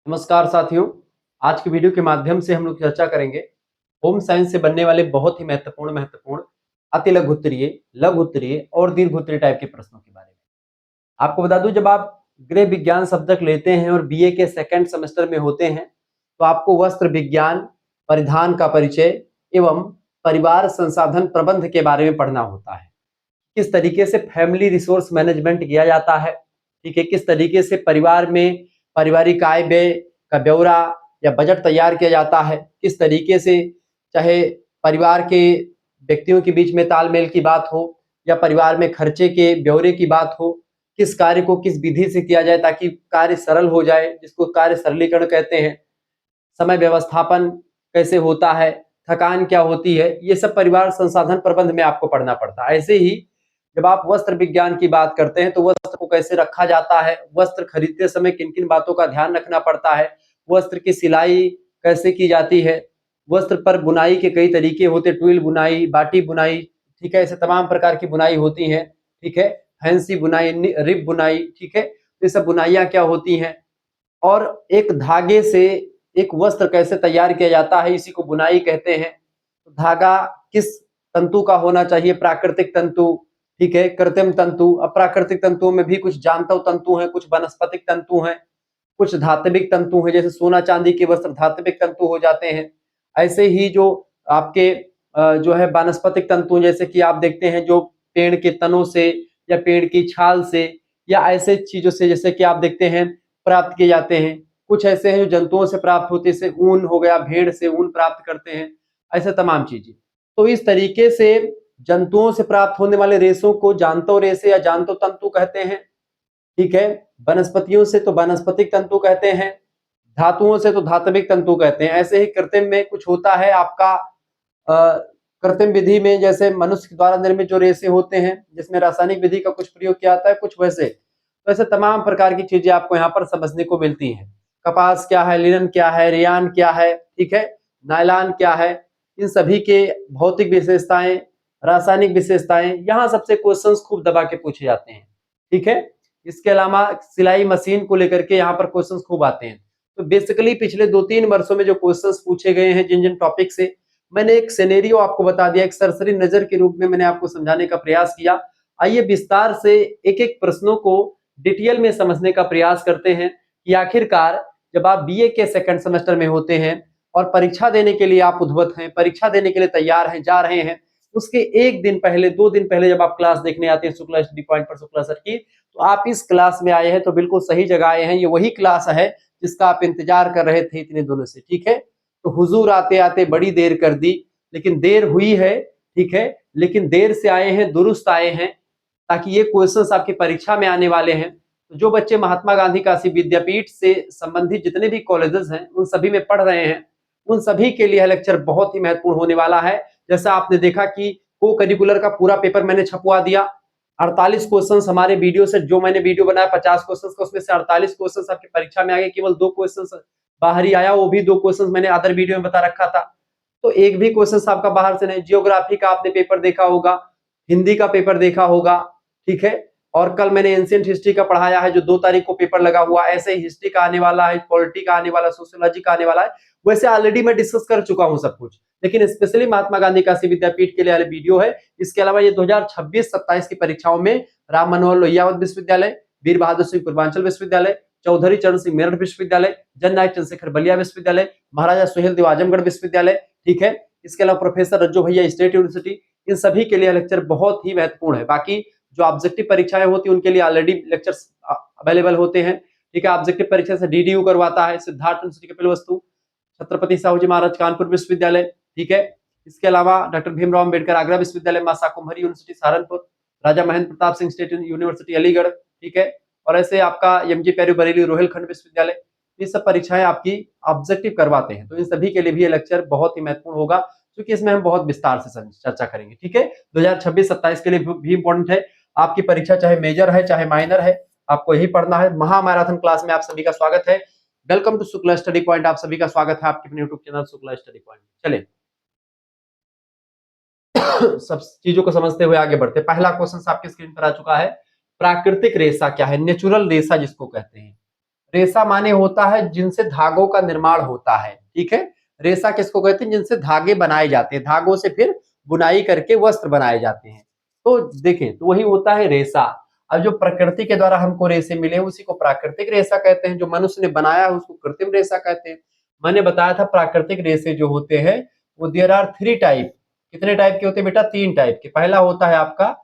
नमस्कार साथियों, आज की वीडियो के माध्यम से हम लोग चर्चा करेंगे होम साइंस से बनने वाले बहुत ही महत्वपूर्ण अति लघु उत्तरीय, लघु उत्तरीय और दीर्घ उत्तरीय टाइप के प्रश्नों के बारे में। आपको बता दूं, जब आप गृह विज्ञान सब्जेक्ट लेते हैं और बीए के सेकंड सेमेस्टर में होते हैं तो आपको वस्त्र विज्ञान, परिधान का परिचय एवं परिवार संसाधन प्रबंध के बारे में पढ़ना होता है। किस तरीके से फैमिली रिसोर्स मैनेजमेंट किया जाता है, ठीक है, किस तरीके से परिवार में पारिवारिक आय व्यय का ब्यौरा या बजट तैयार किया जाता है, किस तरीके से चाहे परिवार के व्यक्तियों के बीच में तालमेल की बात हो या परिवार में खर्चे के ब्यौरे की बात हो, किस कार्य को किस विधि से किया जाए ताकि कार्य सरल हो जाए, जिसको कार्य सरलीकरण कहते हैं, समय व्यवस्थापन कैसे होता है, थकान क्या होती है, ये सब परिवार संसाधन प्रबंध में आपको पढ़ना पड़ता है। ऐसे ही जब आप वस्त्र विज्ञान की बात करते हैं तो वस्त्र को कैसे रखा जाता है, वस्त्र खरीदते समय किन किन बातों का ध्यान रखना पड़ता है, वस्त्र की सिलाई कैसे की जाती है, वस्त्र पर बुनाई के कई तरीके होते, ट्विल बुनाई, बाटी बुनाई, ठीक है, ऐसे तमाम प्रकार की बुनाई होती है, ठीक है, फैंसी बुनाई, रिब बुनाई, ठीक है, ये सब बुनाइयां क्या होती हैं, और एक धागे से एक वस्त्र कैसे तैयार किया जाता है, इसी को बुनाई कहते हैं। धागा किस तंतु का होना चाहिए, प्राकृतिक तंतु, ठीक है, कृत्रिम तंतु। अब प्राकृतिक तंतुओं में भी कुछ जानतव तंतु हैं, कुछ वनस्पतिक तंतु हैं, कुछ धात्विक तंतु हैं, जैसे सोना चांदी के वस्त्र धात्विक तंतु हो जाते हैं। ऐसे ही जो आपके जो है वानस्पतिक तंतु, जैसे कि आप देखते हैं जो पेड़ के तनों से या पेड़ की छाल से या ऐसे चीजों से जैसे कि आप देखते हैं प्राप्त किए जाते हैं। कुछ ऐसे हैं जो जंतुओं से प्राप्त होते हैं, जैसे ऊन हो गया, भेड़ से ऊन प्राप्त करते हैं, ऐसे तमाम चीजें। तो इस तरीके से जंतुओं से प्राप्त होने वाले रेशों को जानतव रेशे या जानतव तंतु कहते हैं, ठीक है। वनस्पतियों से तो वानस्पतिक तंतु कहते हैं, धातुओं से तो धात्विक तंतु कहते हैं। ऐसे ही कृत्रिम में कुछ होता है आपका कृत्रिम विधि में, जैसे मनुष्य द्वारा निर्मित जो रेशे होते हैं जिसमें रासायनिक विधि का कुछ प्रयोग किया जाता है, कुछ वैसे। तो ऐसे तमाम प्रकार की चीजें आपको यहाँ पर समझने को मिलती हैं। कपास क्या है, लिनन क्या है, रेयान क्या है, ठीक है, नायलॉन क्या है, इन सभी के भौतिक विशेषताएं, रासायनिक विशेषताएं, यहाँ सबसे क्वेश्चंस खूब दबा के पूछे जाते हैं, ठीक है। इसके अलावा सिलाई मशीन को लेकर के यहाँ पर क्वेश्चंस खूब आते हैं। तो बेसिकली पिछले 2-3 वर्षों में जो क्वेश्चंस पूछे गए हैं जिन जिन टॉपिक से, मैंने एक सिनेरियो आपको बता दिया, एक सरसरी नजर के रूप में मैंने आपको समझाने का प्रयास किया। आइए विस्तार से एक एक प्रश्नों को डिटेल में समझने का प्रयास करते हैं कि आखिरकार जब आप बीए के सेकंड सेमेस्टर में होते हैं और परीक्षा देने के लिए आप उद्वत हैं, परीक्षा देने के लिए तैयार हैं, जा रहे हैं, उसके एक दिन पहले, 2 दिन पहले जब आप क्लास देखने आते हैं शुक्ला स्टडी पॉइंट पर शुक्ला सर की, तो आप इस क्लास में आए हैं तो बिल्कुल सही जगह आए हैं। ये वही क्लास है जिसका आप इंतजार कर रहे थे इतने दिनों से, ठीक है। तो हुजूर आते आते बड़ी देर कर दी, लेकिन देर हुई है, ठीक है, लेकिन देर से आए हैं, दुरुस्त आए हैं, ताकि ये क्वेश्चंस आपकी परीक्षा में आने वाले हैं। तो जो बच्चे महात्मा गांधी काशी विद्यापीठ से संबंधित जितने भी कॉलेजेस हैं उन सभी में पढ़ रहे हैं, उन सभी के लिए लेक्चर बहुत ही महत्वपूर्ण होने वाला है। जैसा आपने देखा कि को करिकुलर का पूरा पेपर मैंने छपवा दिया, 48 क्वेश्चंस हमारे वीडियो से, जो मैंने वीडियो बनाया 50 क्वेश्चंस का, उसमें से 48 क्वेश्चंस आपकी परीक्षा में आ गए। केवल 2 क्वेश्चंस बाहर ही आया, वो भी 2 क्वेश्चंस मैंने अदर वीडियो में बता रखा था। तो एक भी क्वेश्चंस आपका बाहर से नहीं। जियोग्राफी का आपने पेपर देखा होगा, हिंदी का पेपर देखा होगा, ठीक है, और कल मैंने एंशिएंट हिस्ट्री का पढ़ाया है जो 2 तारीख को पेपर लगा हुआ है। ऐसे ही हिस्ट्री का आने वाला है, पॉलिटी का आने वाला है, सोशियोलॉजी का आने वाला है। वैसे ऑलरेडी मैं डिस्कस कर चुका हूं सब कुछ, लेकिन स्पेशली महात्मा गांधी काशी विद्यापीठ के लिए वाले वीडियो है। इसके अलावा ये 2026-27 की परीक्षाओं में राम मनोहर लोहिया विश्वविद्यालय, वीर बहादुर सिंह पूर्वांचल विश्वविद्यालय, चौधरी चरण सिंह मेरठ विश्वविद्यालय, जननायक चंद्रशेखर बलिया विश्वविद्यालय, महाराजा सुहेल देव आजमगढ़ विश्वविद्यालय, ठीक है। इसके अलावा प्रोफेसर रज्जू भैया स्टेट यूनिवर्सिटी, इन सभी के लिए लेक्चर बहुत ही महत्वपूर्ण है। बाकी जो ऑब्जेक्टिव परीक्षाएं होती है उनके लिए ऑलरेडी लेक्चर्स अवेलेबल होते हैं, ठीक है। ऑब्जेक्टिव परीक्षा से डीडीयू करवाता है सिद्धार्थ यूनिवर्सिटी कपिल वस्तु, छत्रपति साहू जी महाराज कानपुर विश्वविद्यालय, ठीक है। इसके अलावा डॉक्टर भीमराव अम्बेडकर आगरा विश्वविद्यालय, मां शाकुंभरी यूनिवर्सिटी सहारनपुर, राजा महेंद्र प्रताप सिंह स्टेट यूनिवर्सिटी अलीगढ़, ठीक है। और ऐसे आपका एमजी पैरू बरेली रोहिलखंड विश्वविद्यालय, ये सब परीक्षाएं आपकी ऑब्जेक्टिव करवाते हैं। तो इन सभी के लिए भी ये लेक्चर बहुत ही महत्वपूर्ण होगा, क्योंकि इसमें हम बहुत विस्तार से चर्चा करेंगे, ठीक है। 2026-27 के लिए भी इंपॉर्टेंट है। आपकी परीक्षा चाहे मेजर है चाहे माइनर है, आपको यही पढ़ना है। महामैराथन क्लास में आप सभी का स्वागत है। Welcome to Shukla study point, आप सभी का स्वागत है आपके अपने YouTube channel Shukla study point. चलिए सब चीजों को समझते हुए आगे बढ़ते। पहला क्वेश्चन आपकी स्क्रीन पर आ चुका है, प्राकृतिक रेशा क्या है, नेचुरल रेशा जिसको कहते हैं। रेशा माने होता है जिनसे धागों का निर्माण होता है, ठीक है। रेशा किसको कहते हैं? जिनसे धागे बनाए जाते हैं, धागों से फिर बुनाई करके वस्त्र बनाए जाते हैं। तो देखें, तो वही होता है रेशा। अब जो प्रकृति के द्वारा हमको रेशे मिले उसी को प्राकृतिक रेशा कहते हैं, जो मनुष्य ने बनाया है उसको कृत्रिम रेशा कहते हैं। मैंने बताया था प्राकृतिक रेशे जो होते हैं वो देयर आर 3 टाइप। कितने टाइप के होते हैं बेटा? 3 टाइप के। पहला होता है आपका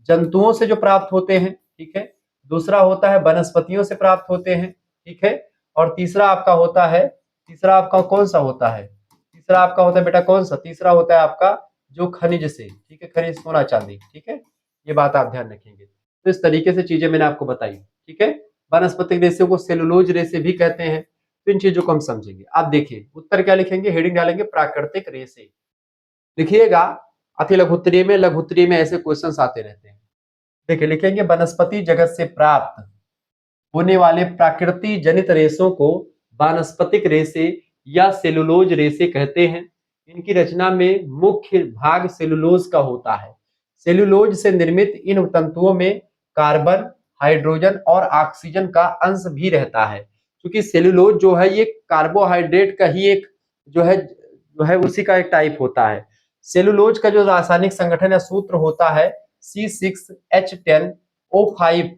जंतुओं से जो प्राप्त होते हैं, ठीक है। दूसरा होता है वनस्पतियों से प्राप्त होते हैं, ठीक है। और तीसरा आपका होता है, तीसरा आपका कौन सा होता है? तीसरा आपका होता है बेटा कौन सा? तीसरा होता है आपका जो खनिज से, ठीक है, खनिज सोना चांदी, ठीक है। ये बात आप ध्यान रखेंगे। तो इस तरीके से चीजें मैंने आपको बताई, ठीक है। वनस्पतिक रेशे को सेलुलोज रेशे भी कहते हैं। तो इन चीजों को हम समझेंगे। आप देखिए उत्तर क्या लिखेंगे, हेडिंग डालेंगे प्राकृतिक रेशे। लिखिएगा, अति लघु उत्तरीय में, लघु उत्तरीय में ऐसे क्वेश्चंस आते रहते हैं। देखिए लिखेंगे वनस्पति जगत से प्राप्त होने वाले प्राकृतिक जनित रेशों को वानस्पतिक रेशे या सेलुलोज रेशे कहते हैं। इनकी रचना में मुख्य भाग सेलुलोज का होता है। सेलुलोज से निर्मित इन तंतुओं में कार्बन, हाइड्रोजन और ऑक्सीजन का अंश भी रहता है। क्योंकि सेलुलोज जो है ये कार्बोहाइड्रेट का ही एक जो है उसी का एक टाइप होता है। सेलुलोज का जो रासायनिक संगठन या सूत्र होता है C6H10O5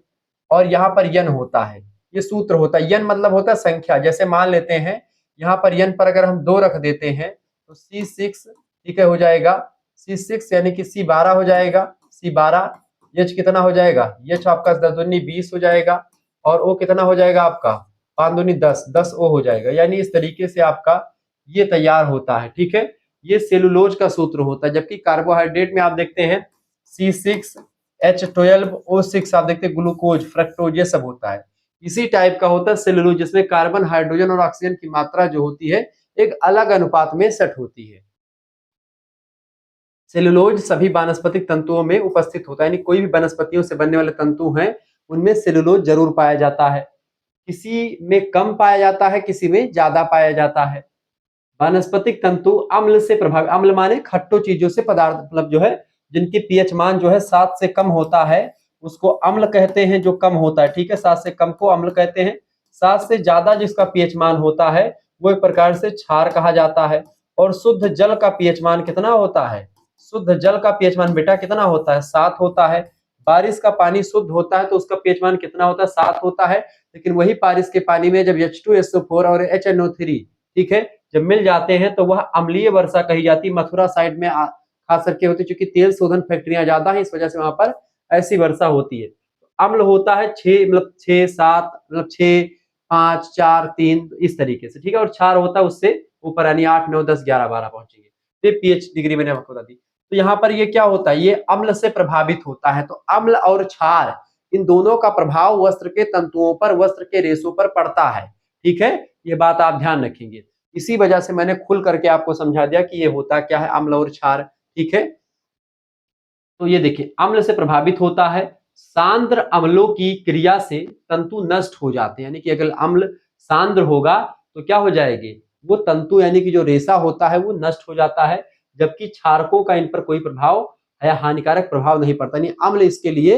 और यहाँ पर यन होता है। ये सूत्र होता है। यन मतलब होता है संख्या। जैसे मान लेते हैं यहाँ पर यन पर अगर हम 2 रख देते हैं तो C6, ठीक है, हो जाएगा C6 यानी कि C12 हो जाएगा। C12 H कितना हो जाएगा? H आपका 10 दूनी 20 हो जाएगा। और O कितना हो जाएगा आपका? 5 दूनी 10, 10 O हो जाएगा। यानी इस तरीके से आपका ये तैयार होता है, ठीक है। ये सेलुलोज का सूत्र होता है। जबकि कार्बोहाइड्रेट में आप देखते हैं C6H12O6 आप देखते हैं ग्लूकोज, फ्रक्टोज, ये सब होता है। इसी टाइप का होता है सेलुलोज, जिसमें कार्बन, हाइड्रोजन और ऑक्सीजन की मात्रा जो होती है एक अलग अनुपात में सेट होती है। सेलुलोज सभी वानस्पतिक तंतुओं में उपस्थित होता है, यानी कोई भी वनस्पतियों से बनने वाले तंतु हैं उनमें सेलुलोज जरूर पाया जाता है। किसी में कम पाया जाता है, किसी में ज्यादा पाया जाता है। वानस्पतिक तंतु अम्ल से प्रभावित, अम्ल माने खट्टो चीजों से, पदार्थ मतलब जो है जिनकी पीएच मान जो है 7 से कम होता है उसको अम्ल कहते हैं। जो कम होता है, ठीक है, 7 से कम को अम्ल कहते हैं। 7 से ज्यादा जिसका पीएच मान होता है वो एक प्रकार से क्षार कहा जाता है। और शुद्ध जल का पीएच मान कितना होता है? शुद्ध जल का पीएच मान बेटा कितना होता है? 7 होता है। बारिश का पानी शुद्ध होता है तो उसका पीएच मान कितना होता है? 7 होता है। लेकिन वही बारिश के पानी में जब H2SO4 और HNO3, ठीक है, जब मिल जाते हैं तो वह अम्लीय वर्षा कही जाती है। मथुरा साइड में खास करके होती है, क्योंकि तेल शोधन फैक्ट्रियां ज्यादा है, इस वजह से वहां पर ऐसी वर्षा होती है। अम्ल होता है 6, मतलब 6, 7, मतलब 6, 5, 4, 3 इस तरीके से, ठीक है। और क्षार होता है उससे ऊपर, यानी 8, 9, 10, 11, 12 पहुंचेंगे। तो पीएच डिग्री मैंने आपको बता दी। तो यहाँ पर ये क्या होता है? ये अम्ल से प्रभावित होता है। तो अम्ल और क्षार इन दोनों का प्रभाव वस्त्र के तंतुओं पर, वस्त्र के रेशों पर पड़ता है, ठीक है। ये बात आप ध्यान रखेंगे। इसी वजह से मैंने खुल करके आपको समझा दिया कि ये होता क्या है, अम्ल और क्षार, ठीक है। तो ये देखिए अम्ल से प्रभावित होता है। सांद्र अम्लों की क्रिया से तंतु नष्ट हो जाते हैं, यानी कि अगर अम्ल सांद्र होगा तो क्या हो जाएगी? वो तंतु यानी कि जो रेशा होता है वो नष्ट हो जाता है। जबकि क्षारकों का इन पर कोई प्रभाव या हानिकारक प्रभाव नहीं पड़ता। यानी अम्ल इसके लिए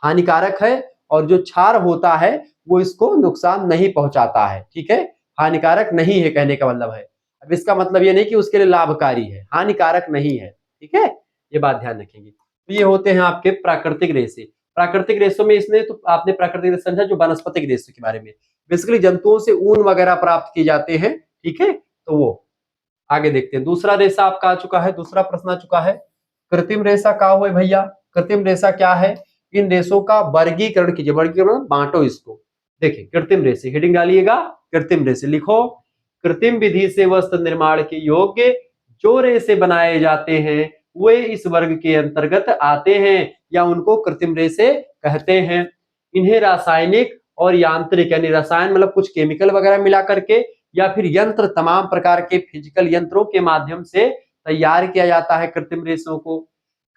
हानिकारक है और जो क्षार होता है वो इसको नुकसान नहीं पहुंचाता है, ठीक है। हानिकारक नहीं है कहने का मतलब है। अब इसका मतलब ये नहीं कि उसके लिए लाभकारी है, हानिकारक नहीं है, ठीक है। ये बात ध्यान रखेंगे। तो ये होते हैं आपके प्राकृतिक रेशे। प्राकृतिक रेशों में इसने तो आपने प्राकृतिक रेशे समझा जो वनस्पतिक रेशे के बारे में। बेसिकली जंतुओं से ऊन वगैरह प्राप्त किए जाते हैं, ठीक है। तो वो आगे देखते हैं। दूसरा रेशा आपका आ चुका है, दूसरा प्रश्न आ चुका है, कृत्रिम रेशा क्या हुआ भैया? कृत्रिम रेशा क्या है? इन रेशों का वर्गीकरण कीजिए। वर्गीकरण बांटो इसको। देखिए कृत्रिम रेशे, हेडिंग डालिएगा कृत्रिम रेशे, लिखो कृत्रिम विधि से वस्त्र निर्माण के योग्य जो रेशे बनाए जाते हैं वे इस वर्ग के अंतर्गत आते हैं या उनको कृत्रिम रेशे कहते हैं। इन्हें रासायनिक और यांत्रिक, यानी रसायन मतलब कुछ केमिकल वगैरह मिला करके या फिर यंत्र, तमाम प्रकार के फिजिकल यंत्रों के माध्यम से तैयार किया जाता है कृत्रिम रेशों को।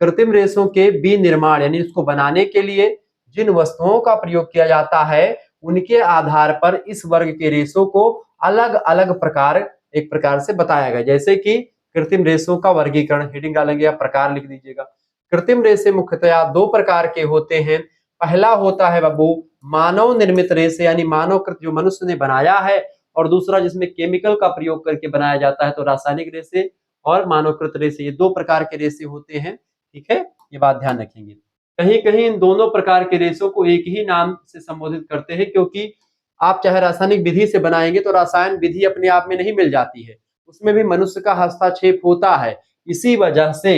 कृत्रिम रेशों के विनिर्माण यानी इसको बनाने के लिए जिन वस्तुओं का प्रयोग किया जाता है उनके आधार पर इस वर्ग के रेशों को अलग अलग प्रकार, एक प्रकार से बताया गया। जैसे कि कृत्रिम रेशों का वर्गीकरण, हेडिंग डालेंगे या प्रकार लिख दीजिएगा। कृत्रिम रेशे मुख्यतया 2 प्रकार के होते हैं। पहला होता है बाबू मानव निर्मित रेसे यानी मानवकृत जो मनुष्य ने बनाया है, और दूसरा जिसमें केमिकल का प्रयोग करके बनाया जाता है तो रासायनिक रेसे और मानवकृत रेसे, ये दो प्रकार के रेसे होते हैं। ठीक है, ये बात ध्यान रखेंगे। कहीं कहीं इन दोनों प्रकार के रेसों को एक ही नाम से संबोधित करते हैं, क्योंकि आप चाहे रासायनिक विधि से बनाएंगे तो रासायन विधि अपने आप में नहीं मिल जाती है, उसमें भी मनुष्य का हस्तक्षेप होता है। इसी वजह से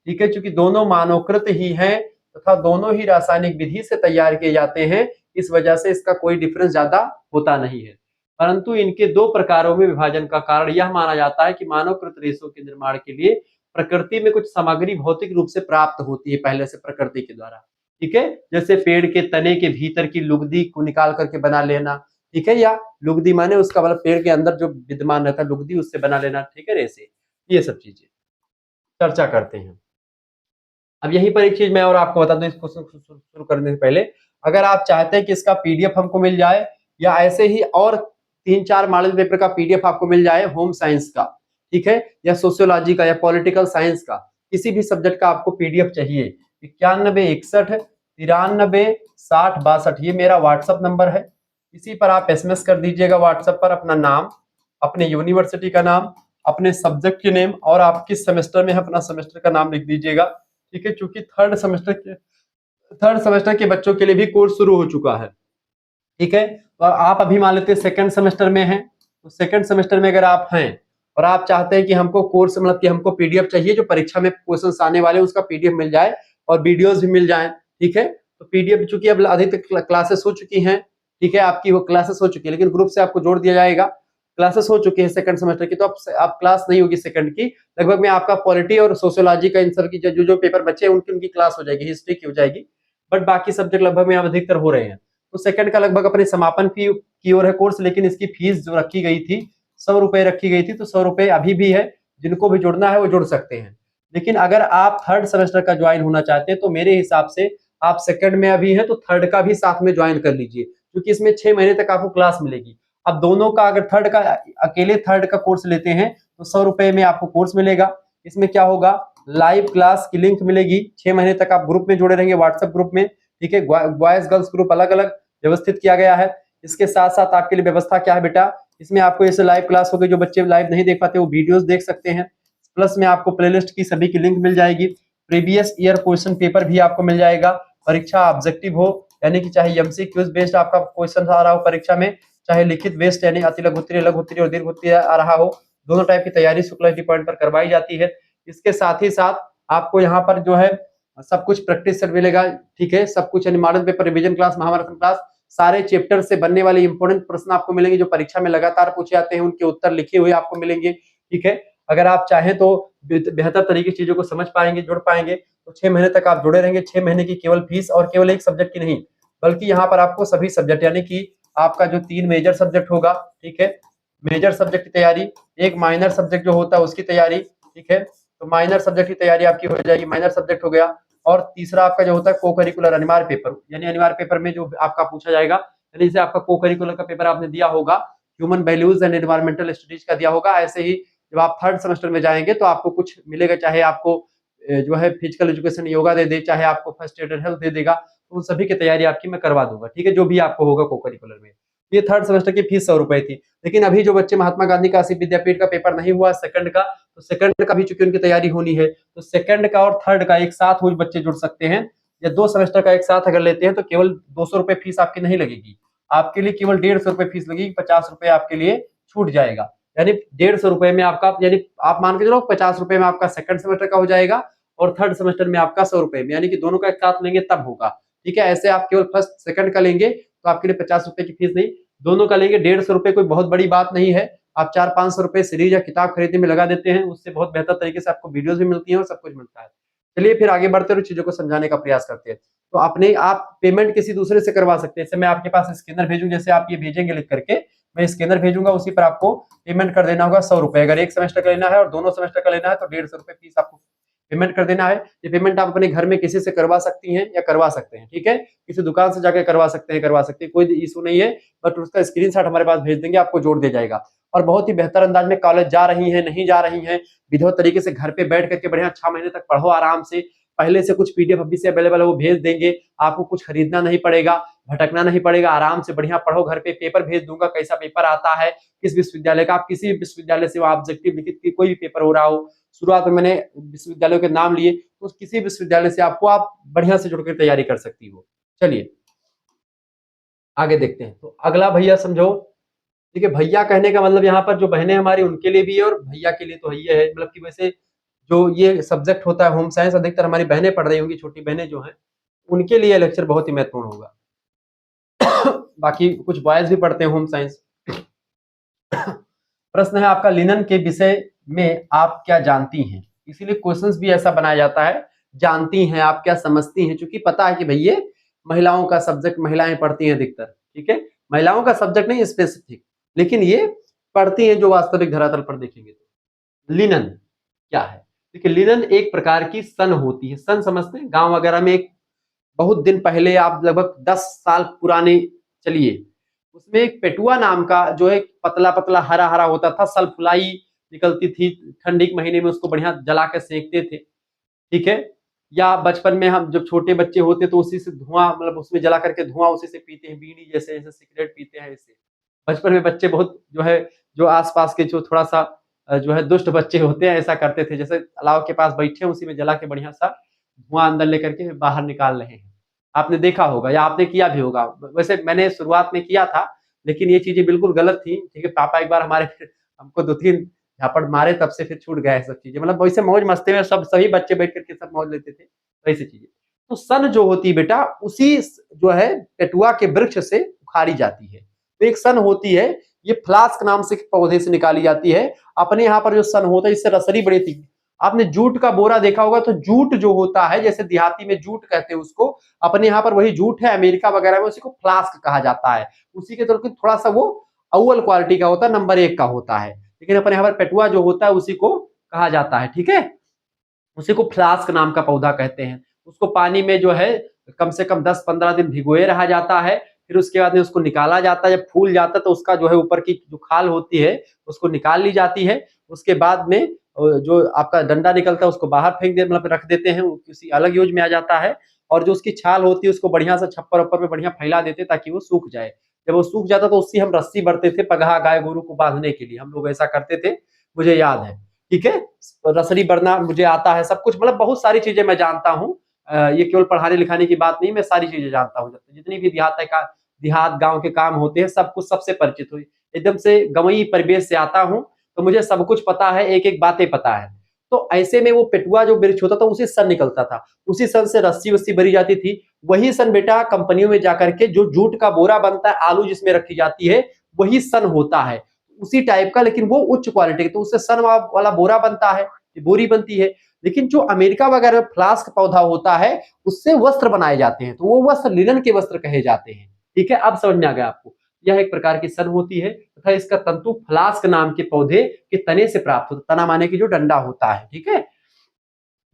ठीक है, चूंकि दोनों मानवकृत ही हैं तथा दोनों ही रासायनिक विधि से तैयार किए जाते हैं, इस वजह से इसका कोई डिफरेंस ज्यादा होता नहीं है। परंतु इनके दो प्रकारों में विभाजन का कारण यह माना जाता है कि मानवकृत रेशों के निर्माण के लिए प्रकृति में कुछ सामग्री भौतिक रूप से प्राप्त होती है पहले से प्रकृति के द्वारा। ठीक है, जैसे पेड़ के तने के भीतर की लुगदी को निकाल करके बना लेना। ठीक है, या लुगदी माने उसका मतलब पेड़ के अंदर जो विद्यमान रहता है लुगदी, उससे बना लेना। ठीक है, रेसे, ये सब चीजें चर्चा करते हैं। अब यहीं पर एक चीज मैं और आपको बता दूं इस क्वेश्चन को शुरू करने से पहले, अगर आप चाहते हैं कि इसका पीडीएफ हमको मिल जाए या ऐसे ही और 3-4 मॉडल पेपर का पीडीएफ आपको मिल जाए होम साइंस का, ठीक है, या सोशियोलॉजी का या पॉलिटिकल साइंस का, किसी भी सब्जेक्ट का आपको पीडीएफ चाहिए, 9161936062, ये मेरा व्हाट्सएप नंबर है। इसी पर आप एसएमएस कर दीजिएगा व्हाट्सएप पर अपना नाम, अपने यूनिवर्सिटी का नाम, अपने सब्जेक्ट के नेम और आप किस सेमेस्टर में है अपना सेमेस्टर का नाम लिख दीजिएगा। ठीक है, चूंकि थर्ड सेमेस्टर के बच्चों के लिए भी कोर्स शुरू हो चुका है। ठीक है, तो आप अभी मान लेते हैं सेकंड सेमेस्टर में हैं, तो सेकंड सेमेस्टर में अगर आप हैं और आप चाहते हैं कि हमको कोर्स मतलब कि हमको पीडीएफ चाहिए जो परीक्षा में क्वेश्चंस आने वाले उसका पीडीएफ मिल जाए और वीडियोस भी मिल जाए। ठीक है, तो पीडीएफ चूंकि अब अधिकतर क्लासेस हो चुकी हैं, ठीक है, आपकी वो क्लासेस हो चुकी है, लेकिन ग्रुप से आपको जोड़ दिया जाएगा। क्लासेस हो चुकी है सेकंड सेमेस्टर की, तो अब क्लास नहीं होगी सेकंड की, लगभग में आपका पॉलिटी और सोशियोलॉजी का इन सब की जो जो पेपर बचे हैं उनकी क्लास हो जाएगी, हिस्ट्री की हो जाएगी, बट बाकी सब्जेक्ट लगभग में अब अधिकतर हो रहे हैं। तो सेकंड का लगभग अपने समापन की ओर है कोर्स, लेकिन इसकी फीस जो रखी गई थी 100 रुपए रखी गई थी, तो 100 रुपए अभी भी है, जिनको भी जुड़ना है वो जुड़ सकते हैं। लेकिन अगर आप थर्ड सेमेस्टर का ज्वाइन होना चाहते हैं तो मेरे हिसाब से आप सेकंड में अभी हैं तो थर्ड का भी साथ में ज्वाइन कर लीजिए, क्योंकि इसमें 6 महीने तक आपको क्लास मिलेगी। अब दोनों का अगर थर्ड का अकेले थर्ड का कोर्स लेते हैं तो 100 रुपए में आपको कोर्स मिलेगा। इसमें क्या होगा, लाइव क्लास की लिंक मिलेगी, 6 महीने तक आप ग्रुप में जुड़े रहेंगे व्हाट्सएप ग्रुप में। ठीक है, बॉयज गर्ल्स ग्रुप अलग अलग व्यवस्थित किया गया है। इसके साथ साथ आपके लिए व्यवस्था क्या है बेटा, इसमें आपको ऐसे लाइव क्लास हो गई, जो बच्चे लाइव नहीं देख पाते वो वीडियोस देख सकते हैं, प्लस में आपको प्लेलिस्ट की सभी की लिंक मिल जाएगी। प्रीवियस ईयर क्वेश्चन पेपर भी आपको मिल जाएगा, परीक्षा ऑब्जेक्टिव हो यानी कि चाहे एमसीक्यूज बेस्ड आपका क्वेश्चन आ रहा हो परीक्षा में, चाहे लिखित बेस्ड यानी अति लघु उत्तरीय, लघु उत्तरीय और दीर्घ उत्तरीय आ रहा हो, दोनों टाइप की तैयारी शुक्ला पॉइंट पर करवाई जाती है। इसके साथ ही साथ आपको यहाँ पर जो है सब कुछ प्रैक्टिस सेट मिलेगा। ठीक है, सब कुछ यानी model paper, revision class, Mahabharat class, सारे चैप्टर से बनने वाले इंपोर्टेंट प्रश्न आपको मिलेंगे जो परीक्षा में लगातार पूछे जाते हैं, उनके उत्तर लिखे हुए आपको मिलेंगे। ठीक है, अगर आप चाहें तो बेहतर तरीके से चीजों को समझ पाएंगे, जुड़ पाएंगे, तो 6 महीने तक आप जुड़े रहेंगे। 6 महीने की केवल फीस, और केवल एक सब्जेक्ट की नहीं, बल्कि यहाँ पर आपको सभी सब्जेक्ट यानी कि आपका जो 3 मेजर सब्जेक्ट होगा, ठीक है, मेजर सब्जेक्ट की तैयारी, एक माइनर सब्जेक्ट जो होता है उसकी तैयारी। ठीक है, तो माइनर सब्जेक्ट की तैयारी आपकी हो जाएगी, माइनर सब्जेक्ट हो गया। और तीसरा आपका जो होता है को करिकुलर अनिवार्य पेपर, यानी अनिवार्य पेपर में जो आपका पूछा जाएगा, यानी जैसे आपका को करिकुलर का पेपर आपने दिया होगा, human values and environmental studies का दिया होगा, ऐसे ही जब आप थर्ड सेमेस्टर में जाएंगे तो आपको कुछ मिलेगा, चाहे आपको जो है फिजिकल एजुकेशन योगा दे दे, चाहे आपको फर्स्ट एड हेल्थ दे देगा, तो उन सभी की तैयारी आपकी मैं करवा दूंगा। ठीक है, जो भी आपको होगा को करिकुलर में। ये थर्ड सेमेस्टर की फीस 100 रुपए थी, लेकिन अभी जो बच्चे महात्मा गांधी काशी विद्यापीठ का पेपर नहीं हुआ सेकंड का, तो सेकंड का भी चूंकि उनकी तैयारी होनी है, तो सेकंड का और थर्ड का एक साथ वो बच्चे जुड़ सकते हैं, या 2 सेमेस्टर का एक साथ अगर लेते हैं तो केवल 200 रुपए फीस आपकी नहीं लगेगी, आपके लिए केवल 150 रुपए फीस लगेगी, 50 रुपए आपके लिए छूट जाएगा। यानी 150 रुपए में आपका, यानी आप मान के चलो 50 रुपए में आपका सेकंड सेमेस्टर का हो जाएगा और थर्ड सेमेस्टर में आपका 100 रुपए में, यानी कि दोनों का एक साथ लेंगे तब होगा। ठीक है, ऐसे आप केवल फर्स्ट सेकंड का लेंगे तो आपके लिए 50 रुपए की फीस नहीं, दोनों का लेंगे 150 रुपए, कोई बहुत बड़ी बात नहीं है। आप 400-500 रुपए सीरीज या किताब खरीदने में लगा देते हैं, उससे बहुत बेहतर तरीके से आपको वीडियोस भी मिलती हैं और सब कुछ मिलता है। चलिए फिर आगे बढ़ते हुए चीजों को समझाने का प्रयास करते हैं। तो अपने आप पेमेंट किसी दूसरे से करवा सकते हैं, जैसे मैं आपके पास स्कैनर भेजूं, जैसे आप ये भेजेंगे लिख करके, मैं स्कैनर भेजूंगा, उसी पर आपको पेमेंट कर देना होगा 100 रुपए। अगर एक सेमेस्टर का लेना है और दोनों सेमेस्टर का लेना है तो 150 रुपए फीस आपको पेमेंट कर देना है। ये पेमेंट आप अपने घर में किसी से करवा सकती हैं या करवा सकते हैं। ठीक है, किसी दुकान से जाकर करवा सकते हैं, कोई इशू नहीं है, बट उसका स्क्रीनशॉट हमारे पास भेज देंगे, आपको जोड़ दिया जाएगा। और बहुत ही बेहतर अंदाज में कॉलेज जा रही हैं, नहीं जा रही हैं, विधिवत तरीके से घर पे बैठ करके बढ़िया 6 महीने तक पढ़ो आराम से, पहले से कुछ पीडीएफ अभी से अवेलेबल है वो भेज देंगे, आपको कुछ खरीदना नहीं पड़ेगा, भटकना नहीं पड़ेगा, आराम से बढ़िया पढ़ो, घर पे पेपर भेज दूंगा, कैसा पेपर आता है, किस विश्वविद्यालय का, आप किसी भी विश्वविद्यालय से ऑब्जेक्टिव लिखित की कोई भी पेपर हो रहा हो, शुरुआत में मैंने विश्वविद्यालयों के नाम लिए, तो किसी विश्वविद्यालय से आपको आप बढ़िया से जुड़कर तैयारी कर सकती हो। चलिए आगे देखते हैं। तो अगला भैया समझो, ठीक है, भैया कहने का मतलब यहाँ पर जो बहनें हमारी उनके लिए भी है और भैया के लिए तो भैया है, मतलब कि वैसे जो ये सब्जेक्ट होता है होम साइंस, अधिकतर हमारी बहनें पढ़ रही होंगी, छोटी बहनें जो हैं उनके लिए लेक्चर बहुत ही महत्वपूर्ण होगा। बाकी कुछ बॉयज भी पढ़ते हैं होम साइंस। प्रश्न है आपका, लिनन के विषय में आप क्या जानती हैं? इसीलिए क्वेश्चंस भी ऐसा बनाया जाता है, जानती हैं आप क्या समझती हैं, क्योंकि पता है कि भैया महिलाओं का सब्जेक्ट महिलाएं पढ़ती हैं अधिकतर, ठीक है, महिलाओं का सब्जेक्ट नहीं स्पेसिफिक, लेकिन ये पढ़ती हैं जो वास्तविक धरातल पर देखेंगे। तो लिनन क्या है? देखिए लिनन एक प्रकार की सन होती है, सन समझते हैं, गांव वगैरह में एक बहुत दिन पहले, आप लगभग 10 साल पुराने चलिए, उसमें एक पेटुआ नाम का जो है पतला पतला हरा हरा होता था, सल्फलाई निकलती थी, ठंडी के महीने में उसको बढ़िया जला के सेकते थे, ठीक है, या बचपन में हम जब छोटे बच्चे होते तो उसी से धुआं, मतलब उसमें जला करके धुआं उसी से पीते हैं, बीड़ी जैसे जैसे सिगरेट पीते हैं ऐसे। बचपन में बच्चे बहुत जो है, जो आसपास के जो थोड़ा सा जो है दुष्ट बच्चे होते हैं ऐसा करते थे, जैसे अलाव के पास बैठे उसी में जला के बढ़िया सा धुआं अंदर लेकर के बाहर निकाल रहे हैं। आपने देखा होगा या आपने किया भी होगा, वैसे मैंने शुरुआत में किया था, लेकिन ये चीजें बिल्कुल गलत थी, ठीक है, पापा एक बार हमारे हमको 2-3 झापड़ मारे, तब से फिर छूट गया है सब चीजें, मतलब वैसे मौज मस्ती में सब सभी बच्चे बैठ करके सब मौज लेते थे, वैसी चीजें। तो सन जो होती है बेटा, उसी जो है पेटुआ के वृक्ष से उखाड़ी जाती है। तो एक सन होती है, ये फ्लास्क नाम से पौधे से निकाली जाती है। अपने यहाँ पर जो सन होता है इससे रसरी बड़ी थी। आपने जूट का बोरा देखा होगा, तो जूट जो होता है, जैसे देहाती में जूट कहते हैं उसको, अपने यहाँ पर वही जूट है, अमेरिका वगैरह में उसी को फ्लास्क कहा जाता है। उसी के तरह थोड़ा सा वो अव्वल क्वालिटी का होता है, नंबर 1 का होता है, लेकिन अपने यहाँ पर पेटुआ जो होता है उसी को कहा जाता है, ठीक है, उसी को फ्लास्क नाम का पौधा कहते हैं। उसको पानी में जो है कम से कम 10-15 दिन भिगोए रहा जाता है, फिर उसके बाद में उसको निकाला जाता है, जब फूल जाता है तो उसका जो है ऊपर की जो खाल होती है उसको निकाल ली जाती है। उसके बाद में जो आपका डंडा निकलता है उसको बाहर फेंक दे, मतलब रख देते हैं, वो किसी अलग यूज में आ जाता है। और जो उसकी छाल होती है उसको बढ़िया से छप्पर वप्पर में बढ़िया फैला देते हैं ताकि वो सूख जाए। जब वो सूख जाता तो उससे हम रस्सी बरते थे, पगहा गाय गोरू को बांधने के लिए हम लोग ऐसा करते थे, मुझे याद है, ठीक है, रसरी बरना मुझे आता है, सब कुछ, मतलब बहुत सारी चीजें मैं जानता हूँ। ये केवल पढ़ाने लिखाने की बात नहीं, मैं सारी चीजें जानता हूँ, जितनी भी देहात गांव के काम होते हैं सब कुछ सबसे परिचित हुई, एकदम से गंवई परिवेश से आता हूँ, तो मुझे सब कुछ पता है, एक एक बातें पता है। तो ऐसे में वो पेटुआ जो वृक्ष होता था उसी सन निकलता था, उसी सन से रस्सी वस्सी भरी जाती थी। वही सन बेटा कंपनियों में जाकर के जो जूट का बोरा बनता है, आलू जिसमें रखी जाती है, वही सन होता है उसी टाइप का, लेकिन वो उच्च क्वालिटी, तो उससे सन वाला बोरा बनता है, बोरी बनती है। लेकिन जो अमेरिका वगैरह में फ्लास्क पौधा होता है उससे वस्त्र बनाए जाते हैं, तो वो वस्त्र लिनन के वस्त्र कहे जाते हैं, ठीक है, अब समझ में आ गया आपको। यह एक प्रकार की सन होती है तथा इसका तंतु फ्लास्क नाम के पौधे के तने से प्राप्त होता है। तना माने की जो डंडा होता है, ठीक है,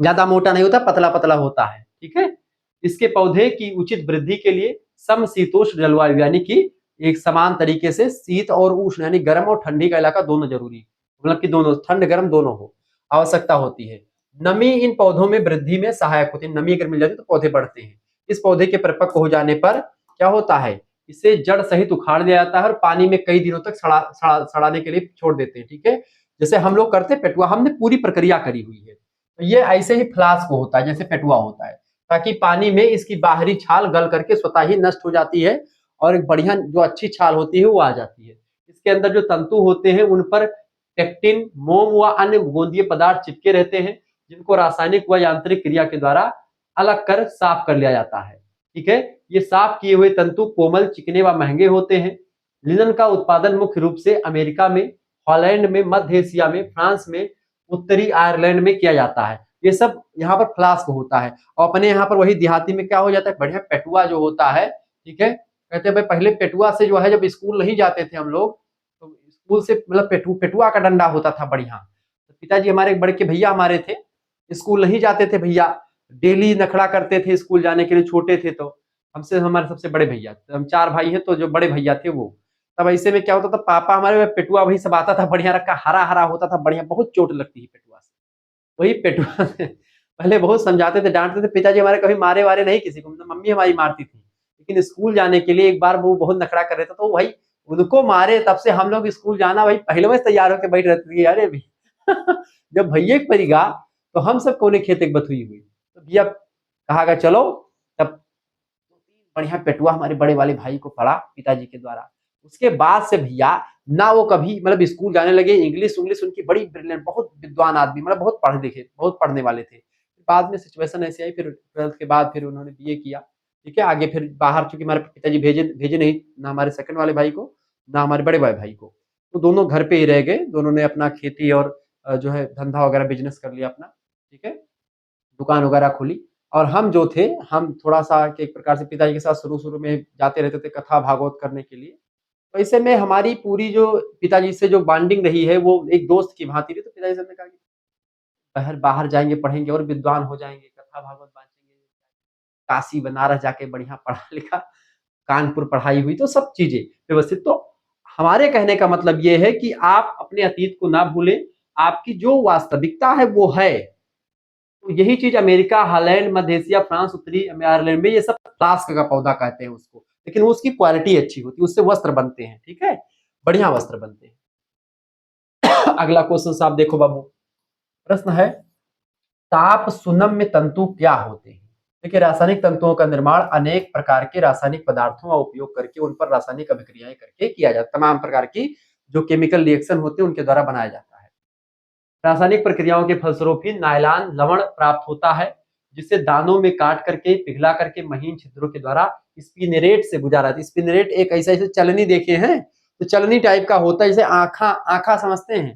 ज्यादा मोटा नहीं होता, पतला पतला होता है, ठीक है। इसके पौधे की उचित वृद्धि के लिए समशीतोष्ण जलवायु यानी कि एक समान तरीके से शीत और उष्ण यानी गर्म और ठंडी का इलाका दोनों जरूरी, मतलब कि दोनों ठंड गर्म दोनों हो, आवश्यकता होती है। नमी इन पौधों में वृद्धि में सहायक होती है, नमी अगर मिल जाती है तो पौधे बढ़ते हैं। इस पौधे के परिपक्व हो जाने पर क्या होता है, इसे जड़ सहित उखाड़ दिया जाता है और पानी में कई दिनों तक सड़ाने के लिए छोड़ देते हैं, ठीक है, जैसे हम लोग करते हैं पेटुआ, हमने पूरी प्रक्रिया करी हुई है। तो ये ऐसे ही फ्लास्क होता है जैसे पेटुआ होता है, ताकि पानी में इसकी बाहरी छाल गल करके स्वतः ही नष्ट हो जाती है और एक बढ़िया जो अच्छी छाल होती है वो आ जाती है। इसके अंदर जो तंतु होते हैं उन पर टेक्टिन, मोम व अन्य गोंदीय पदार्थ चिपके रहते हैं, जिनको रासायनिक व यांत्रिक क्रिया के द्वारा अलग कर साफ कर लिया जाता है, ठीक है। ये साफ किए हुए तंतु कोमल, चिकने व महंगे होते हैं। लिनन का उत्पादन मुख्य रूप से अमेरिका में, हॉलैंड में, मध्य एशिया में, फ्रांस में, उत्तरी आयरलैंड में किया जाता है। ये सब यहाँ पर फ्लास्क होता है। और अपने यहाँ पर वही देहाती में क्या हो जाता है, बढ़िया पेटुआ जो होता है, ठीक है, कहते हैं भाई पहले पेटुआ से जो है, जब स्कूल नहीं जाते थे हम लोग, तो स्कूल से मतलब पेटुआ का डंडा होता था बढ़िया। तो पिताजी हमारे बड़े के भैया हमारे थे, स्कूल नहीं जाते थे भैया, डेली नखड़ा करते थे स्कूल जाने के लिए, छोटे थे तो हमसे, हमारे सबसे बड़े भैया, हम 4 भाई हैं, तो जो बड़े भैया थे वो, तब ऐसे में क्या होता था, पापा हमारे पेटुआ वही सब आता था बढ़िया रखा, हरा हरा होता था बढ़िया, बहुत चोट लगती है पेटुआ से, वही पेटुआ से पहले बहुत समझाते थे, डाँटते थे, पिताजी हमारे कभी मारे-वारे नहीं किसी को, मतलब मम्मी हमारी मारती थी। लेकिन स्कूल जाने के लिए एक बार वो बहुत नखरा कर रहे थे, तो भाई उनको मारे, तब से हम लोग स्कूल जाना भाई पहलवे से तैयार होके बैठ रहते थे, अरे भई जब भैया के परीक्षा, तो हम सब कौने खेत एक बथुई हुई। तो भैया कहा गया चलो, तब बढ़िया पेटुआ हमारे बड़े वाले भाई को पड़ा पिताजी के द्वारा। उसके बाद से भैया ना वो कभी मतलब स्कूल जाने लगे, इंग्लिश-उंग्लिश उनकी बड़ी ब्रिलियंट, बहुत विद्वान आदमी, मतलब बहुत पढ़े लिखे, बहुत पढ़ने वाले थे। बाद में सिचुएशन ऐसी आई, फिर 12th के बाद फिर उन्होंने बीए किया, ठीक है? आगे फिर बाहर, चूँकि हमारे पिताजी भेजे भेजे नहीं, ना हमारे सेकंड वाले भाई को, ना हमारे बड़े वाले भाई को। तो दोनों घर पे ही रह गए, दोनों ने अपना खेती और जो है धंधा वगैरह बिज़नेस कर लिया अपना, ठीक है? दुकान वगैरह खोली। और हम जो थे, हम थोड़ा-सा कि एक प्रकार से पिताजी के साथ शुरू-शुरू में जाते रहते थे कथा भागवत करने के लिए। तो ऐसे में हमारी पूरी जो पिताजी से जो बॉन्डिंग रही है, वो एक दोस्त की भांति रही। तो पिताजी से हमने कहा कि बाहर बाहर जाएँगे, पढ़ेंगे और विद्वान हो जाएँगे, कथा भागवत बाँटेंगे, काशी बनारस जाके बढ़िया पढ़ा-लिखा, कानपुर पढ़ाई हुई, तो सब चीज़ें व्यवस्थित। तो हमारे कहने का मतलब ये है कि आप अपने अतीत को ना भूलें, आपकी जो वास्तविकता है वो है। तो यही चीज़ अमेरिका, हॉलैंड, मध्य एशिया, फ्रांस, उत्तरी आयरलैंड में ये सब फ्लास्क का पौधा कहते हैं उसको। लेकिन उसकी क्वालिटी अच्छी होती है, उससे वस्त्र बनते हैं, ठीक है? बढ़िया वस्त्र बनते हैं। अगला क्वेश्चन साहब देखो बाबू, प्रश्न है, ताप सुनम्य तंतु क्या होते हैं? देखिए, रासायनिक तंतुओं का निर्माण अनेक प्रकार के रासायनिक पदार्थों का उपयोग करके, उन पर रासायनिक अभिक्रियाएं करके किया जाता है। तमाम प्रकार की जो केमिकल रिएक्शन होते हैं उनके द्वारा बनाया जाता है। रासायनिक प्रक्रियाओं के फलस्वरूप ही नायलॉन लवण प्राप्त होता है, जिसे दानों में काट करके, पिघला करके महीन छिद्रों के द्वारा स्पिनरेट से गुजारा जाता है। स्पिनरेट एक ऐसे चलनी देखे हैं, तो चलनी टाइप का होता है, जैसे आँखा आँखा समझते हैं,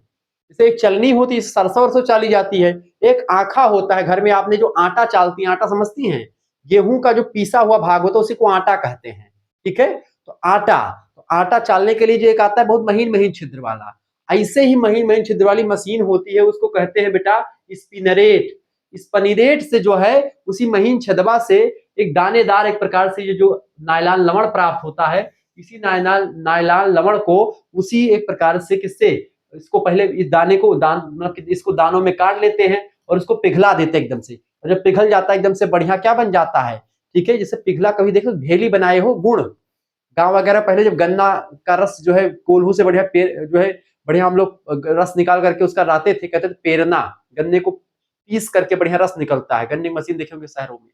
जैसे एक चलनी होती है सरसों-वरसों चाली जाती है, एक आँखा होता है घर में आपने जो आटा चालती हैं, आटा समझती हैं? गेहूँ का जो पीसा हुआ भाग होता है उसी को आटा कहते हैं, ठीक है? तो आटा, तो आटा चालने के लिए जो एक आता है बहुत महीन-महीन छिद्र वाला, ऐसे ही महीन-महीन छिद्र वाली मशीन होती है, उसको कहते हैं बेटा स्पिनरेट। स्पिनरेट से जो है उसी महीन छदवा से एक दानेदार एक प्रकार से ये जो नायलॉन लवण प्राप्त होता है, इसी नायलॉन लवण को उसी एक प्रकार से किससे, इसको पहले इस दाने को मतलब इसको दानों में काट लेते हैं और उसको पिघला देते हैं एकदम से। और जब पिघल जाता है एकदम से बढ़िया क्या बन जाता है, ठीक है? जैसे पिघला, कभी देखो भेली बनाए हो गुड़, गाँव वगैरह पहले जब गन्ना का रस जो है कोल्हू से बढ़िया जो है बढ़िया हम लोग रस निकाल करके उसका लाते थे, कहते थे पेरना, गन्ने को पीस करके बढ़िया रस निकलता है, गन्ने की मशीन देखे होंगे शहरों में,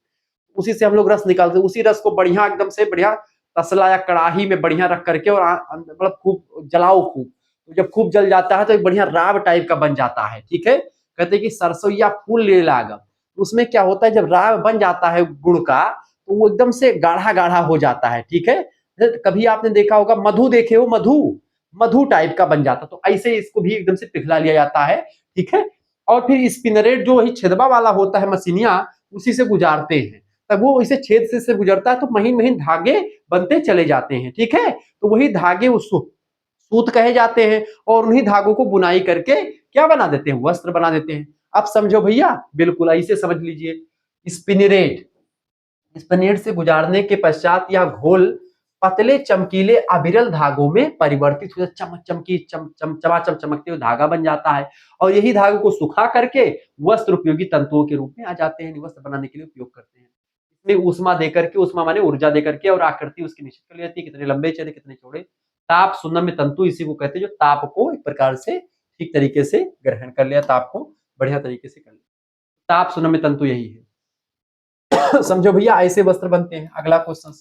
उसी से हम लोग रस निकालते, उसी रस को बढ़िया एकदम से बढ़िया तसला या कड़ाही में बढ़िया रख करके और मतलब खूब जलाओ खूब, तो जब खूब जल जाता है तो एक बढ़िया राब टाइप का बन जाता है, ठीक है? कहते हैं कि सरसोईया फूल ले लागा, उसमें क्या होता है जब राब बन जाता है गुड़ का, तो वो एकदम से गाढ़ा गाढ़ा हो जाता है, ठीक है? कभी आपने देखा होगा मधु, देखे हो मधु, मधु टाइप का बन जाता, तो ऐसे इसको भी एकदम से पिघला लिया जाता है, ठीक है? और फिर स्पिनरेट जो वही छेदवा वाला होता है मशीनिया, उसी से गुजारते हैं, तब वो इसे छेद से गुजरता है तो महीन महीन धागे बनते चले जाते हैं, ठीक है? तो वही धागे उस सूत कहे जाते हैं और उन्हीं धागों को बुनाई करके क्या बना देते हैं, वस्त्र बना देते हैं। अब समझो भैया, बिल्कुल ऐसे समझ लीजिए, स्पिनरेट, स्पिनरेट से गुजारने के पश्चात यह घोल पतले चमकीले अविरल धागों में परिवर्तित हो जाता, चमाचम चमकते हुए धागा बन जाता है और यही धागे को सुखा करके वस्त्र उपयोगी तंतुओं के रूप में आ जाते हैं, वस्त्र बनाने के लिए उपयोग करते हैं। इसमें ऊष्मा देकर के, ऊष्मा माने ऊर्जा देकर के, और आकृति उसकी निश्चित कर ली जाती है, कितने लंबे चले कितने चौड़े। ताप सुनम्य तंतु इसी को कहते हैं, जो ताप को एक प्रकार से ठीक तरीके से ग्रहण कर लिया, ताप को बढ़िया तरीके से कर लिया। ताप सुनम्य तंतु यही है। समझो भैया, ऐसे वस्त्र बनते हैं। अगला क्वेश्चन,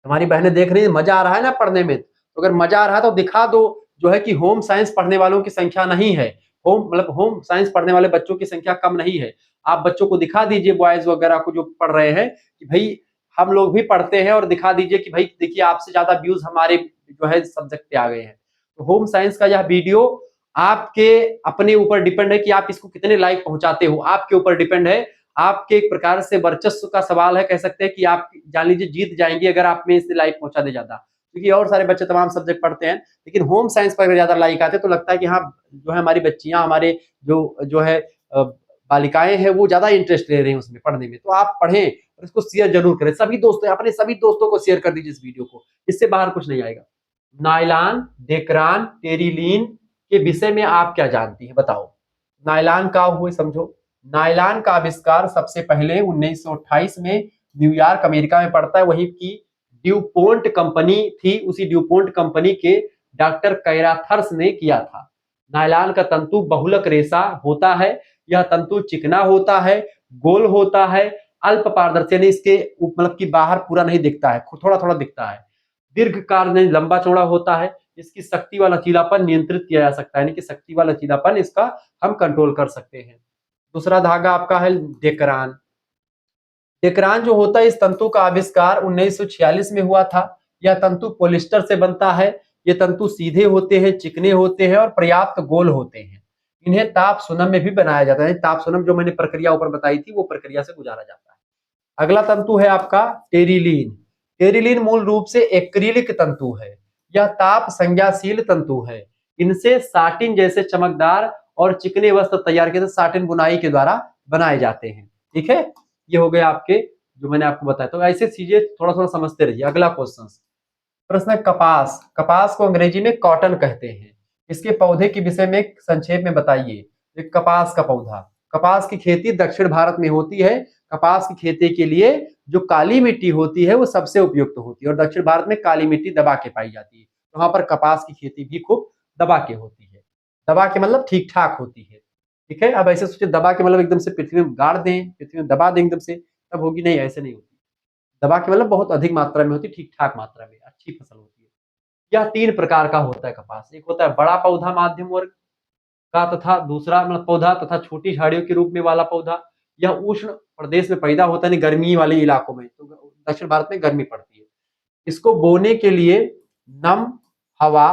हमारी बहनें देख रही है, मजा आ रहा है ना पढ़ने में, तो अगर मजा आ रहा है तो दिखा दो जो है कि होम साइंस पढ़ने वालों की संख्या नहीं है, होम मतलब होम साइंस पढ़ने वाले बच्चों की संख्या कम नहीं है। आप बच्चों को दिखा दीजिए, बॉयज वगैरह को जो पढ़ रहे हैं, कि भाई हम लोग भी पढ़ते हैं, और दिखा दीजिए कि भाई देखिए आपसे ज्यादा व्यूज हमारे जो है सब्जेक्ट पे आ गए हैं। तो होम साइंस का यह वीडियो आपके अपने ऊपर डिपेंड है कि आप इसको कितने लाइक पहुंचाते हो, आपके ऊपर डिपेंड है। आपके एक प्रकार से वर्चस्व का सवाल है, कह सकते हैं कि आप जान लीजिए जीत जाएंगे अगर आप में इससे लाइक पहुंचा दे ज्यादा, क्योंकि और सारे बच्चे तमाम सब्जेक्ट पढ़ते हैं, लेकिन होम साइंस पर अगर ज्यादा लाइक आते तो लगता है कि हाँ जो है हमारी बच्चियां, हमारे जो जो है बालिकाएं हैं वो ज्यादा इंटरेस्ट ले रही हैं उसमें पढ़ने में। तो आप पढ़ें और इसको शेयर जरूर करें, सभी दोस्तों, अपने सभी दोस्तों को शेयर कर दीजिए इस वीडियो को, इससे बाहर कुछ नहीं आएगा। नायलॉन, डेक्रान, टेरिलीन के विषय में आप क्या जानती हैं बताओ। नायलॉन का हुए समझो, नायलॉन का आविष्कार सबसे पहले 1928 में न्यूयॉर्क अमेरिका में पड़ता है। वहीं की ड्यूपोंट कंपनी थी, उसी ड्यूपोंट कंपनी के डॉक्टर कैराथर्स ने किया था। नायलॉन का तंतु बहुलक रेशा होता है। यह तंतु चिकना होता है, गोल होता है, अल्प पारदर्शी, यानी इसके मतलब कि बाहर पूरा नहीं दिखता है, थोड़ा थोड़ा दिखता है। दीर्घकाय यानी लंबा चौड़ा होता है। इसकी शक्ति वाला लचीलापन नियंत्रित किया जा सकता है, यानी कि शक्ति वाला लचीलापन इसका हम कंट्रोल कर सकते हैं। दूसरा धागा आपका है डेकरान। डेकरान जो होता है, इस तंतु का आविष्कार 1946 में हुआ था। यह तंतु पॉलिस्टर से बनता है। ये तंतु सीधे होते हैं, चिकने होते हैं और पर्याप्त गोल होते हैं। इन्हें ताप सुनम में भी बनाया जाता है। ताप सुनम जो मैंने प्रक्रिया ऊपर बताई थी, वो प्रक्रिया से गुजारा जाता है। अगला तंतु है आपका टेरिलीन। टेरिलीन मूल रूप से एक्रिलिक तंतु है। यह ताप संज्ञाशील तंतु है। इनसे साटिन जैसे चमकदार और चिकने वस्त्र तैयार किए साटिन बुनाई के द्वारा बनाए जाते हैं। ठीक है, ये हो गए आपके जो मैंने आपको बताया। तो ऐसे चीजें थोड़ा थोड़ा समझते रहिए। अगला क्वेश्चन, प्रश्न है कपास। कपास को अंग्रेजी में कॉटन कहते हैं। इसके पौधे के विषय में संक्षेप में बताइए। कपास का पौधा, कपास की खेती दक्षिण भारत में होती है। कपास की खेती के लिए जो काली मिट्टी होती है वो सबसे उपयुक्त होती है, और दक्षिण भारत में काली मिट्टी दबा के पाई जाती है। तो वहां पर कपास की खेती भी खूब दबा के होती है। दबा के मतलब ठीक ठाक होती है। ठीक है, अब ऐसे सोचिए दबा के मतलब एकदम से पृथ्वी में गाड़ दें, पृथ्वी में दबा दें एकदम से, तब होगी नहीं, ऐसे नहीं होती। दबा के मतलब बहुत अधिक मात्रा में होती, ठीक ठाक मात्रा में अच्छी फसल होती है। यह 3 प्रकार का होता है कपास। एक होता है बड़ा पौधा मध्यम वर्ग का, तथा दूसरा मतलब पौधा तथा छोटी झाड़ियों के रूप में वाला पौधा। यह उष्ण प्रदेश में पैदा होता है, गर्मी वाले इलाकों में। तो दक्षिण भारत में गर्मी पड़ती है। इसको बोने के लिए नम हवा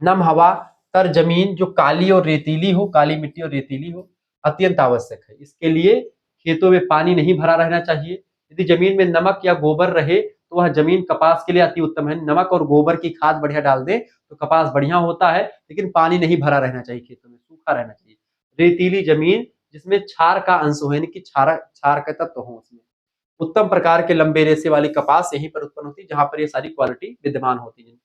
नम हवा तर जमीन जो काली और रेतीली हो, काली मिट्टी और रेतीली हो, अत्यंत आवश्यक है। इसके लिए खेतों में पानी नहीं भरा रहना चाहिए। यदि जमीन में नमक या गोबर रहे तो वह जमीन कपास के लिए अति उत्तम है। नमक और गोबर की खाद बढ़िया डाल दें तो कपास बढ़िया होता है, लेकिन पानी नहीं भरा रहना चाहिए, खेतों में सूखा रहना चाहिए। रेतीली जमीन जिसमें क्षार का अंश हो, यानी कि क्षार का तत्व हो उसमें। उत्तम प्रकार के लंबे रेशे वाली कपास यहीं पर उत्पन्न होती है जहां पर ये सारी क्वालिटी विद्यमान होती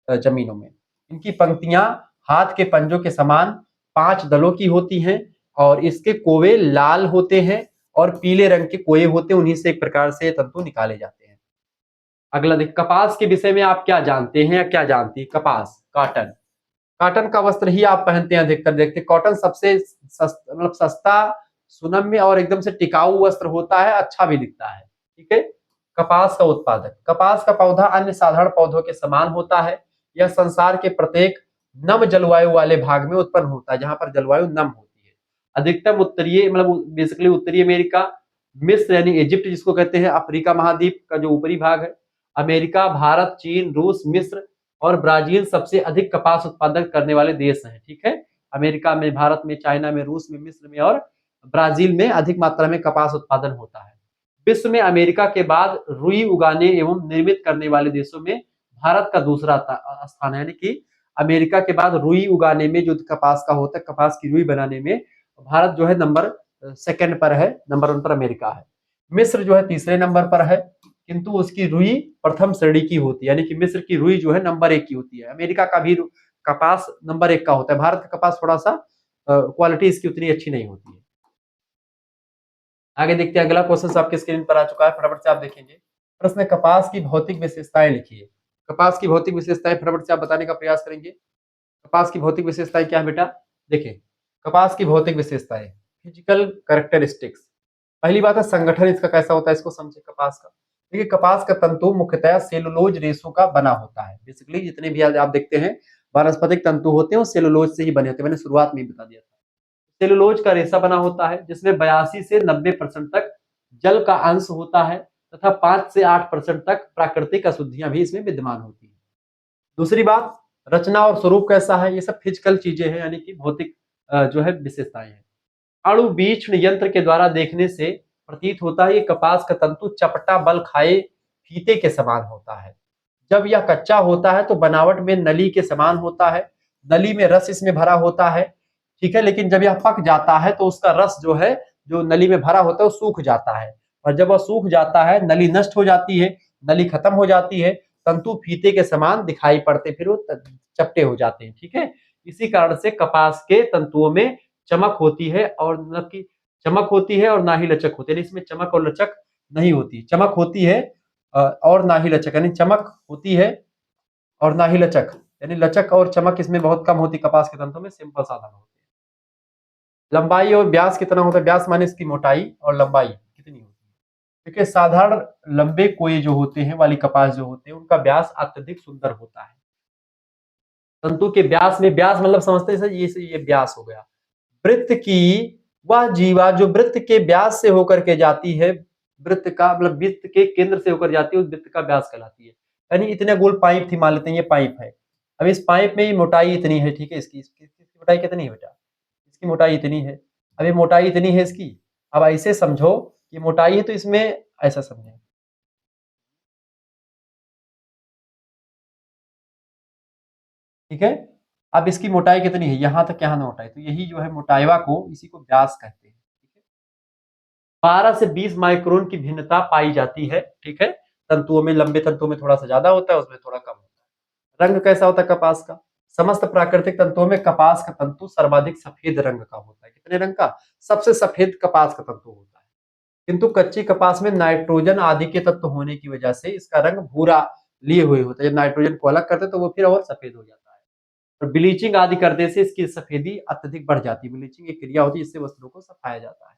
है जमीनों में। इनकी पंक्तियां हाथ के पंजों के समान 5 दलों की होती हैं, और इसके कोवे लाल होते हैं और पीले रंग के कोए होते हैं। उन्हीं से एक प्रकार से तंतु निकाले जाते हैं। अगला देख, कपास के विषय में आप क्या जानते हैं या क्या जानती है? कपास, कॉटन। कॉटन का वस्त्र ही आप पहनते हैं अधिकतर, देखते कॉटन सबसे मतलब सस्ता, सुनम्य और एकदम से टिकाऊ वस्त्र होता है, अच्छा भी दिखता है। ठीक है। कपास का उत्पादक, कपास का पौधा अन्य साधारण पौधों के समान होता है। यह संसार के प्रत्येक नम जलवायु वाले भाग में उत्पन्न होता है, जहां पर जलवायु नम होती है। अधिकतम उत्तरीय मतलब बेसिकली उत्तरी अमेरिका, मिस्र यानी इजिप्ट जिसको कहते हैं, अफ्रीका महाद्वीप का जो ऊपरी भाग है, अमेरिका, भारत, चीन, रूस, मिस्र और ब्राजील सबसे अधिक कपास उत्पादन करने वाले देश हैं। ठीक है, अमेरिका में, भारत में, चाइना में, रूस में, मिस्र में और ब्राजील में अधिक मात्रा में कपास उत्पादन होता है। विश्व में अमेरिका के बाद रुई उगाने एवं निर्मित करने वाले देशों में भारत का दूसरा स्थान है, यानी कि अमेरिका के बाद रुई उगाने में, जो कपास का होता है, कपास की रुई बनाने में भारत जो है नंबर सेकंड पर है, नंबर 1 पर अमेरिका है। मिस्र जो है तीसरे नंबर पर है, किंतु उसकी रुई प्रथम श्रेणी की होती है, यानी कि मिस्र की रुई जो है नंबर 1 की होती है। अमेरिका का भी कपास नंबर 1 का होता है। भारत का कपास थोड़ा सा क्वालिटी इसकी उतनी अच्छी नहीं होती है। आगे देखते हैं, अगला क्वेश्चन आपके स्क्रीन पर आ चुका है, फटाफट से आप देखेंगे। प्रश्न है कपास की भौतिक विशेषताएं लिखिए। कपास की भौतिक विशेषताएं फटाफट से आप बताने का प्रयास करेंगे। कपास की भौतिक विशेषताएं क्या है बेटा? देखिए, कपास की भौतिक विशेषताएं, फिजिकल कैरेक्टरिस्टिक्स। पहली बात है संगठन इसका कैसा होता है, इसको समझे कपास का। देखिए, कपास का तंतु मुख्यतः सेलुलोज रेशों का बना होता है। बेसिकली जितने भी आप देखते हैं वानस्पतिक तंतु होते हैं वो सेलुलोज से ही बने होते हैं, मैंने शुरुआत में ही बता दिया था। सेलुलोज का रेशा बना होता है जिसमें 82 से 90% तक जल का अंश होता है, तथा 5 से 8% तक प्राकृतिक अशुद्धियां भी इसमें विद्यमान होती है। दूसरी बात, रचना और स्वरूप कैसा है, ये सब फिजिकल चीजें हैं, यानी कि भौतिक जो है विशेषताएं हैं। अणु बीक्षण यंत्र के द्वारा देखने से प्रतीत होता है कि कपास का तंतु चपटा बल खाए फीते के समान होता है। जब यह कच्चा होता है तो बनावट में नली के समान होता है, नली में रस इसमें भरा होता है। ठीक है, लेकिन जब यह पक जाता है तो उसका रस जो है, जो नली में भरा होता है, वो सूख जाता है, और जब वह सूख जाता है नली नष्ट हो जाती है, नली खत्म हो जाती है, तंतु फीते के समान दिखाई पड़ते, फिर वो चपटे हो जाते हैं। ठीक है, इसी कारण से कपास के तंतुओं में चमक होती है, और मतलब कि चमक होती है और ना ही लचक होती है, यानी इसमें चमक और लचक नहीं होती। चमक होती है और ना ही लचक, यानी चमक होती है और ना ही लचक, यानी लचक और चमक इसमें बहुत कम होती कपास के तंतुओं में, सिंपल साधारण होती है। लंबाई और व्यास कितना होता है, व्यास माने इसकी मोटाई और लंबाई कितनी होती है। देखिए साधारण लंबे कोये जो होते हैं वाली कपास जो होते हैं उनका व्यास अत्यधिक सुंदर होता है। तंतु के व्यास में, व्यास मतलब समझते हैं सर, ये व्यास हो गया। वृत्त की वह जीवा जो वृत्त के व्यास से होकर के जाती है, वृत्त का मतलब वृत्त के केंद्र से होकर जाती है, उस वृत्त का व्यास कहलाती है। यानी इतने गोल पाइप थी, मान लेते हैं ये पाइप है। अब इस पाइप में मोटाई इतनी है, ठीक है, इसकी मोटाई कितनी है बेटा, इसकी मोटाई इतनी है। अब ये मोटाई इतनी है इसकी, अब ऐसे समझो कि मोटाई है तो इसमें ऐसा समझे, ठीक है। अब इसकी मोटाई कितनी है, यहां तक यहाँ मोटाई, तो यही जो है मोटाइवा को, इसी को व्यास कहते हैं। 12 से 20 माइक्रोन की भिन्नता पाई जाती है, ठीक है। तंतुओं में, लंबे तंतुओं में थोड़ा सा ज्यादा होता है, उसमें थोड़ा कम होता है। रंग कैसा होता है कपास का, समस्त प्राकृतिक तंतुओं में कपास का तंतु सर्वाधिक सफेद रंग का होता है। कितने रंग का, सबसे सफेद कपास का तंतु होता है। किंतु कच्ची कपास में नाइट्रोजन आदि के तत्व होने की वजह से इसका रंग भूरा लिए हुए होता है। जब नाइट्रोजन को अलग करते तो वो फिर और सफेद हो जाता है। और ब्लीचिंग आदि करने से इसकी सफेदी अत्यधिक बढ़ जाती है। ब्लीचिंग एक क्रिया होती है जिससे वस्त्रों को सफाया जाता है।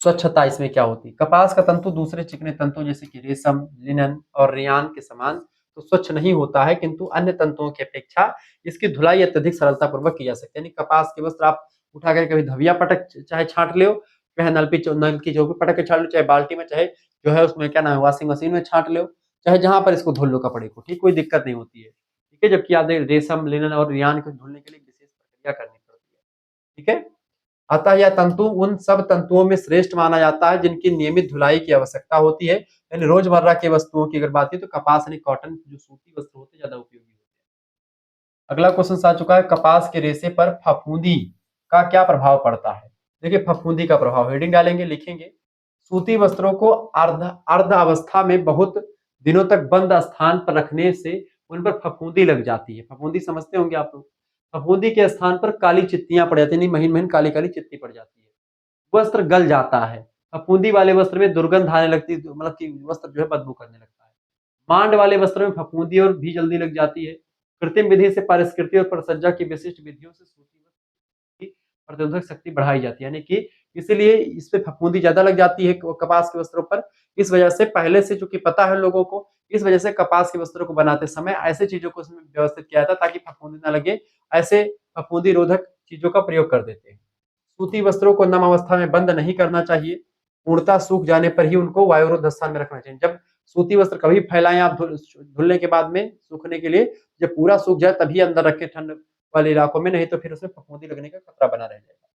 स्वच्छता इसमें क्या होती है, कपास का तंतु दूसरे चिकने तंतुओं जैसे कि रेशम, लिनन और रेयान के समान तो स्वच्छ नहीं होता है, किंतु अन्य तंतुओं की अपेक्षा इसकी धुलाई अत्यधिक सरलता पूर्वक की जा सकती है। यानी कपास के वस्त्र आप उठा कर कभी धविया पटक चाहे छाट लो, चाहे नल की चौकी पटक के छाट लो, चाहे बाल्टी में, चाहे जो है उसमें क्या नाम है वॉशिंग मशीन में छाट लो, चाहे जहां पर इसको धुल लो कपड़े को, ठीक, कोई दिक्कत नहीं होती है, ठीक है। जबकि याद रेशम, लिनन और रेयान को धुलने के लिए विशेष प्रक्रिया करनी पड़ती है, ठीक है। अतः यह तंतु उन सब तंतुओं में श्रेष्ठ माना जाता है जिनकी नियमित धुलाई की आवश्यकता होती है। यानी रोजमर्रा की वस्तुओं की अगर बात की तो कपास यानी कॉटन जो सूती वस्त्र होते हैं ज्यादा उपयोगी होते हैं। अगला क्वेश्चन आ चुका है, कपास के रेशे पर फफूंदी का क्या प्रभाव पड़ता है। देखिए फफूंदी का प्रभाव, हेडिंग डालेंगे, लिखेंगे, सूती वस्त्रों को अर्ध अर्ध अवस्था में बहुत दिनों तक बंद स्थान पर रखने से उन पर फफूंदी लग जाती है। फफूंदी समझते होंगे आप लोग, फफूंदी के स्थान पर काली चित्तियां पड़ जाती है, महीन महीन काली काली चित्ती पड़ जाती है, वस्त्र गल जाता है। फफूंदी वाले वस्त्र में दुर्गंध आने लगती है, मतलब कि वस्त्र जो है बदबू करने लगता है। मांड वाले वस्त्र में फफूंदी और भी जल्दी लग जाती है। कृत्रिम विधि से परिष्कृति और परिसज्जा की विशिष्ट विधियों से सूती वस्त्र की प्रतिरोधक शक्ति बढ़ाई जाती है, यानी कि इसीलिए इस पे फफूंदी ज्यादा लग जाती है कपास के वस्त्रों पर। इस वजह से पहले से चूंकि पता है लोगों को, इस वजह से कपास के वस्त्रों को बनाते समय ऐसे चीजों को उसमें व्यवस्थित किया जाता ताकि फफूंदी ना लगे, ऐसे फफूंदी रोधक चीजों का प्रयोग कर देते हैं। सूती वस्त्रों को नम अवस्था में बंद नहीं करना चाहिए, पूर्णतः सूख जाने पर ही उनको वायुरोध स्थान में रखना चाहिए। जब सूती वस्त्र कभी फैलाएं आप धुलने के बाद में सूखने के लिए, जब पूरा सूख जाए तभी अंदर रखें ठंड वाले इलाकों में, नहीं तो फिर उसमें फफूंदी लगने का खतरा बना रह जाएगा।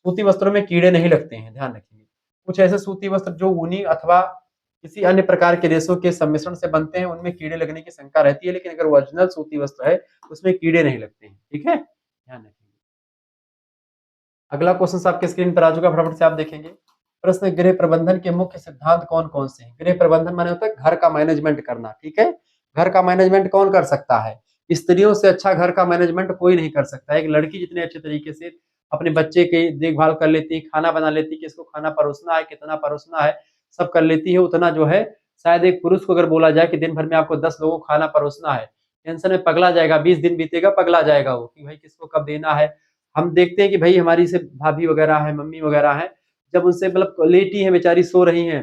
सूती वस्त्रों में कीड़े नहीं लगते हैं, ध्यान रखिए। कुछ ऐसे सूती वस्त्र जो ऊनी अथवा किसी अन्य प्रकार के रेशों के सम्मिश्रण से बनते हैं उनमें कीड़े लगने की शंका रहती है, लेकिन अगर ओरिजिनल सूती वस्त्र है उसमें कीड़े नहीं लगते हैं, ठीक है, ध्यान रखिए। अगला क्वेश्चन आपके स्क्रीन पर आ चुका, फटाफट से आप देखेंगे। प्रश्न, गृह प्रबंधन के मुख्य सिद्धांत कौन कौन से हैं। गृह प्रबंधन माने होता है घर का मैनेजमेंट करना, ठीक है। घर का मैनेजमेंट कौन कर सकता है, स्त्रियों से अच्छा घर का मैनेजमेंट कोई नहीं कर सकता। एक लड़की जितने अच्छे तरीके से अपने बच्चे की देखभाल कर लेती है, खाना बना लेती है, किसको खाना परोसना है, कितना परोसना है, सब कर लेती है, उतना जो है शायद एक पुरुष को अगर बोला जाए कि दिन भर में आपको 10 लोगों को खाना परोसना है, टेंशन में पगला जाएगा, 20 दिन बीतेगा पगला जाएगा वो कि भाई किसको कब देना है। हम देखते हैं कि भाई हमारी से भाभी वगैरह है, मम्मी वगैरह है, जब उनसे मतलब लेटी है बेचारी, सो रही हैं,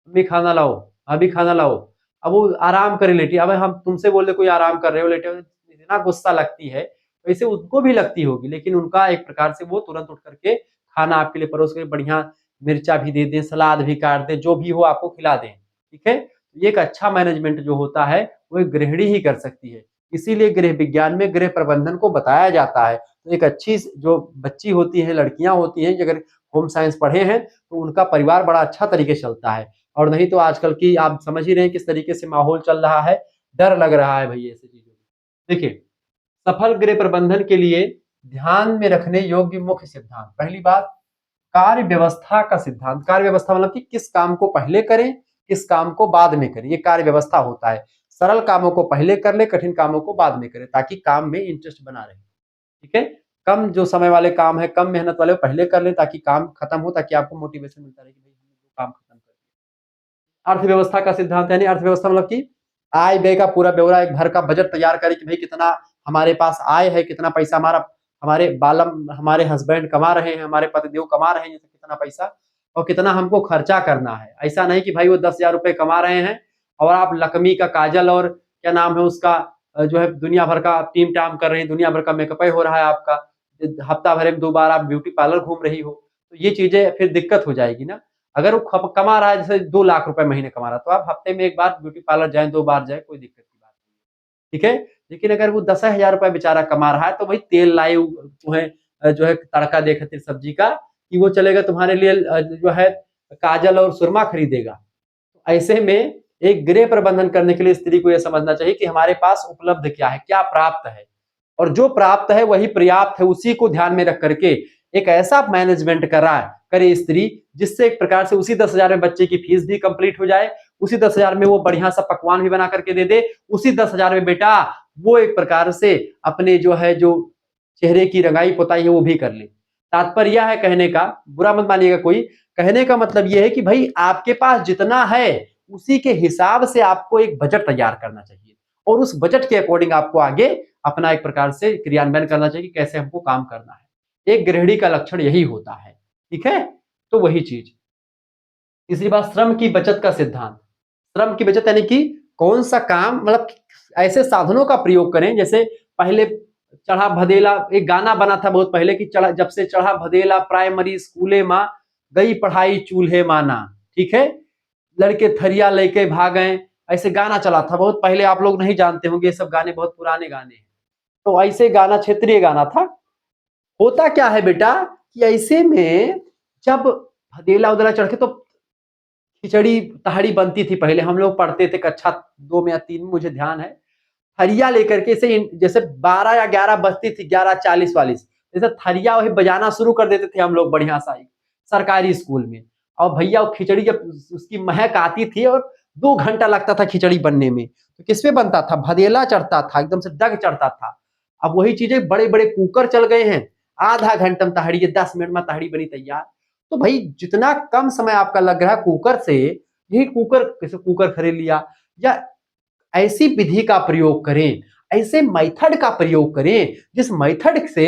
मम्मी खाना लाओ, भाभी खाना लाओ, अब वो आराम करे लेटी, अब हम तुमसे बोल दे कोई आराम कर रहे हो लेटे हो, इतना गुस्सा लगती है, वैसे उनको भी लगती होगी, लेकिन उनका एक प्रकार से वो तुरंत उठ करके खाना आपके लिए परोस के बढ़िया मिर्चा भी दे दें, सलाद भी काट दें, जो भी हो आपको खिला दें, ठीक है। ये एक अच्छा मैनेजमेंट जो होता है वो एक गृहिणी ही कर सकती है, इसीलिए गृह विज्ञान में गृह प्रबंधन को बताया जाता है। तो एक अच्छी जो बच्ची होती है, लड़कियां होती हैं, अगर होम साइंस पढ़े हैं तो उनका परिवार बड़ा अच्छा तरीके से चलता है। और नहीं तो आजकल की आप समझ ही रहे हैं किस तरीके से माहौल चल रहा है, डर लग रहा है भैया ऐसी चीजों में। देखिए सफल गृह प्रबंधन के लिए ध्यान में रखने योग्य मुख्य सिद्धांत, पहली बात कार्य व्यवस्था का सिद्धांत। कार्य व्यवस्था मतलब कि किस काम को पहले करें, किस काम को बाद में करें, ये कार्य व्यवस्था होता है। सरल कामों को पहले कर ले, कठिन कामों को बाद में करें, ताकि काम में इंटरेस्ट बना रहे, ठीक है। कम जो समय वाले काम है, कम मेहनत वाले वो पहले कर लें ताकि काम खत्म हो, ताकि आपको मोटिवेशन मिलता रहे कि भाई हमने वो काम खत्म कर दिया। अर्थव्यवस्था का सिद्धांत यानी अर्थव्यवस्था मतलब कि आय व्यय का पूरा ब्यौरा, एक घर का बजट तैयार करें कि भाई कितना हमारे पास आय है, कितना पैसा हमारे हस्बैंड कमा रहे हैं, हमारे पतिदेव कमा रहे हैं, कितना पैसा और कितना हमको खर्चा करना है। ऐसा नहीं कि भाई वो 10,000 रुपए कमा रहे हैं और आप लकमी का काजल और क्या नाम है उसका जो है दुनिया भर का टीम टाम कर रहे हैं, दुनिया भर का मेकअप ही हो रहा है आपका, हफ्ता भर में 2 बार आप ब्यूटी पार्लर घूम रही हो, तो ये चीजें फिर दिक्कत हो जाएगी ना। अगर वो कमा रहा है जैसे 2 लाख रुपए महीने कमा रहा है, तो आप हफ्ते में 1 बार ब्यूटी पार्लर जाएँ, 2 बार जाएँ, कोई दिक्कत की बात नहीं है। ठीक है? लेकिन अगर वो 10,000 रुपए बेचारा कमा रहा है, तो भाई तेल लाए तुम्हें जो है तड़का दे खातिर सब्जी का कि वो चलेगा तुम्हारे लिए जो है काजल और सुरमा खरीदेगा। ऐसे में एक गृह प्रबंधन करने के लिए स्त्री को यह समझना चाहिए कि हमारे पास उपलब्ध क्या है, क्या प्राप्त है और जो प्राप्त है वही पर्याप्त है, उसी को ध्यान में रख करके एक ऐसा मैनेजमेंट करे स्त्री जिससे एक प्रकार से उसी 10,000 में बच्चे की फीस भी कंप्लीट हो जाए, उसी 10,000 में वो बढ़िया सा पकवान भी बना करके दे दे, उसी 10,000 में बेटा वो एक प्रकार से अपने जो चेहरे की रंगाई पुताई है वो भी कर ले। तात्पर्य यह है कहने का, बुरा मत मानिएगा कोई, कहने का मतलब यह है कि भाई आपके पास जितना है उसी के हिसाब से आपको एक बजट तैयार करना चाहिए और उस बजट के अकॉर्डिंग आपको आगे अपना एक प्रकार से क्रियान्वयन करना चाहिए कि कैसे हमको काम करना है। एक गृहिणी का लक्षण यही होता है। ठीक है? तो वही चीज। तीसरी बात, श्रम की बचत का सिद्धांत। श्रम की बचत यानी कि कौन सा काम मतलब ऐसे साधनों का प्रयोग करें, जैसे पहले चढ़ा भदेला, एक गाना बना था बहुत पहले कि चढ़ा जब से चढ़ा भदेला प्राइमरी स्कूले माँ, गई पढ़ाई चूल्हे माना। ठीक है? लड़के थरिया लेके भागे, ऐसे गाना चला था बहुत पहले, आप लोग नहीं जानते होंगे, ये सब गाने बहुत पुराने गाने हैं। तो ऐसे गाना क्षेत्रीय गाना था। होता क्या है बेटा कि ऐसे में जब भदेला उदला चढ़ के तो खिचड़ी तहाड़ी बनती थी, पहले हम लोग पढ़ते थे कक्षा 2 में या 3 में, मुझे ध्यान है। थरिया लेकर के जैसे 12 या 11 बजती थी, 11:40 वालीस, जैसे थरिया वही बजाना शुरू कर देते थे हम लोग बढ़िया सा सरकारी स्कूल में। और भैया वो खिचड़ी जब उसकी महक आती थी और 2 घंटा लगता था खिचड़ी बनने में, तो किस पे बनता था? भदेला चढ़ता था, एकदम से डग चढ़ता था। अब वही चीजें बड़े-बड़े कुकर चल गए हैं, आधा घंटा में तहाड़ी, 10 मिनट में तहाड़ी बनी तैयार। तो भाई जितना कम समय आपका लग रहा है कुकर से, यही कुकर जैसे कुकर खरीद लिया, या ऐसी विधि का प्रयोग करें, ऐसे मेथड का प्रयोग करें जिस मेथड से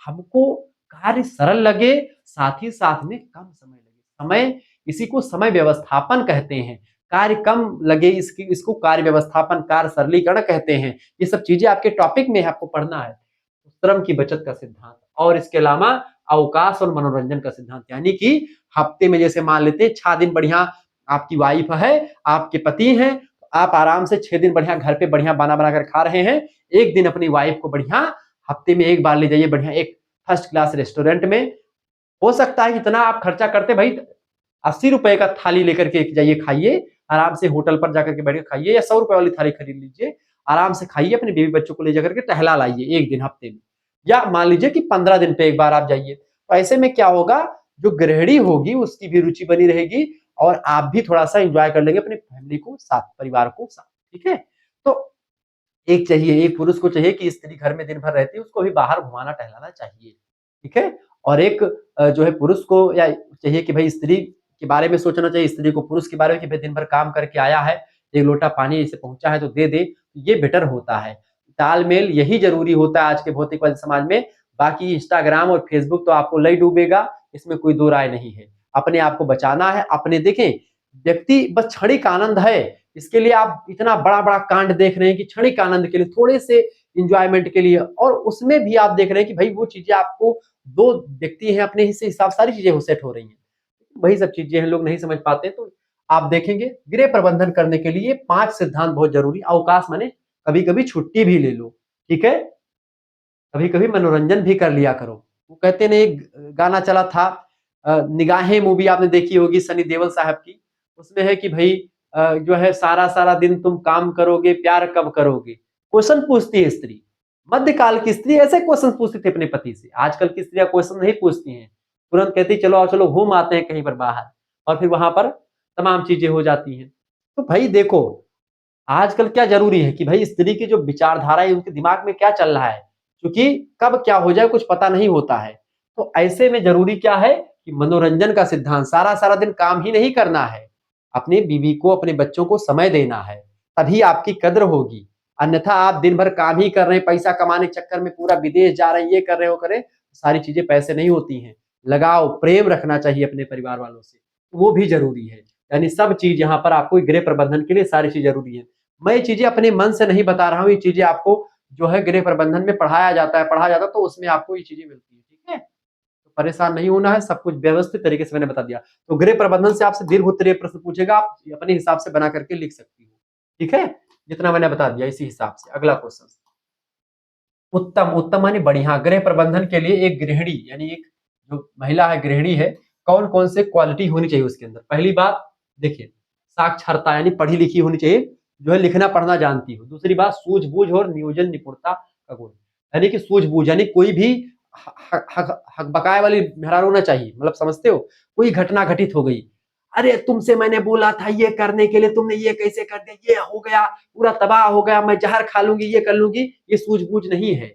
हमको कार्य सरल लगे, साथ ही साथ में कम समय लगे। समय, इसी को समय व्यवस्थापन कहते हैं। कार्य कम लगे, इसको कार्य व्यवस्थापन, कार्य सरलीकरण कहते हैं। ये सब चीजें आपके टॉपिक में है, आपको पढ़ना है। श्रम की बचत का सिद्धांत और इसके अलावा अवकाश और मनोरंजन का सिद्धांत, यानी कि हफ्ते में जैसे मान लेते हैं 6 दिन बढ़िया आपकी वाइफ है, आपके पति हैं, आप आराम से 6 दिन बढ़िया घर पे बढ़िया बना कर खा रहे हैं। एक दिन अपनी वाइफ को बढ़िया हफ्ते में 1 बार ले जाइए बढ़िया एक फर्स्ट क्लास रेस्टोरेंट में। हो सकता है इतना आप खर्चा करते भाई, 80 रुपए का थाली लेकर के जाइए, खाइए आराम से, होटल पर जाकर के बैठ के खाइए, या 100 रुपए वाली थाली खरीद लीजिए, आराम से खाइए, अपने बीवी बच्चों को ले जाकर के टहला लाइए 1 दिन हफ्ते में, या मान लीजिए कि 15 दिन पे 1 बार आप जाइए। तो ऐसे में क्या होगा, जो गृहिणी होगी उसकी भी रुचि बनी रहेगी और आप भी थोड़ा-सा एन्जॉय कर लेंगे अपनी फैमिली को साथ, परिवार को साथ। ठीक है? तो एक पुरुष को चाहिए कि स्त्री घर में दिन भर रहती है, उसको भी बाहर घुमाना टहलाना चाहिए। ठीक है? और एक जो है पुरुष को या चाहिए कि भाई स्त्री के बारे में सोचना चाहिए, स्त्री को पुरुष के बारे में कि भाई दिन भर काम करके आया है, 1 लोटा पानी इसे पहुँचा है तो दे दे, ये बेटर होता है। तालमेल यही ज़रूरी होता है आज के भौतिकवादी समाज में। बाकी इंस्टाग्राम और फेसबुक तो आपको लई डूबेगा, इसमें कोई 2 राय नहीं है। अपने आप को बचाना है, अपने देखें, व्यक्ति बस क्षणिक आनंद है, इसके लिए आप इतना बड़ा-बड़ा कांड देख रहे हैं कि क्षणिक आनंद के लिए, थोड़े से एन्जॉयमेंट के लिए, और उसमें भी आप देख रहे हैं कि भाई वो चीज़ें आपको 2 व्यक्ति हैं अपने हिसाब, सारी चीज़ें वो सेट हो रही हैं। वही सब चीज़ें हैं, लोग नहीं समझ पाते। तो आप देखेंगे गृह प्रबंधन करने के लिए 5 सिद्धांत बहुत ज़रूरी। अवकाश माने कभी-कभी छुट्टी भी ले लो, ठीक है? कभी-कभी मनोरंजन भी कर लिया करो। वो कहते नहीं, एक गाना चला था निगाहें मूवी आपने देखी होगी सनी देओल साहब की। उसमें है कि भई जो है सारा-सारा दिन तुम काम करोगे, प्यार कब करोगे? क्वेश्चन पूछती है स्त्री। मध्यकाल की स्त्री ऐसे क्वेश्चन पूछती थी अपने पति से। आजकल की स्त्रियाँ क्वेश्चन नहीं पूछती हैं। तुरंत कहती चलो आओ, चलो घूम आते हैं कहीं पर बाहर, और फिर वहाँ पर तमाम चीज़ें हो जाती हैं। तो भई देखो, आजकल क्या ज़रूरी है कि भई स्त्री की जो विचारधारा है, उनके दिमाग में क्या चल रहा है? क्योंकि कब क्या हो जाए कुछ पता नहीं होता है। तो ऐसे में जरूरी क्या है कि मनोरंजन का सिद्धांत, सारा सारा दिन काम ही नहीं करना है, अपनी बीवी को अपने बच्चों को समय देना है, तभी आपकी कद्र होगी। अन्यथा आप दिन भर काम ही कर रहे हैं, पैसा कमाने के चक्कर में पूरा विदेश जा रहे हैं, ये कर रहे हो करे, सारी चीजें पैसे नहीं होती हैं। लगाव प्रेम रखना चाहिए अपने परिवार वालों से, वो भी जरूरी है। यानी सब चीज यहाँ पर आपको गृह प्रबंधन के लिए सारी चीज जरूरी है। मैं ये चीजें अपने मन से नहीं बता रहा हूँ, ये चीजें आपको जो है गृह प्रबंधन में पढ़ाया जाता है तो उसमें आपको ये चीजें मिलती है। ठीक है, तो परेशान नहीं होना है, सब कुछ व्यवस्थित तरीके से मैंने बता दिया। तो गृह प्रबंधन से आपसे दीर्घ उत्तरीय प्रश्न पूछेगा, आप अपने हिसाब से बना करके लिख सकती हो। ठीक है, जितना मैंने बता दिया इसी हिसाब से। अगला क्वेश्चन, उत्तम, उत्तम माने बढ़िया। गृह प्रबंधन के लिए एक गृहिणी यानी एक जो महिला है गृहिणी है, कौन कौन से क्वालिटी होनी चाहिए उसके अंदर। पहली बात देखिए, साक्षरता यानी पढ़ी लिखी होनी चाहिए, जो है लिखना पढ़ना जानती हो। दूसरी बात सूझबूझ और नियोजन निपुणता का गुण, यानी कि सूझबूझ यानी कोई भी हक बकाए वाली मेहरारू होना चाहिए। मतलब समझते हो, कोई घटना घटित हो गई, अरे तुमसे मैंने बोला था ये करने के लिए, तुमने ये कैसे कर दिया, ये हो गया, पूरा तबाह हो गया, मैं जहर खा लूंगी, ये कर लूंगी, ये सूझबूझ नहीं है।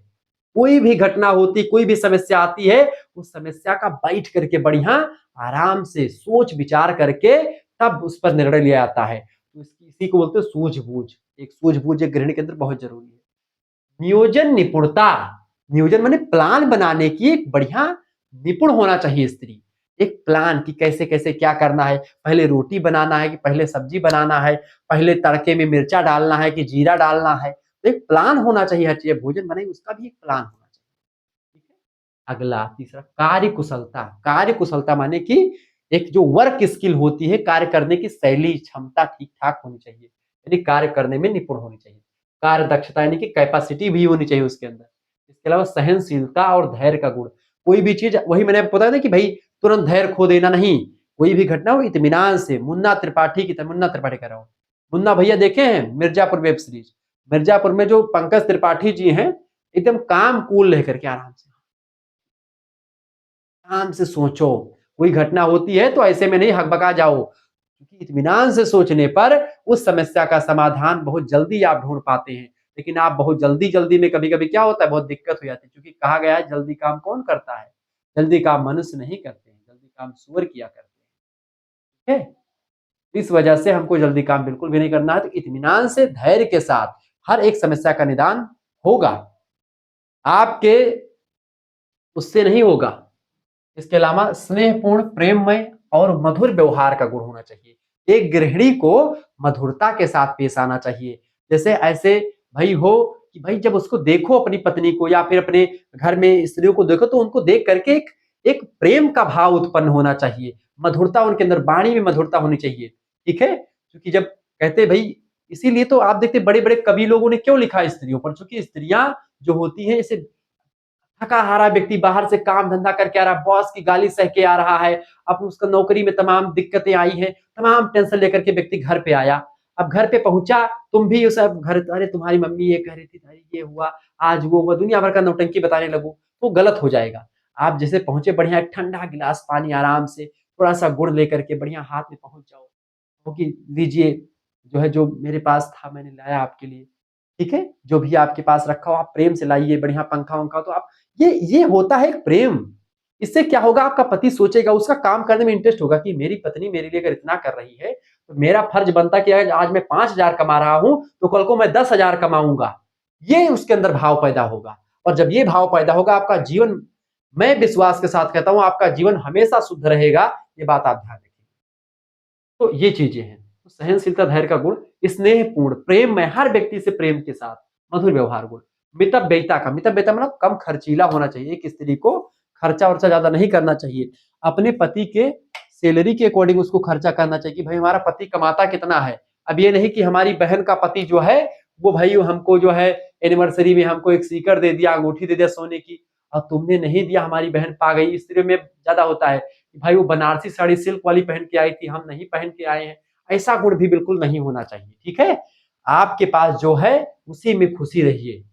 कोई भी घटना होती, कोई भी समस्या आती है, उस समस्या का बैठ करके बढ़िया आराम से सोच विचार करके तब उस पर निर्णय लिया जाता है। तो इसी को बोलते हैं सूझबूझ। एक सूझबूझ एक गृहिणी के अंदर बहुत जरूरी है। नियोजन निपुणता, नियोजन माने प्लान बनाने की एक बढ़िया निपुण होना चाहिए स्त्री। एक प्लान कि कैसे कैसे क्या करना है, पहले रोटी बनाना है कि पहले सब्जी बनाना है, पहले तड़के में मिर्चा डालना है कि जीरा डालना है। तो एक प्लान होना चाहिए, हर चीज भोजन बने उसका भी एक प्लान होना चाहिए। ठीक है, अगला तीसरा कार्य कुशलता। कार्य कुशलता माने कि एक जो वर्क स्किल होती है, कार्य करने की शैली क्षमता ठीक ठाक होनी चाहिए, यानी कार्य करने में निपुण होनी चाहिए। कार्य दक्षता यानी कि कैपेसिटी भी होनी चाहिए उसके अंदर। इसके अलावा सहनशीलता और धैर्य का गुण। कोई भी चीज, वही मैंने आपको बताया ना कि भाई तुरंत धैर्य खो देना नहीं, कोई भी घटना हो इत्मीनान से। मुन्ना त्रिपाठी की तरह, मुन्ना त्रिपाठी कह रहा हूँ, मुन्ना भैया देखे हैं मिर्जापुर वेब सीरीज, मिर्जापुर में जो पंकज त्रिपाठी जी हैं, एकदम काम कूल लेकर के आराम से सोचो। कोई घटना होती है तो ऐसे में नहीं हकबका जाओ, क्योंकि इत्मीनान से सोचने पर उस समस्या का समाधान बहुत जल्दी आप ढूंढ पाते हैं। लेकिन आप बहुत जल्दी जल्दी में कभी कभी क्या होता है, बहुत दिक्कत हो जाती है, क्योंकि कहा गया है जल्दी काम कौन करता है, जल्दी काम मनुष्य नहीं करते हैं, जल्दी काम सुअर किया करते हैं। ठीक है, इस वजह से हमको जल्दी काम बिल्कुल भी नहीं करना है। तो इत्मीनान से धैर्य के साथ हर एक समस्या का निदान होगा, आपके उससे नहीं होगा। इसके अलावा स्नेहपूर्ण, प्रेममय और मधुर व्यवहार का गुण होना चाहिए। एक गृहिणी को मधुरता के साथ पेश आना चाहिए। जैसे ऐसे भाई हो कि भाई जब उसको देखो अपनी पत्नी को या फिर अपने घर में स्त्रियों को देखो, तो उनको देख करके एक एक प्रेम का भाव उत्पन्न होना चाहिए। मधुरता उनके अंदर, वाणी में मधुरता होनी चाहिए। ठीक है, क्योंकि जब कहते भाई, इसीलिए तो आप देखते बड़े बड़े कवि लोगों ने क्यों लिखा है स्त्रियों पर, क्योंकि स्त्रियां जो होती हैं, इसे थका हारा व्यक्ति बाहर से काम धंधा करके आ रहा है, बॉस की गाली सह के आ रहा है, अब उसका नौकरी में तमाम दिक्कतें आई हैं, तमाम टेंशन लेकर के व्यक्ति घर पे आया। अब घर पे पहुंचा, तुम भी उस अब घर, अरे तुम्हारी मम्मी ये कह रही थी, अरे ये हुआ, आज वो हुआ, दुनिया भर का नौटंकी बताने लगो, तो गलत हो जाएगा। आप जैसे पहुंचे, बढ़िया एक ठंडा गिलास पानी आराम से, थोड़ा सा गुड़ लेकर के बढ़िया हाथ में पहुंच जाओ, तो कि लीजिए, जो है जो मेरे पास था मैंने लाया आपके लिए। ठीक है, जो भी आपके पास रखा हो आप प्रेम से लाइए, बढ़िया पंखा वंखा, तो आप ये होता है एक प्रेम। इससे क्या होगा, आपका पति सोचेगा, उसका काम करने में इंटरेस्ट होगा कि मेरी पत्नी मेरे लिए अगर इतना कर रही है, तो मेरा फर्ज बनता है कि आज मैं 5,000 कमा रहा हूं, तो कल को मैं 10,000 कमाऊंगा। ये उसके अंदर भाव पैदा होगा, और जब ये भाव पैदा होगा, आपका जीवन, मैं विश्वास के साथ कहता हूं, आपका जीवन हमेशा शुद्ध रहेगा। ये बात आप ध्यान रखिए। तो ये चीजें हैं, तो सहनशीलता, धैर्य का गुण, स्नेहपूर्ण, प्रेम में, हर व्यक्ति से प्रेम के साथ मधुर व्यवहार गुण। मितव्ययिता का, मितव्ययिता मतलब कम खर्चीला होना चाहिए। एक स्त्री को खर्चा वर्चा ज्यादा नहीं करना चाहिए, अपने पति के सैलरी के अकॉर्डिंग उसको खर्चा करना चाहिए कि भाई हमारा पति कमाता कितना है। अब ये नहीं कि हमारी बहन का पति जो है वो भाई हमको जो है एनिवर्सरी में हमको एक सीकर दे दिया, अंगूठी दे दिया सोने की, और तुमने नहीं दिया, हमारी बहन पा गई। स्त्रियों में ज्यादा होता है कि भाई वो बनारसी साड़ी सिल्क वाली पहन के आई थी, हम नहीं पहन के आए हैं। ऐसा गुण भी बिल्कुल नहीं होना चाहिए। ठीक है, आपके पास जो है उसी में खुशी रहिए।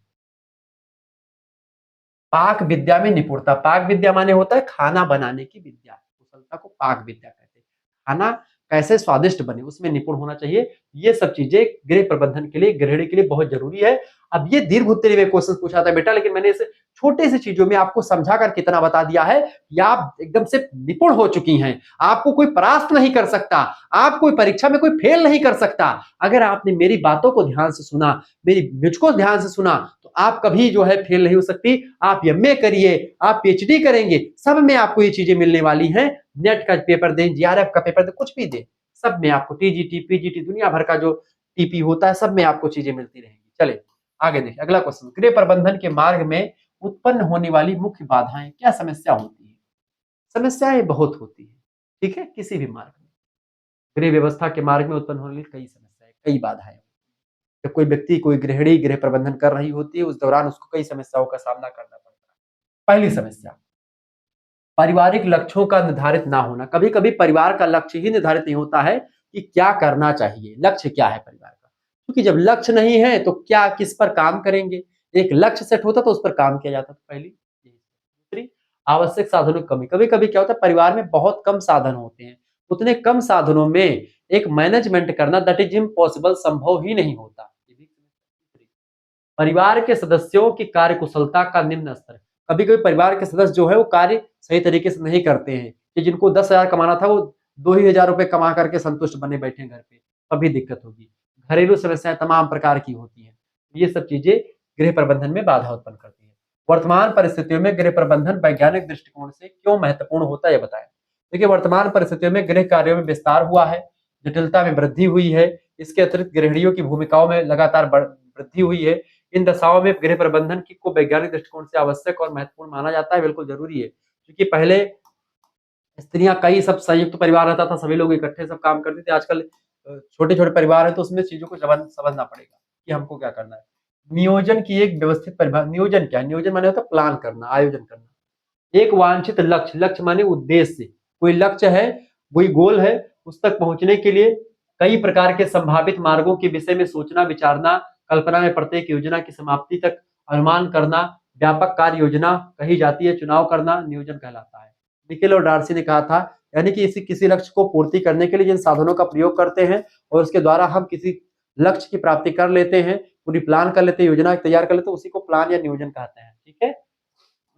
पाक विद्या में निपुणता, पाक विद्या माने होता है खाना बनाने की विद्या, कुशलता को पाक विद्या कहते हैं। खाना कैसे स्वादिष्ट बने उसमें निपुण होना चाहिए। ये सब चीजें गृह प्रबंधन के लिए, गृहिणी के लिए बहुत जरूरी है। अब ये दीर्घ उत्तरीय में क्वेश्चन पूछा था बेटा, लेकिन मैंने इस छोटे से चीजों में आपको समझाकर कितना बता दिया है कि आप एकदम से निपुण हो चुकी हैं। आपको कोई परास्त नहीं कर सकता, आप कोई परीक्षा में कोई फेल नहीं कर सकता। अगर आपने मेरी बातों को ध्यान से सुना, मेरी मुझको ध्यान से सुना, तो आप कभी जो है फेल नहीं हो सकती। आप एमए करिए, आप पीएचडी करेंगे, सब में आपको ये चीजें मिलने वाली हैं। नेट का पेपर दें, जीआरएफ का पेपर दें, कुछ भी दें, सब में आपको टीजीटी पीजीटी दुनिया भर का जो टीपी होता है, सब में आपको चीजें मिलती रहेंगी। चले आगे देखिए अगला क्वेश्चन, गृह प्रबंधन के मार्ग में उत्पन्न होने वाली मुख्य बाधाएं, क्या समस्या होती है? समस्याएं बहुत होती है, ठीक है, किसी भी मार्ग में, गृह व्यवस्था के मार्ग में उत्पन्न होने वाली कई समस्याएं, कई बाधाएं। जब कोई व्यक्ति, कोई गृहिणी गृह प्रबंधन कर रही होती है, उस दौरान उसको कई समस्याओं का सामना करना पड़ता है। पहली समस्या, पारिवारिक लक्ष्यों का निर्धारित ना होना। कभी कभी परिवार का लक्ष्य ही निर्धारित नहीं होता है कि क्या करना चाहिए, लक्ष्य क्या है परिवार का, क्योंकि जब लक्ष्य नहीं है तो क्या किस पर काम करेंगे। एक लक्ष्य सेट होता तो उस पर काम किया जाता। तो पहली। दूसरी, आवश्यक साधनों की कमी। कभी कभी क्या होता है, परिवार में बहुत कम साधन होते हैं, उतने कम साधनों में एक मैनेजमेंट करना दैट इज इम्पॉसिबल, संभव ही नहीं होता। परिवार के सदस्यों की कार्यकुशलता का निम्न स्तर। कभी कभी परिवार के सदस्य जो है वो कार्य सही तरीके से नहीं करते हैं, कि जिनको 10,000 कमाना था वो 2,000 रुपए कमा करके संतुष्ट बने बैठे हैं घर पे, तभी दिक्कत होगी। घरेलू समस्याएं तमाम प्रकार की होती हैं, ये सब चीजें गृह प्रबंधन में बाधा उत्पन्न करती है। वर्तमान परिस्थितियों में गृह प्रबंधन वैज्ञानिक दृष्टिकोण से क्यों महत्वपूर्ण होता है, ये बताएं। देखिए वर्तमान परिस्थितियों में गृह कार्यों में विस्तार हुआ है, जटिलता में वृद्धि हुई है, इसके अतिरिक्त गृहिणियों की भूमिकाओं में लगातार वृद्धि हुई है। इन दशाओं में गृह प्रबंधन की को वैज्ञानिक दृष्टिकोण से आवश्यक और महत्वपूर्ण माना जाता है, बिल्कुल जरूरी है। क्योंकि पहले स्त्रियां कई सब संयुक्त परिवार रहता था, सभी लोग इकट्ठे सब काम करते थे। आजकल छोटे छोटे परिवार है तो उसमें चीजों को समझना पड़ेगा कि हमको क्या करना है। नियोजन की एक व्यवस्थित परिभाषा। नियोजन क्या है? नियोजन माने होता है प्लान करना, आयोजन करना। एक वांछित लक्ष्य, लक्ष्य माने उद्देश्य, कोई लक्ष्य है, कोई गोल है, उस तक पहुंचने के लिए कई प्रकार के संभावित मार्गों के विषय में सोचना विचारना, कल्पना में प्रत्येक योजना की समाप्ति तक अनुमान करना, व्यापक कार्य योजना कही जाती है, चुनाव करना नियोजन कहलाता है। निकेल और डार्सी ने कहा था, यानी कि इसी किसी लक्ष्य को पूर्ति करने के लिए जिन साधनों का प्रयोग करते हैं और उसके द्वारा हम किसी लक्ष्य की प्राप्ति कर लेते हैं, पूरी प्लान कर लेते हैं, योजना तैयार कर लेते हैं, उसी को प्लान या नियोजन कहते हैं। ठीक है,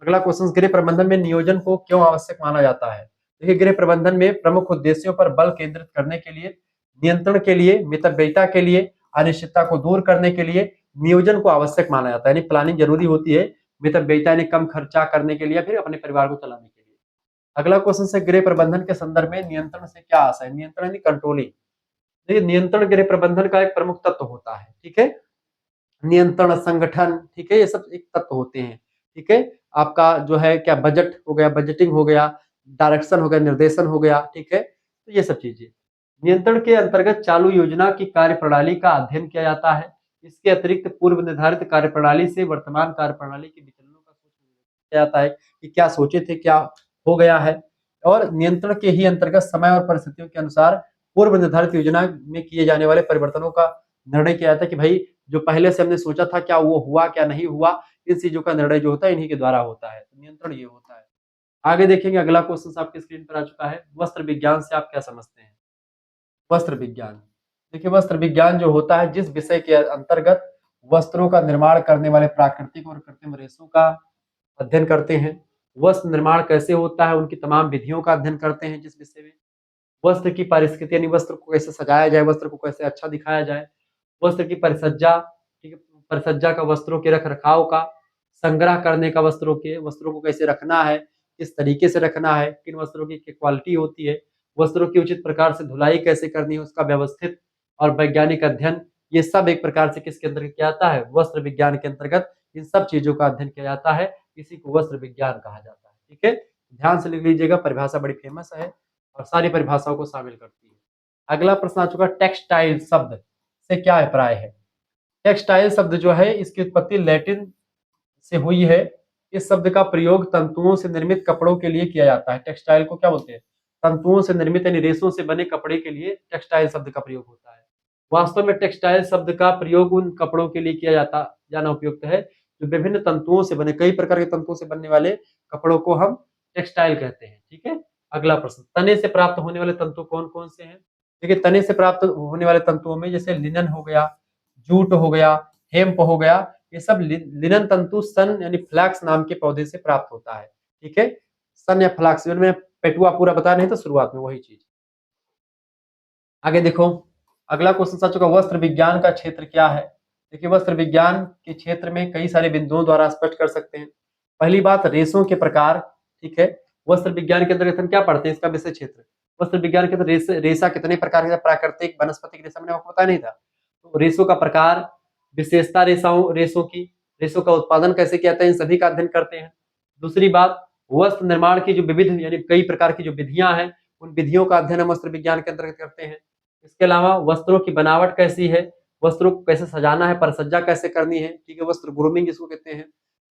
अगला क्वेश्चन, गृह प्रबंधन में नियोजन को क्यों आवश्यक माना जाता है? देखिए गृह प्रबंधन में प्रमुख उद्देश्यों पर बल केंद्रित करने के लिए, नियंत्रण के लिए, मितव्ययिता के लिए, अनिश्चितता को दूर करने के लिए नियोजन को आवश्यक माना जाता है, यानी प्लानिंग जरूरी होती है। मितव्ययिता यानी कम खर्चा करने के लिए, फिर अपने परिवार को चलाने के लिए। अगला क्वेश्चन से, गृह प्रबंधन के संदर्भ में नियंत्रण से क्या आशा है? नियंत्रण यानी कंट्रोलिंग। देखिए नियंत्रण गृह प्रबंधन का एक प्रमुख तत्व होता है, ठीक है, नियंत्रण, संगठन, ठीक है, ये सब एक तत्व होते हैं। ठीक है, आपका जो है क्या बजट हो गया, बजटिंग हो गया, डायरेक्शन हो गया, निर्देशन हो गया, ठीक है, तो ये सब चीजें। नियंत्रण के अंतर्गत चालू योजना की कार्यप्रणाली का अध्ययन किया जाता है। इसके अतिरिक्त पूर्व निर्धारित कार्यप्रणाली से वर्तमान कार्यप्रणाली के विचलनों का किया जाता है कि क्या सोचे थे, क्या हो गया है। और नियंत्रण के ही अंतर्गत समय और परिस्थितियों के अनुसार पूर्व निर्धारित योजना में किए जाने वाले परिवर्तनों का निर्णय किया जाता है कि भाई जो पहले से हमने सोचा था क्या वो हुआ, क्या नहीं हुआ, इन चीजों का निर्णय जो होता है इन्हीं के द्वारा होता है। तो नियंत्रण ये होता है। आगे देखेंगे, अगला क्वेश्चन आपकी स्क्रीन पर आ चुका है, वस्त्र विज्ञान से आप क्या समझते हैं? वस्त्र विज्ञान, देखिए वस्त्र विज्ञान जो होता है, जिस विषय के अंतर्गत वस्त्रों का निर्माण करने वाले प्राकृतिक और कृत्रिम रेशों का अध्ययन करते हैं। वस्त्र निर्माण कैसे होता है, उनकी तमाम विधियों का अध्ययन करते हैं। जिस विषय में वस्त्र की परिस्कृति यानी वस्त्र को कैसे सजाया जाए, वस्त्र को कैसे अच्छा दिखाया जाए, वस्त्र की परिसज्जा, ठीक है, परिसज्जा का, वस्त्रों के रख रखाव का, संग्रह करने का, वस्त्रों को कैसे रखना है, किस तरीके से रखना है, किन वस्त्रों की क्वालिटी होती है, वस्त्रों की उचित प्रकार से धुलाई कैसे करनी है, उसका व्यवस्थित और वैज्ञानिक अध्ययन, ये सब एक प्रकार से किसके अंतर्गत किया जाता है? वस्त्र विज्ञान के अंतर्गत इन सब चीजों का अध्ययन किया जाता है। इसी को वस्त्र विज्ञान कहा जाता है। ठीक है, ध्यान से लिख लीजिएगा, परिभाषा बड़ी फेमस है और सारी परिभाषाओं को शामिल करती है। अगला प्रश्न आ चुका, टेक्सटाइल शब्द से क्या अभिप्राय है? टेक्सटाइल शब्द जो है इसकी उत्पत्ति लैटिन से हुई है। इस शब्द का प्रयोग तंतुओं से निर्मित कपड़ों के लिए किया जाता है। टेक्सटाइल को क्या बोलते हैं? तंतुओं से निर्मित यानी रेशों से बने कपड़े के लिए टेक्सटाइल शब्द का प्रयोग होता है। वास्तव में टेक्सटाइल शब्द का प्रयोग उन कपड़ों के लिए किया जाना उपयुक्त है जो विभिन्न तंतुओं से बने, कई प्रकार के तंतुओं से बनने वाले कपड़ों को हम टेक्सटाइल कहते हैं। ठीक है, अगला प्रश्न, तने से प्राप्त होने वाले तंतु कौन कौन से हैं? देखिए तने से प्राप्त होने वाले तंतुओं में जैसे लिनन हो गया, जूट हो गया, हेम्प हो गया, ये सब लिनन तंतु सन यानी फ्लैक्स नाम के पौधे से प्राप्त होता है। ठीक है, सन या फ्लैक्स, मैं पेटुआ पूरा बता नहीं तो शुरुआत में वही चीज। आगे देखो, अगला क्वेश्चन आ चुका, वस्त्र विज्ञान का क्षेत्र क्या है। देखिए, वस्त्र विज्ञान के क्षेत्र में कई सारे बिंदुओं द्वारा स्पष्ट कर सकते हैं। पहली बात, रेशों के प्रकार। ठीक है, वस्त्र विज्ञान के अंतर्गत हम क्या पढ़ते हैं, इसका विषय क्षेत्र। वस्त्र विज्ञान के अंदर रेशा कितने प्रकार के, प्राकृतिक, वनस्पतिक रेशा, मैंने आपको पता नहीं था। तो रेशों का प्रकार, विशेषता रेशों की, रेशों का उत्पादन कैसे किया जाता है, इन सभी का अध्ययन करते हैं। दूसरी बात, वस्त्र निर्माण की जो विविध यानी कई प्रकार की जो विधियां हैं, उन विधियों का अध्ययन हम वस्त्र विज्ञान के अंतर्गत करते हैं। इसके अलावा वस्त्रों की बनावट कैसी है, वस्त्रों को कैसे सजाना है, परिसज्जा कैसे करनी है, ठीक है, वस्त्र ग्रूमिंग जिसको कहते हैं,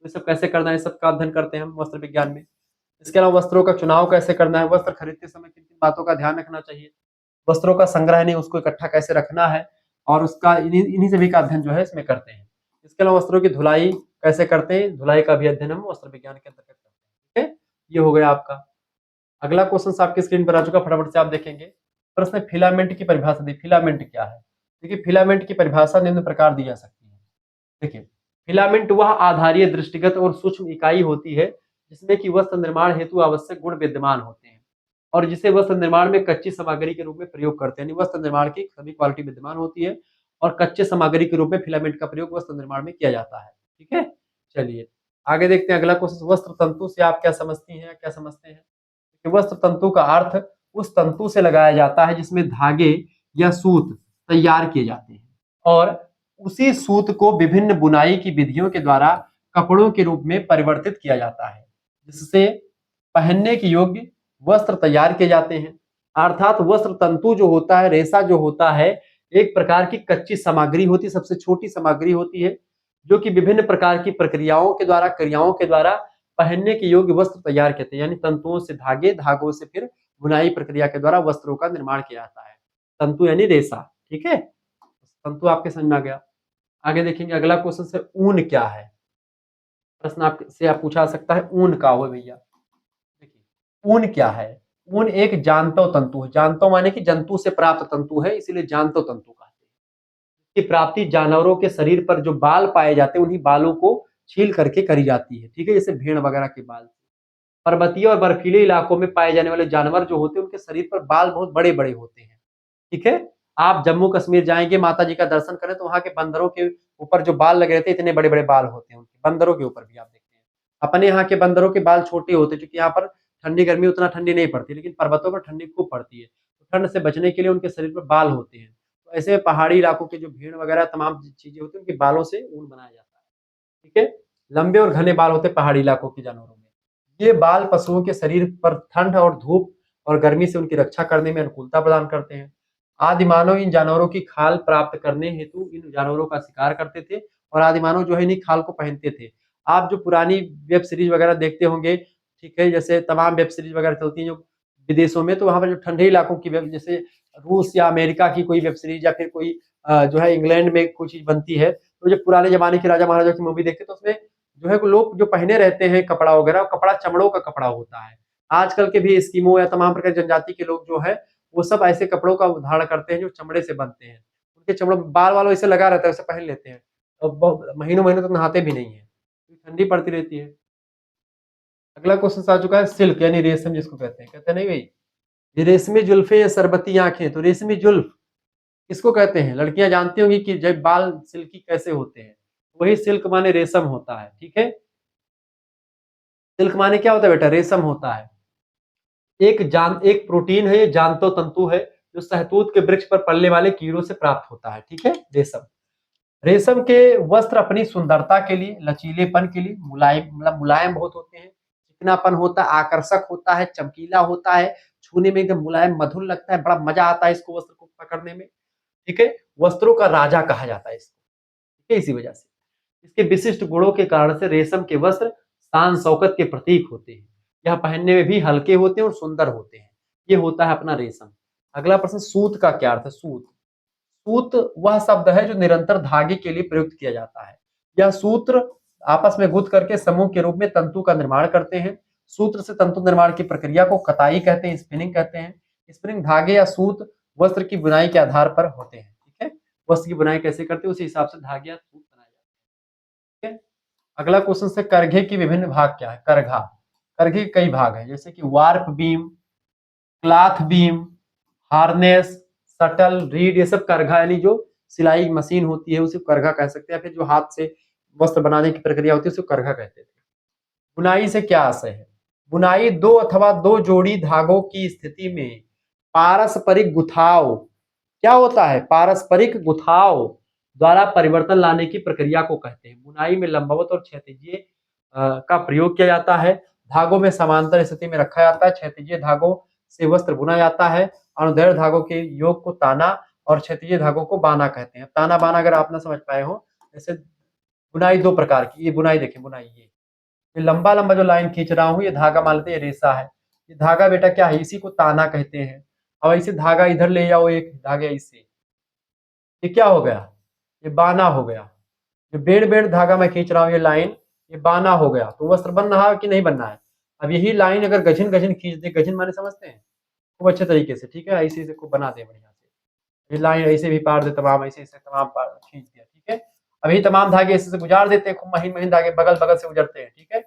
ये सब कैसे करना है, सब का अध्ययन करते हैं हम वस्त्र विज्ञान में। इसके अलावा वस्त्रों का चुनाव कैसे करना है, वस्त्र खरीदते समय किन किन बातों का ध्यान रखना चाहिए, वस्त्रों का संग्रह नहीं उसको इकट्ठा कैसे रखना है, और उसका इन्हीं सभी का अध्ययन जो है इसमें करते हैं। इसके अलावा वस्त्रों की धुलाई कैसे करते हैं, धुलाई का भी अध्ययन हम वस्त्र विज्ञान के अंतर्गत करते हैं। ठीक है, ये हो गया आपका। अगला क्वेश्चन आपकी स्क्रीन पर आ चुका, फटाफट से आप देखेंगे। प्रश्न, फिलामेंट की परिभाषा दी। फिलामेंट क्या है? देखिए, फिलामेंट की परिभाषा निम्न प्रकार दी जा सकती है। देखिए, फिलामेंट वह आधारीय दृष्टिगत और सूक्ष्म इकाई होती है जिसमें कि वस्त्र निर्माण हेतु आवश्यक गुण विद्यमान होते हैं और जिसे वस्त्र निर्माण में कच्ची सामग्री के रूप में प्रयोग करते हैं। यानी वस्त्र निर्माण की सभी क्वालिटी विद्यमान होती है और कच्चे सामग्री के रूप में फिलामेंट का प्रयोग वस्त्र निर्माण में किया जाता है। ठीक है, चलिए आगे देखते हैं। अगला क्वेश्चन, वस्त्र तंतु से आप क्या समझती हैं, क्या समझते हैं? कि वस्त्र तंतु का अर्थ उस तंतु से लगाया जाता है जिसमें धागे या सूत तैयार किए जाते हैं और उसी सूत को विभिन्न बुनाई की विधियों के द्वारा कपड़ों के रूप में परिवर्तित किया जाता है जिससे पहनने के योग्य वस्त्र तैयार किए जाते हैं। अर्थात वस्त्र तंतु जो होता है, रेशा जो होता है, एक प्रकार की कच्ची सामग्री होती है, सबसे छोटी सामग्री होती है जो कि विभिन्न प्रकार की प्रक्रियाओं के द्वारा, क्रियाओं के द्वारा पहनने के योग्य वस्त्र तैयार करते हैं। यानी तंतुओं से धागे, धागों से फिर बुनाई प्रक्रिया के द्वारा वस्त्रों का निर्माण किया जाता है। तंतु यानी रेशा। ठीक है, तंतु आपके समझ में आ गया। आगे देखेंगे, अगला क्वेश्चन से, ऊन क्या है? प्रश्न आपसे आप पूछा सकता है, ऊन का हो भैया। देखिए, ऊन क्या है? ऊन एक जांतव तंतु है। जांतव माने कि जंतु से प्राप्त तंतु है, इसीलिए जांतव तंतु कहते हैं। की प्राप्ति जानवरों के शरीर पर जो बाल पाए जाते हैं उन्हीं बालों को छील करके करी जाती है। ठीक है, जैसे भेड़ वगैरह के बाल। पर्वतीय और बर्फीले इलाकों में पाए जाने वाले जानवर जो होते हैं उनके शरीर पर बाल बहुत बड़े बड़े होते हैं। ठीक है, आप जम्मू कश्मीर जाएंगे, माता जी का दर्शन करें तो वहां के बंदरों के ऊपर जो बाल लगे रहते हैं, इतने बड़े बड़े बाल होते हैं उनके, बंदरों के ऊपर भी आप देखते हैं। अपने यहाँ के बंदरों के बाल छोटे होते हैं क्योंकि यहाँ पर ठंडी गर्मी उतना ठंडी नहीं पड़ती, लेकिन पर्वतों पर ठंडी खूब पड़ती है, तो ठंड से बचने के लिए उनके शरीर पर बाल होते हैं। तो ऐसे पहाड़ी इलाकों के जो भेड़ वगैरह तमाम चीजें होती है उनके बालों से ऊन बनाया जाता है। ठीक है, लंबे और घने बाल होते हैं पहाड़ी इलाकों के जानवरों में। ये बाल पशुओं के शरीर पर ठंड और धूप और गर्मी से उनकी रक्षा करने में अनुकूलता प्रदान करते हैं। आदि मानव इन जानवरों की खाल प्राप्त करने हेतु इन जानवरों का शिकार करते थे और आदि मानव जो है इन्हीं खाल को पहनते थे। आप जो पुरानी वेब सीरीज वगैरह देखते होंगे, ठीक है, जैसे तमाम वेब सीरीज वगैरह चलती हैं जो विदेशों में, तो वहां पर जो ठंडे इलाकों की वेब, जैसे रूस या अमेरिका की कोई वेब सीरीज या फिर कोई जो है इंग्लैंड में कोई चीज बनती है, तो जो पुराने जमाने के राजा महाराजा की मूवी देखते तो उसमें जो है लोग जो पहने रहते हैं कपड़ा वगैरह, कपड़ा चमड़ों का कपड़ा होता है। आजकल के भी एस्किमो या तमाम प्रकार की जनजाति के लोग जो है वो सब ऐसे कपड़ों का धारण करते हैं जो चमड़े से बनते हैं। उनके चमड़ों बाल वाल ऐसे लगा रहता है, वैसे पहन लेते हैं और बहुत महीनों महीनों तक नहाते भी नहीं है, ठंडी पड़ती रहती है। अगला क्वेश्चन आ चुका है, सिल्क यानी रेशम जिसको कहते हैं। कहते हैं नहीं भाई, ये रेशमी जुल्फे या शरबती आंखें, तो रेशमी जुल्फ किसको कहते हैं? लड़कियां जानती होंगी कि जब बाल सिल्की कैसे होते हैं, वही सिल्क माने रेशम होता है। ठीक है, सिल्क माने क्या होता है बेटा? रेशम होता है। एक प्रोटीन है, ये जांतो तंतु है जो शहतूत के वृक्ष पर पलने वाले कीड़ों से प्राप्त होता है। ठीक है, रेशम। रेशम के वस्त्र अपनी सुंदरता के लिए, लचीलेपन के लिए, मुलायम मतलब मुलायम बहुत होते हैं, चिकनापन होता है, आकर्षक होता है, चमकीला होता है, छूने में एकदम मुलायम मधुर लगता है, बड़ा मजा आता है इसको वस्त्र को पकड़ने में। ठीक है, वस्त्रों का राजा कहा जाता है इसको। ठीक है, इसी वजह से इसके विशिष्ट गुणों के कारण से रेशम के वस्त्र शान शौकत के प्रतीक होते हैं। यह पहनने में भी हल्के होते हैं और सुंदर होते हैं। ये होता है अपना रेशम। अगला प्रश्न, सूत का क्या अर्थ है? सूत, सूत वह शब्द है जो निरंतर धागे के लिए प्रयुक्त किया जाता है। यह सूत्र आपस में गुंथ करके समूह के रूप में तंतु का निर्माण करते हैं। सूत्र से तंतु निर्माण की प्रक्रिया को कताई कहते हैं, स्पिनिंग कहते हैं। स्पिनिंग धागे या सूत वस्त्र की बुनाई के आधार पर होते हैं। ठीक है, वस्त्र की बुनाई कैसे करते हैं उसी हिसाब से धागे या सूत बनाए जाते हैं। ठीक है। अगला क्वेश्चन से करघे की विभिन्न भाग क्या है। करघा, करघे के कई भाग हैं, जैसे कि warp beam, cloth beam, harness, shuttle, read, ये सब करघा यानी जो सिलाई मशीन होती है उसे करघा कह सकते हैं, फिर जो हाथ से वस्त्र बनाने की प्रक्रिया होती है उसे करघा कहते थे। बुनाई से क्या आशय है। बुनाई दो अथवा दो जोड़ी धागों की स्थिति में पारस्परिक गुथाव, क्या होता है, पारस्परिक गुथाव द्वारा परिवर्तन लाने की प्रक्रिया को कहते हैं। बुनाई में लंबवत और क्षैतिजीय का प्रयोग किया जाता है। धागों में समांतर स्थिति में रखा जाता है। क्षैतिजीय धागों से वस्त्र बुना जाता है। अनुदैर्घ्य धागों के योग को ताना और क्षैतिजीय धागों को बाना कहते हैं। ताना बाना अगर आप ना समझ पाए हो, जैसे बुनाई दो प्रकार की, ये बुनाई देखिए, बुनाई ये लंबा लंबा जो लाइन खींच रहा हूँ ये धागा मान लेते हैं, ये रेशा है। ये धागा बेटा क्या है, इसी को ताना कहते हैं। अब ऐसे धागा इधर ले जाओ, एक धागे इसे, ये क्या हो गया, ये बाना हो गया। जो बेड़ बेड़ धागा मैं खींच रहा हूँ ये लाइन, ये बाना हो गया। तो वस्त्र बन रहा है कि नहीं बनना है। अब यही लाइन अगर गझन गझन खींच दे, गझन माने समझते हैं, खूब अच्छे तरीके से, ठीक है, ऐसे ऐसे को बना दे बढ़िया से, ये लाइन ऐसे भी पार दे तमाम, ऐसे ऐसे तमाम खींच दिया, ठीक है। अभी तमाम धागे ऐसे से गुजार देते हैं, खूब महीन महीन धागे बगल बगल से गुजरते हैं, ठीक है।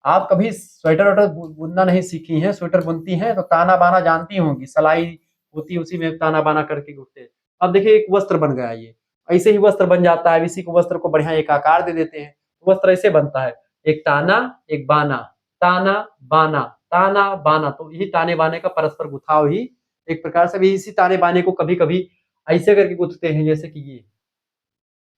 आप कभी स्वेटर वेटर बुनना नहीं सीखी हैं, स्वेटर बुनती हैं तो ताना बाना जानती होंगी, सलाई होती है उसी में ताना बाना करके उठते हैं। अब देखिए एक वस्त्र बन गया, ये ऐसे ही वस्त्र बन जाता है। इसी को वस्त्र को बढ़िया एक आकार दे देते हैं, वस्त्र ऐसे बनता है, एक ताना एक बाना, ताना बाना, ताना बाना। तो यही ताने बाने का परस्पर गुथाव ही एक प्रकार से भी, इसी ताने बाने को कभी कभी ऐसे करके गुथते हैं, जैसे कि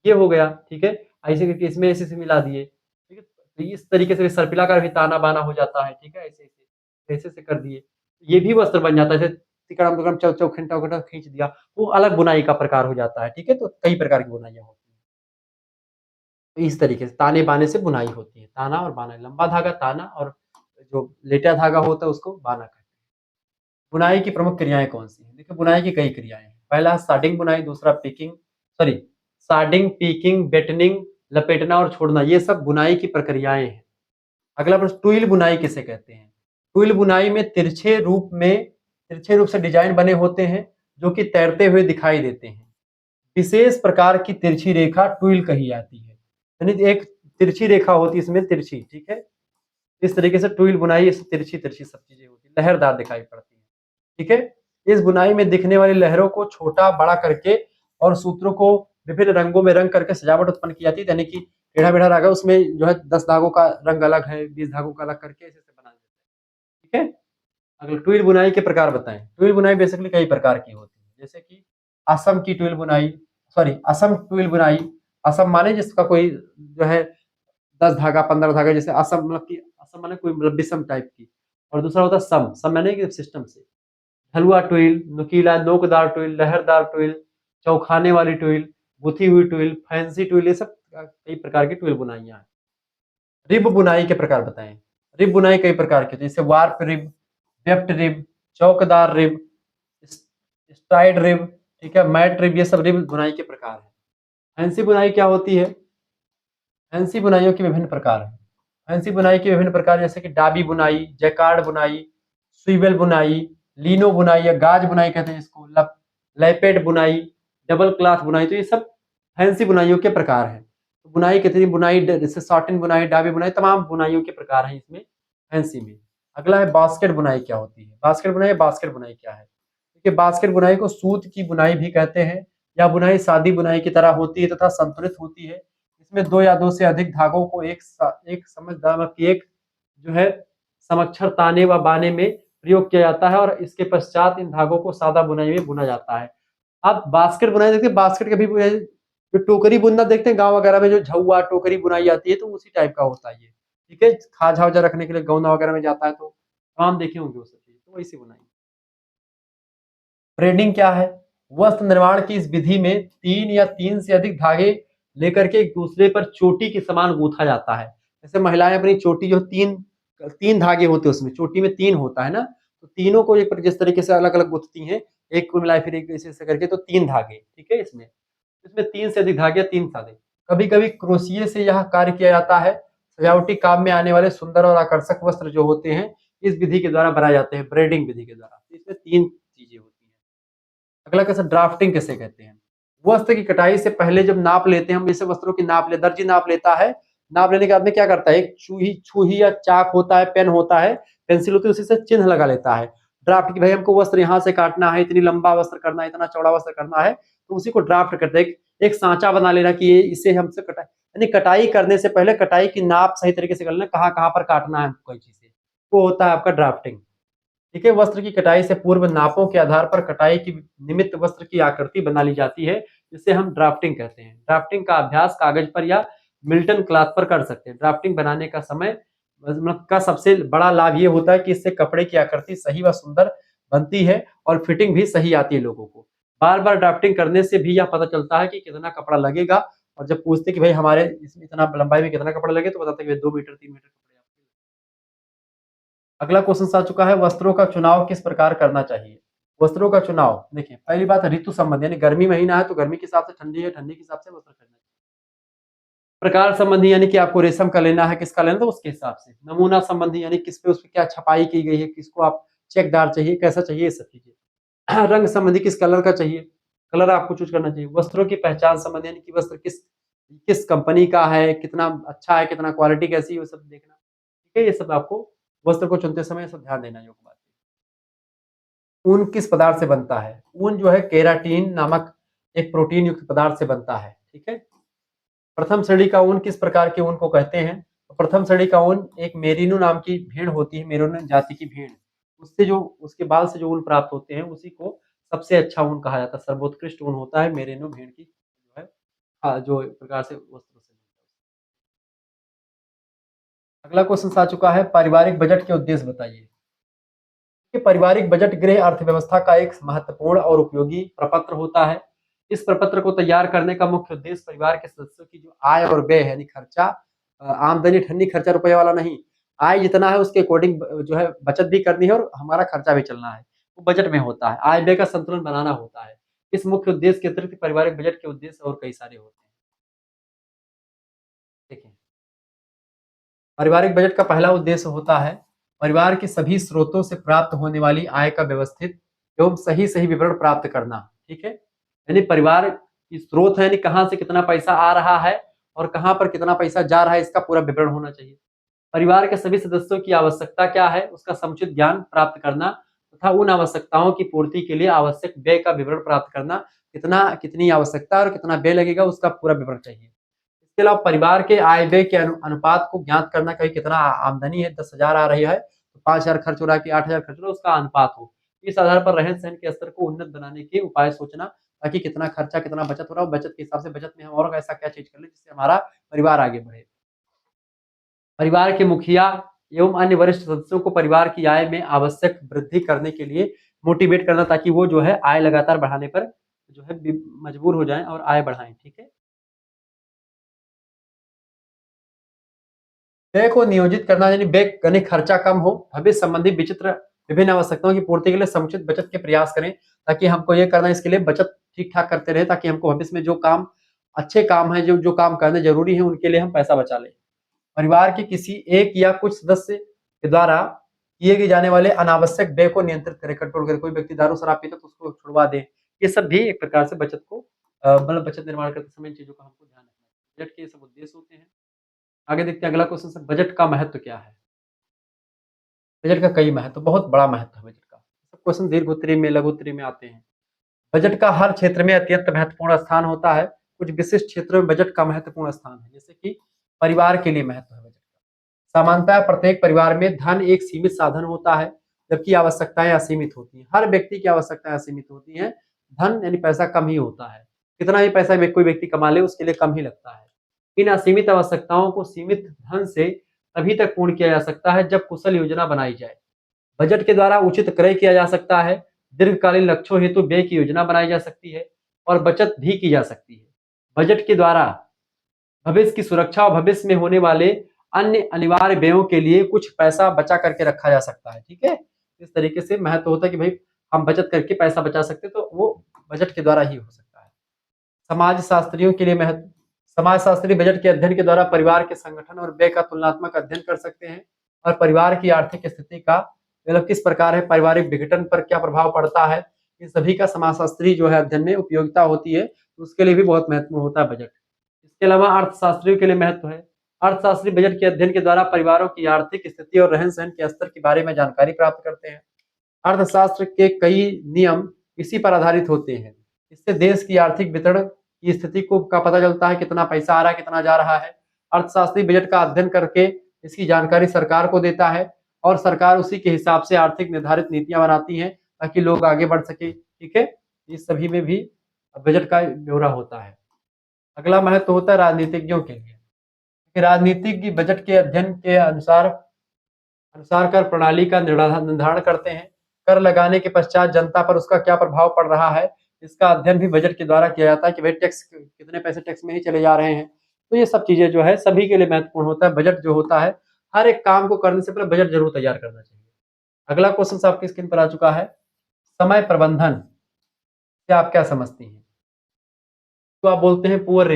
ये हो गया, ठीक है, ऐसे करके इसमें ऐसे से मिला दिए, ठीक है। तो इस तरीके से सर्पिला का भी ताना बाना हो जाता है, ठीक है, ऐसे ऐसे ऐसे से कर दिए, ये भी वस्त्र बन जाता है। जैसे तिकड़म तिकड़म चौखंटा वखंटा खींच दिया, वो अलग बुनाई का प्रकार हो जाता है, ठीक है। तो कई प्रकार की बुनाइयां होती हैं। तो इस तरीके से ताने बाने से बुनाई होती है। ताना और बाना, लंबा धागा ताना और जो लेटा धागा होता है उसको बाना कहते हैं। बुनाई की प्रमुख क्रियाएं कौन सी हैं। देखिए बुनाई की कई क्रियाएं हैं। पहला है सार्डिंग बुनाई, दूसरा पिकिंग, सॉरी, सार्डिंग, पीकिंग, बेटनिंग, लपेटना और छोड़ना, ये सब बुनाई की प्रक्रियाएं हैं। अगला प्रश्न, टुइल बुनाई किसे कहते हैं। टुइल बुनाई में तिरछे रूप से डिजाइन बने होते हैं जो कि तैरते हुए दिखाई देते हैं। विशेष प्रकार की तिरछी रेखा टुइल कही जाती है, यानी एक तिरछी रेखा होती है इसमें, तिरछी, ठीक है। इस तरीके से टुइल बुनाई तिरछी तिरछी सब चीजें होती है, लहरदार दिखाई पड़ती है, ठीक है। इस बुनाई में दिखने वाली लहरों को छोटा बड़ा करके और सूत्रों को विभिन्न रंगों में रंग करके सजावट उत्पन्न की जाती है, यानी कि टेढ़ा मेढ़ा धागा उसमें जो है 10 धागों का रंग अलग है, 20 धागों का अलग करके ऐसे बना देते हैं, ठीक है। अगले टुइल बुनाई के प्रकार बताएं। टुइल बुनाई बेसिकली कई प्रकार की होती है, जैसे कि असम की टुइल बुनाई, सॉरी असम टुइल बुनाई, असम माने जिसका कोई जो है 10 धागा 15 धागा, जैसे असम मतलब कि असम माने कोई मतलब विषम टाइप की। और दूसरा होता है सम, सम माने कि सिस्टम से। हलवा टुइल, नुकीला नोकदार टुइल, लहरदार टुइल, चौखाने वाली टुइल, गुथी हुई टुइल, फैंसी टुइल, ये सब कई प्रकार की टुइल बुनाइयां हैं। रिब बुनाई के प्रकार बताएं। रिब बुनाई कई प्रकार की होती है, जैसे वार्प रिब, वेफ्ट रिब, चौकदार रिब, स्ट्राइड रिब, ठीक है, मैट रिब, ये सब रिब बुनाई के प्रकार है। फैंसी बुनाई क्या होती है। फैंसी बुनाइयों के विभिन्न प्रकार हैं। फैंसी बुनाई के विभिन्न प्रकार जैसे कि डाबी बुनाई, जैकार्ड बुनाई, स्वीवेल बुनाई, लीनो बुनाई या गाज बुनाई कहते हैं इसको, लैपेट बुनाई, डबल क्लॉथ बुनाई, तो ये सब फैंसी बुनाइयों के प्रकार हैं। तो बुनाई कितनी बुनाई, जैसे शॉर्टिन बुनाई, डाबी बुनाई, तमाम बुनाइयों के प्रकार हैं इसमें फैंसी में। अगला है बास्केट बुनाई क्या होती है। बास्केट बुनाई क्या है। देखिए बास्केट बुनाई को सूत की बुनाई भी कहते हैं। यह बुनाई सादी बुनाई की तरह होती है तथा संतुलित होती है। इसमें दो या दो से अधिक धागों को एक समझदार की एक जो है समक्षर ताने व बाने में प्रयोग किया जाता है और इसके पश्चात इन धागों को सादा बुनाई में बुना जाता है। आप बास्केट बुनाई देखते हैं, बास्केट कभी जो टोकरी बुनना देखते हैं गांव वगैरह में, जो झुआ टोकरी बुनाई जाती है, तो उसी टाइप का होता है ये, ठीक है। खाजा वाजा रखने के लिए गौना वगैरह में जाता है, तो तमाम देखे होंगे वो सब चीज, तो वैसी बुनाई। ब्रेडिंग क्या है। वस्त्र निर्माण की इस विधि में 3 या 3 से अधिक धागे लेकर के एक दूसरे पर चोटी के समान गूथा जाता है। जैसे महिलाएं अपनी चोटी जो तीन तीन धागे होते हैं, उसमें चोटी में 3 होता है ना, तो तीनों को एक जिस तरीके से अलग अलग गुथती हैं, एक को मिलाए फिर एक ऐसे करके, तो 3 धागे, ठीक है। इसमें इसमें 3 से अधिक धागे, 3 धागे। कभी कभी क्रोशिये से यह कार्य किया जाता है। सजावटी काम में आने वाले सुंदर और आकर्षक वस्त्र जो होते हैं इस विधि के द्वारा बनाए जाते हैं, ब्रेडिंग विधि के द्वारा। इसमें 3 चीजें होती हैं। अगला क्वेश्चन, ड्राफ्टिंग किसे कहते हैं। वस्त्र की कटाई से पहले जब नाप लेते हैं हम, जैसे वस्त्रों की नाप ले, दर्जी नाप लेता है नाप लेने के बाद में क्या करता है, एक छुही या चाक होता है, पेन होता है, पेंसिल होती है, उसी से चिन्ह लगा लेता है ड्राफ्ट की, भाई हमको वस्त्र यहाँ से काटना है, इतनी लंबा वस्त्र करना है, इतना चौड़ा वस्त्र करना है, तो उसी को ड्राफ्ट करते हैं। एक सांचा बना लेना कि ये इसे हमसे कटाई, यानी कटाई करने से पहले कटाई की नाप सही तरीके से कर लेना, कहाँ कहाँ पर काटना है कोई चीज से, वो होता है आपका ड्राफ्टिंग। ठीक है, वस्त्र की कटाई से पूर्व नापों के आधार पर कटाई की निमित्त वस्त्र की आकृति बना ली जाती है, जिसे हम ड्राफ्टिंग कहते हैं। ड्राफ्टिंग का अभ्यास कागज पर या मिल्टन क्लॉथ पर कर सकते हैं। ड्राफ्टिंग बनाने का समय मतलब का सबसे बड़ा लाभ ये होता है कि इससे कपड़े की आकृति सही व सुंदर बनती है और फिटिंग भी सही आती है लोगों को। बार बार ड्राफ्टिंग करने से भी यह पता चलता है कि कितना कपड़ा लगेगा, और जब पूछते कि भाई हमारे इसमें इतना लंबाई में कितना कपड़ा लगे, तो बताते हैं कि 2 मीटर 3 मीटर कपड़े। अगला क्वेश्चन आ चुका है, वस्त्रों का चुनाव किस प्रकार करना चाहिए। वस्त्रों का चुनाव देखिए, पहली बात ऋतु संबंधी, यानी गर्मी महीना है तो गर्मी के हिसाब से, ठंडी है ठंडी के हिसाब से वस्त्र खरीदना चाहिए। प्रकार संबंधी, यानी कि आपको रेशम का लेना है, किसका लेना, तो उसके हिसाब से। नमूना संबंधी, यानी किस पे उस पे क्या छपाई की गई है, किसको आप चेकदार चाहिए, कैसा चाहिए, ये सब चीजें। रंग संबंधी, किस कलर का चाहिए, कलर आपको चूज करना चाहिए। वस्त्रों की पहचान संबंधी, यानी कि वस्त्र किस किस कंपनी का है, कितना अच्छा है, कितना क्वालिटी कैसी है, वो सब देखना। ठीक है, ये सब आपको वस्त्र को चुनते समय सब ध्यान देना योग्य बात है। ऊन किस पदार्थ से बनता है। ऊन जो है केराटीन नामक एक प्रोटीन युक्त पदार्थ से बनता है। ठीक है, प्रथम श्रेणी का ऊन किस प्रकार के ऊन को कहते हैं। तो प्रथम श्रेणी का ऊन एक मेरिनो नाम की भेड़ होती है, मेरिनो जाति की भेड़, उससे जो उसके बाल से जो ऊन प्राप्त होते हैं उसी को सबसे अच्छा ऊन कहा जाता है, सर्वोत्कृष्ट ऊन होता है मेरिनो भेड़ की जो है, हाँ, जो एक प्रकार से वस्त्रों से। अगला क्वेश्चन आ चुका है, पारिवारिक बजट के उद्देश्य बताइए। कि पारिवारिक बजट गृह अर्थव्यवस्था का एक महत्वपूर्ण और उपयोगी प्रपत्र होता है। इस प्रपत्र को तैयार करने का मुख्य उद्देश्य परिवार के सदस्यों की जो आय और व्यय है, यानी खर्चा, आमदनी ठन्नी खर्चा रुपए वाला नहीं, आय जितना है उसके अकॉर्डिंग जो है बचत भी करनी है और हमारा खर्चा भी चलना है, वो बजट में होता है। आय व्यय का संतुलन बनाना होता है। इस मुख्य उद्देश्य के अतिरिक्त पारिवारिक बजट के उद्देश्य और कई सारे होते हैं। देखिए, पारिवारिक बजट का पहला उद्देश्य होता है परिवार के सभी स्रोतों से प्राप्त होने वाली आय का व्यवस्थित एवं सही सही विवरण प्राप्त करना। ठीक है, यानी परिवार की स्रोत है, यानी कहाँ से कितना पैसा आ रहा है और कहाँ पर कितना पैसा जा रहा है, इसका पूरा विवरण होना चाहिए। परिवार के सभी सदस्यों की आवश्यकता क्या है, उसका समुचित ज्ञान प्राप्त करना तथा उन आवश्यकताओं की पूर्ति के लिए आवश्यक व्यय का विवरण प्राप्त करना। कितना कितनी आवश्यकता और कितना व्यय लगेगा, उसका पूरा विवरण चाहिए। इसके अलावा परिवार के आय व्यय के अनुपात को ज्ञात करना, कहीं कितना आमदनी है, 10,000 आ रही है तो 5,000 खर्च हो रहा है कि 8,000 खर्च हो रहा है, उसका अनुपात हो। इस आधार पर रहन सहन के स्तर को उन्नत बनाने के उपाय सोचना, ताकि कितना खर्चा कितना बचत हो रहा है, बचत के हिसाब से बचत में हम और ऐसा क्या चीज कर ले जिससे हमारा परिवार आगे बढ़े। परिवार के मुखिया एवं अन्य वरिष्ठ सदस्यों को परिवार की आय में आवश्यक वृद्धि करने के लिए मोटिवेट करना, ताकि वो जो है आय लगातार बढ़ाने पर जो है मजबूर हो जाएं और आय बढ़ाएं। ठीक है, व्यय को नियोजित करना, यानी व्यय यानी खर्चा कम हो, भविष्य संबंधी विचित्र विभिन्न आवश्यकताओं की पूर्ति के लिए समुचित बचत के प्रयास करें, ताकि हमको ये करना है, इसके लिए बचत ठीक ठाक करते रहे, ताकि हमको भविष्य में जो काम अच्छे काम है, जो जो काम करने जरूरी है, उनके लिए हम पैसा बचा लें। परिवार के किसी एक या कुछ सदस्य के द्वारा किए गए जाने वाले अनावश्यक व्यय को नियंत्रित करें, कंट्रोल करें। कोई व्यक्ति दारू शराब पीता है तो उसको छुड़वा दे। ये सब भी एक प्रकार से बचत को मतलब बचत निर्माण करते समय इन चीजों का हमको ध्यान रखना है। बजट के ये सब उद्देश्य होते हैं। आगे देखते हैं अगला क्वेश्चन से, बजट का महत्व क्या है। बजट का कई महत्व, बहुत बड़ा महत्व है बजट का। सब क्वेश्चन दीर्घ उत्तरीय में, लघु उत्तरीय में आते हैं। बजट का हर क्षेत्र में अत्यंत महत्वपूर्ण स्थान होता है। कुछ विशिष्ट क्षेत्रों में बजट का महत्वपूर्ण स्थान है, जैसे कि परिवार के लिए महत्व है बजट का। सामान्यतः प्रत्येक परिवार में धन एक सीमित साधन होता है, जबकि आवश्यकताएं असीमित होती हैं। हर व्यक्ति की आवश्यकताएं असीमित होती हैं, धन यानी पैसा कम ही होता है। कितना ही पैसा कोई व्यक्ति कमा ले, उसके लिए कम ही लगता है। इन असीमित आवश्यकताओं को सीमित धन से तभी तक पूर्ण किया जा सकता है जब कुशल योजना बनाई जाए। बजट के द्वारा उचित क्रय किया जा सकता है, दीर्घकालीन लक्ष्यों हेतु व्यय की योजना बनाई जा सकती है और बचत भी की जा सकती है। बजट के द्वारा भविष्य की सुरक्षा और भविष्य में होने वाले अन्य अनिवार्य व्ययों के लिए कुछ पैसा बचा करके रखा जा सकता है। ठीक है, इस तरीके से महत्व होता है कि भाई हम बचत करके पैसा बचा सकते हैं, तो वो बजट के द्वारा ही हो सकता है। समाज शास्त्रियों के लिए महत्व, समाज शास्त्री बजट के अध्ययन के द्वारा परिवार के संगठन और व्यय का तुलनात्मक अध्ययन कर सकते हैं और परिवार की आर्थिक स्थिति का मतलब किस प्रकार है, पारिवारिक विघटन पर क्या प्रभाव पड़ता है, इन सभी का समाजशास्त्री जो है अध्ययन में उपयोगिता होती है, तो उसके लिए भी बहुत महत्वपूर्ण होता है बजट। इसके अलावा अर्थशास्त्रियों के लिए महत्व है। अर्थशास्त्री बजट के अध्ययन के द्वारा परिवारों की आर्थिक स्थिति और रहन सहन के स्तर के बारे में जानकारी प्राप्त करते हैं। अर्थशास्त्र के कई नियम इसी पर आधारित होते हैं। इससे देश की आर्थिक वितरण की स्थिति को का पता चलता है, कितना पैसा आ रहा है, कितना जा रहा है। अर्थशास्त्री बजट का अध्ययन करके इसकी जानकारी सरकार को देता है और सरकार उसी के हिसाब से आर्थिक निर्धारित नीतियां बनाती हैं ताकि लोग आगे बढ़ सके। ठीक है, इस सभी में भी बजट का ब्यौरा होता है। अगला महत्व होता है राजनीतिज्ञों के लिए कि राजनीतिज्ञ बजट के अध्ययन के अनुसार अनुसार कर प्रणाली का निर्धारण करते हैं। कर लगाने के पश्चात जनता पर उसका क्या प्रभाव पड़ रहा है, इसका अध्ययन भी बजट के द्वारा किया जाता है कि भाई टैक्स कितने पैसे टैक्स में ही चले जा रहे हैं। तो ये सब चीजें जो है सभी के लिए महत्वपूर्ण होता है। बजट जो होता है, हर एक काम को करने से पहले बजट जरूर तैयार करना चाहिए। अगला क्वेश्चन आपकी स्क्रीन पर आ चुका है, समय प्रबंधन से आप क्या समझती हैं? तो आप बोलते हैं पुअर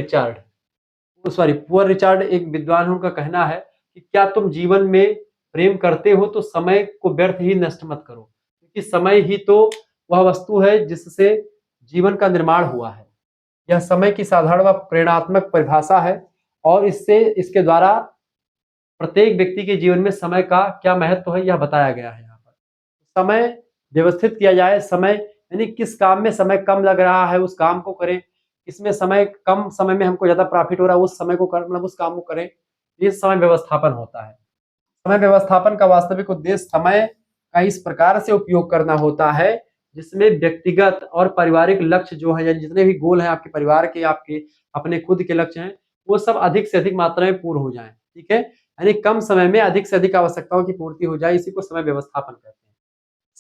रिचार्ड एक विद्वान है, उनका कहना है कि क्या तुम जीवन में प्रेम करते हो तो समय को व्यर्थ ही नष्ट मत करो, क्योंकि समय ही तो वह वस्तु है जिससे जीवन का निर्माण हुआ है। यह समय की साधारण व प्रेरणात्मक परिभाषा है और इसके द्वारा प्रत्येक व्यक्ति के जीवन में समय का क्या महत्व है यह बताया गया है। यहाँ पर समय व्यवस्थित किया जाए, समय यानी किस काम में समय कम लग रहा है उस काम को करें, इसमें समय कम समय में हमको ज्यादा प्रॉफिट हो रहा है उस समय को कर मतलब उस काम को करें। ये समय व्यवस्थापन होता है। समय व्यवस्थापन का वास्तविक उद्देश्य समय का इस प्रकार से उपयोग करना होता है जिसमें व्यक्तिगत और पारिवारिक लक्ष्य जो है, जितने भी गोल हैं आपके परिवार के, आपके अपने खुद के लक्ष्य हैं, वो सब अधिक से अधिक मात्रा में पूर्ण हो जाएं। ठीक है, यानी कम समय में अधिक से अधिक आवश्यकताओं की पूर्ति हो जाए, इसी को समय व्यवस्थापन कहते हैं।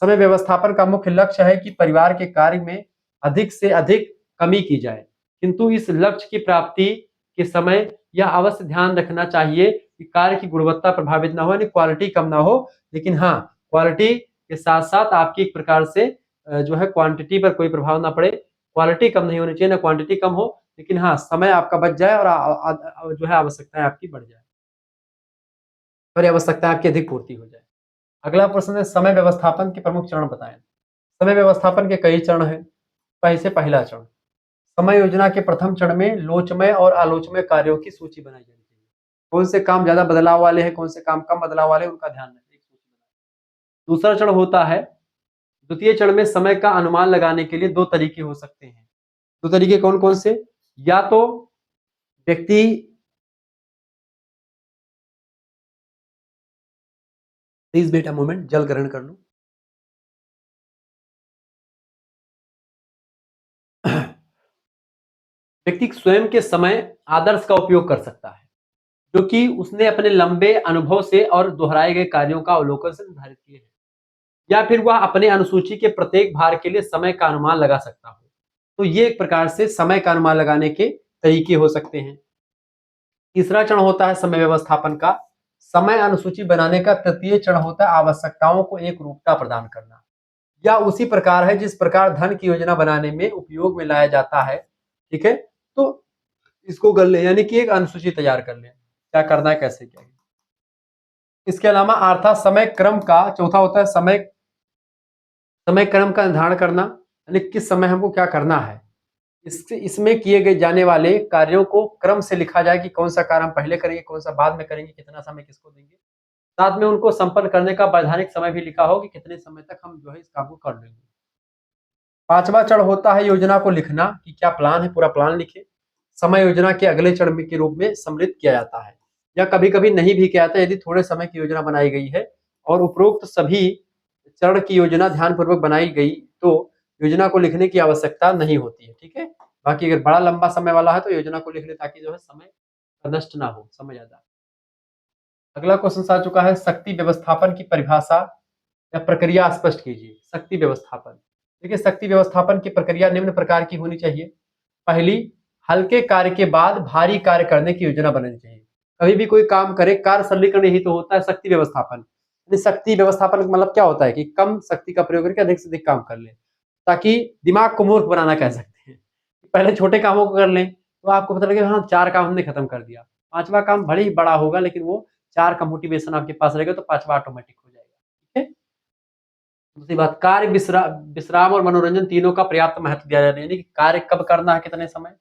समय व्यवस्थापन का मुख्य लक्ष्य है कि परिवार के कार्य में अधिक से अधिक कमी की जाए, किंतु इस लक्ष्य की प्राप्ति के समय यह अवश्य ध्यान रखना चाहिए कि कार्य की गुणवत्ता प्रभावित ना हो, यानी क्वालिटी कम ना हो, लेकिन हाँ क्वालिटी के साथ साथ आपकी एक प्रकार से जो है क्वांटिटी पर कोई प्रभाव ना पड़े। क्वालिटी कम नहीं होनी चाहिए, ना क्वांटिटी कम हो, लेकिन हाँ समय आपका बच जाए और जो है आवश्यकताएं आपकी बढ़ जाए और आवश्यकताएं आपकी अधिक पूर्ति हो जाए। अगला प्रश्न है, समय व्यवस्थापन के प्रमुख चरण बताएं। समय व्यवस्थापन के कई चरण हैं। पहला चरण, समय योजना के प्रथम चरण में लोचमय और आलोचमय कार्यों की सूची बनाई जानी चाहिए। कौन से काम ज्यादा बदलाव वाले हैं, कौन से काम कम बदलाव वाले हैं, उनका ध्यान रखें। दूसरा चरण होता है, द्वितीय चरण में समय का अनुमान लगाने के लिए दो तरीके हो सकते हैं। दो तरीके कौन कौन से? या तो व्यक्ति प्लीज वेट अ मोमेंट, जल ग्रहण कर लूं। व्यक्ति स्वयं के समय आदर्श का उपयोग कर सकता है, जो कि उसने अपने लंबे अनुभव से और दोहराए गए कार्यों का अवलोकन से निर्धारित किए हैं, या फिर वह अपने अनुसूची के प्रत्येक भार के लिए समय का अनुमान लगा सकता हो। तो ये एक प्रकार से समय का अनुमान लगाने के तरीके हो सकते हैं। तीसरा चरण होता है समय व्यवस्थापन का। समय अनुसूची बनाने का तृतीय चरण होता है आवश्यकताओं को एक रूपता प्रदान करना, या उसी प्रकार है जिस प्रकार धन की योजना बनाने में उपयोग में लाया जाता है। ठीक है, तो इसको कर लें, यानी कि एक अनुसूची तैयार कर लें, क्या करना है, कैसे क्या है। इसके अलावा अर्थात समय क्रम का चौथा होता है समय क्रम का निर्धारण करना, यानी किस समय हमको क्या करना है। इसमें किए गए जाने वाले कार्यों को क्रम से लिखा जाए कि कौन सा कार्य हम पहले करेंगे, कौन सा बाद में करेंगे, कितना समय किसको देंगे। साथ में उनको संपन्न करने का वैधानिक समय भी लिखा हो कि कितने समय तक हम जो है इस काम को कर लेंगे। पांचवा चरण होता है योजना को लिखना, कि क्या प्लान है, पूरा प्लान लिखे। समय योजना के अगले चरण के रूप में सम्मिलित किया जाता है, या कभी कभी नहीं भी किया जाता है। यदि थोड़े समय की योजना बनाई गई है और उपरोक्त सभी चरण की योजना ध्यानपूर्वक बनाई गई तो योजना को लिखने की आवश्यकता नहीं होती है। ठीक है, बाकी अगर बड़ा लंबा समय वाला है तो योजना को लिख ले ताकि जो है समय नष्ट ना हो, समय ज्यादा। अगला क्वेश्चन आ चुका है, शक्ति व्यवस्थापन की परिभाषा या प्रक्रिया स्पष्ट कीजिए। शक्ति व्यवस्थापन, देखिए शक्ति व्यवस्थापन की प्रक्रिया निम्न प्रकार की होनी चाहिए। पहली, हल्के कार्य के बाद भारी कार्य करने की योजना बनानी चाहिए। कभी भी कोई काम करे, कार्य सरलीकरण यही तो होता है शक्ति व्यवस्थापन। शक्ति व्यवस्थापन का मतलब क्या होता है कि कम शक्ति का प्रयोग करके अधिक से अधिक काम कर ले, ताकि दिमाग को मूर्ख बनाना कह सकते हैं। पहले छोटे कामों को कर लें तो आपको पता लगे हाँ 4 काम हमने खत्म कर दिया, 5वां काम भले ही बड़ा होगा लेकिन वो 4 का मोटिवेशन आपके पास रहेगा तो 5वां ऑटोमेटिक हो जाएगा। ठीक है, दूसरी बात, कार्य विश्राम और मनोरंजन तीनों का पर्याप्त महत्व दिया जाता है, यानी कि कार्य कब करना है, कितने समय,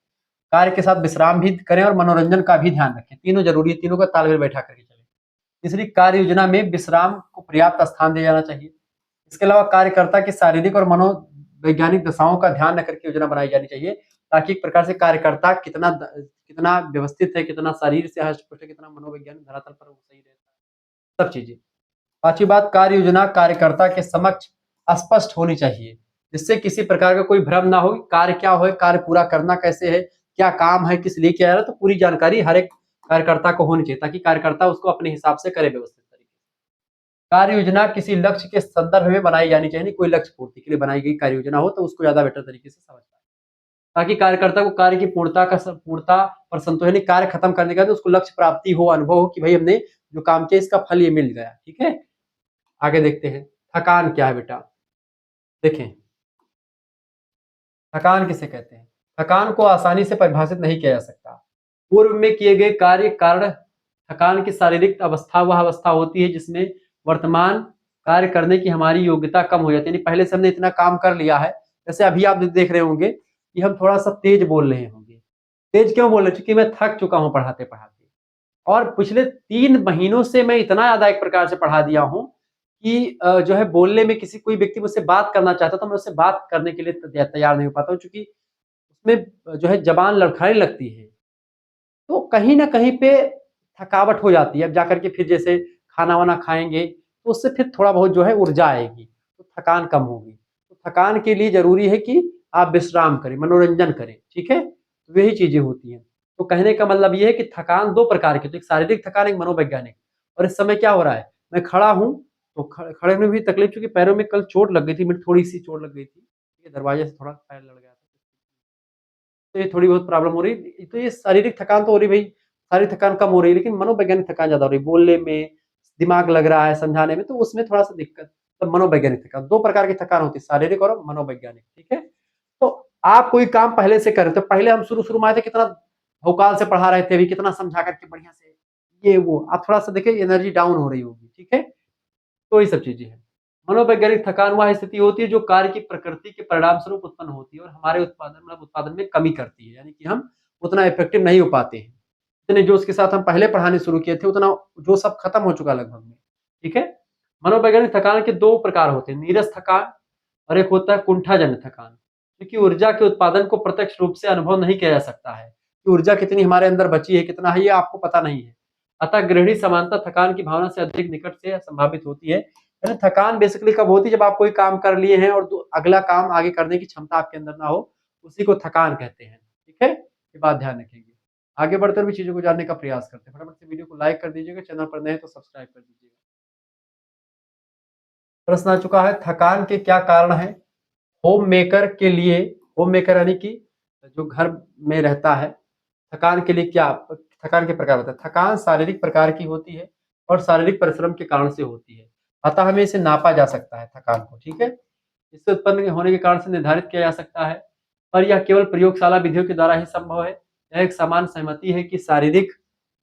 कार्य के साथ विश्राम भी करें और मनोरंजन का भी ध्यान रखें। तीनों जरूरी है, तीनों का तालमेल बैठा करके चलें। तीसरी, कार्य योजना में विश्राम को पर्याप्त स्थान दिया जाना चाहिए। इसके अलावा कार्यकर्ता की शारीरिक और मनोवैज्ञानिक दशाओं का ध्यान रख करके योजना बनाई जानी चाहिए, ताकि एक प्रकार से कार्यकर्ता कितना व्यवस्थित है, कितना शरीर से हष्ट-पुष्ट है, कितना मनोवैज्ञानिक धरातल पर वो सही रहता है, सब चीजें। पांचवी बात, कार्य योजना कार्यकर्ता के समक्ष स्पष्ट होनी चाहिए, जिससे किसी प्रकार का कोई भ्रम ना हो। कार्य क्या हो, कार्य पूरा करना कैसे है, क्या काम है, किस लिए किया जा रहा है, तो पूरी जानकारी हर एक कार्यकर्ता को होनी चाहिए, ताकि कार्यकर्ता उसको अपने हिसाब से करे व्यवस्थित तरीके से। कार्य योजना किसी लक्ष्य के संदर्भ में बनाई जानी चाहिए, कोई लक्ष्य पूर्ति के लिए बनाई गई कार्य योजना हो तो उसको ज्यादा बेटर तरीके से समझ पाए, ताकि कार्यकर्ता को कार्य की पूर्णता पर संतोष, यानी कार्य खत्म करने के बाद उसको लक्ष्य प्राप्ति हो, अनुभव हो कि भाई हमने जो काम किया इसका फल ये मिल गया। ठीक है, आगे देखते हैं थकान क्या है बेटा। देखें, थकान किसे कहते हैं? थकान को आसानी से परिभाषित नहीं किया जा सकता। पूर्व में किए गए कार्य कारण थकान की शारीरिक अवस्था वह अवस्था होती है जिसमें वर्तमान कार्य करने की हमारी योग्यता कम हो जाती है, यानी पहले से हमने इतना काम कर लिया है। जैसे अभी आप देख रहे होंगे कि हम थोड़ा सा तेज बोल रहे होंगे। तेज क्यों बोल रहे? क्योंकि मैं थक चुका हूं पढ़ाते पढ़ाते, और पिछले 3 महीनों से मैं इतना ज्यादा एक प्रकार से पढ़ा दिया हूं कि जो है बोलने में किसी कोई व्यक्ति मुझसे बात करना चाहता तो मैं उससे बात करने के लिए तैयार नहीं हो पाता हूँ, क्योंकि उसमें जो है जबान लड़खड़ाने लगती है। तो कहीं न कहीं पे थकावट हो जाती है। अब जाकर के फिर जैसे खाना-वाना खाएँगे, तो उससे फिर थोड़ा बहुत जो है ऊर्जा आएगी, तो थकान कम होगी। तो थकान के लिए ज़रूरी है कि आप विश्राम करें, मनोरंजन करें, ठीक है? तो यही चीज़ें होती हैं। तो कहने का मतलब ये है कि थकान 2 प्रकार की, तो एक शारीरिक थकान, एक मनोवैज्ञानिक। और इस समय क्या हो रहा है, मैं खड़ा हूँ, तो खड़े में भी तकलीफ, क्योंकि पैरों में कल चोट लग गई थी, मेरी थोड़ी-सी चोट लग गई थी। ये दरवाजे से थोड़ा पैर लड़ गया था। तो ये थोड़ी बहुत प्रॉब्लम हो रही है। तो ये शारीरिक थकान तो हो रही है भई, शारीरिक थकान कम हो रही है, लेकिन मनोवैज्ञानिक थकान ज़्यादा हो रही है। बोलने में, दिमाग लग रहा है समझाने में, तो उसमें थोड़ा-सा दिक्कत। तो मनोवैज्ञानिक थकान, 2 प्रकार की थकान होती है, शारीरिक और मनोवैज्ञानिक, ठीक है? तो आप कोई काम पहले से कर रहे हो, तो पहले हम शुरू-शुरू में आए थे, कितना भौकाल से पढ़ा रहे थे, अभी कितना समझा कर के बढ़िया से, ये वो। आप थोड़ा-सा देखिए एनर्जी डाउन हो रही होगी, ठीक है? तो ये सब चीज़ें हैं। मनोवैज्ञानिक थकान वह स्थिति होती है जो कार्य की प्रकृति के परिणाम स्वरूप उत्पन्न होती है और हमारे उत्पादन में कमी करती है, यानी कि हम उतना इफेक्टिव नहीं हो पाते हैं। इतने जोश के साथ हम पहले पढ़ाने शुरू किए थे, उतना जोश अब खत्म हो चुका है लगभग में, ठीक है? मनोवैज्ञानिक थकान के 2 प्रकार होते हैं, नीरस थकान और एक होता है कुंठाजन्य थकान। क्योंकि ऊर्जा के उत्पादन को प्रत्यक्ष रूप से अनुभव नहीं किया जा सकता है, कि ऊर्जा कितनी हमारे अंदर बची है, कितना है, ये आपको पता नहीं है। अतः गृहिणी समानता थकान की भावना से अधिक निकट से संभावित होती है। यानी थकान बेसिकली कब होती है, जब आप कोई काम कर लिए हैं और अगला काम आगे करने की क्षमता आपके अंदर ना हो, उसी को थकान कहते हैं, ठीक है? ये बात ध्यान रखेंगे। आगे बढ़कर भी चीज़ों को जानने का प्रयास करते हैं। फटाफट से वीडियो को लाइक कर दीजिएगा, चैनल पर नए हैं तो सब्सक्राइब कर दीजिएगा। प्रश्न आ चुका है, थकान के क्या कारण हैं? होम मेकर के लिए, होम मेकर यानी कि जो घर में रहता है, थकान के लिए क्या, थकान के प्रकार होता है? थकान शारीरिक प्रकार की होती है और शारीरिक परिश्रम के कारण से होती है। अतः हमें इसे नापा जा सकता है थकान को, ठीक है? इससे उत्पन्न होने के कारण से निर्धारित किया जा सकता है, पर यह केवल प्रयोगशाला विधियों के द्वारा ही संभव है। यह एक समान सहमति है कि शारीरिक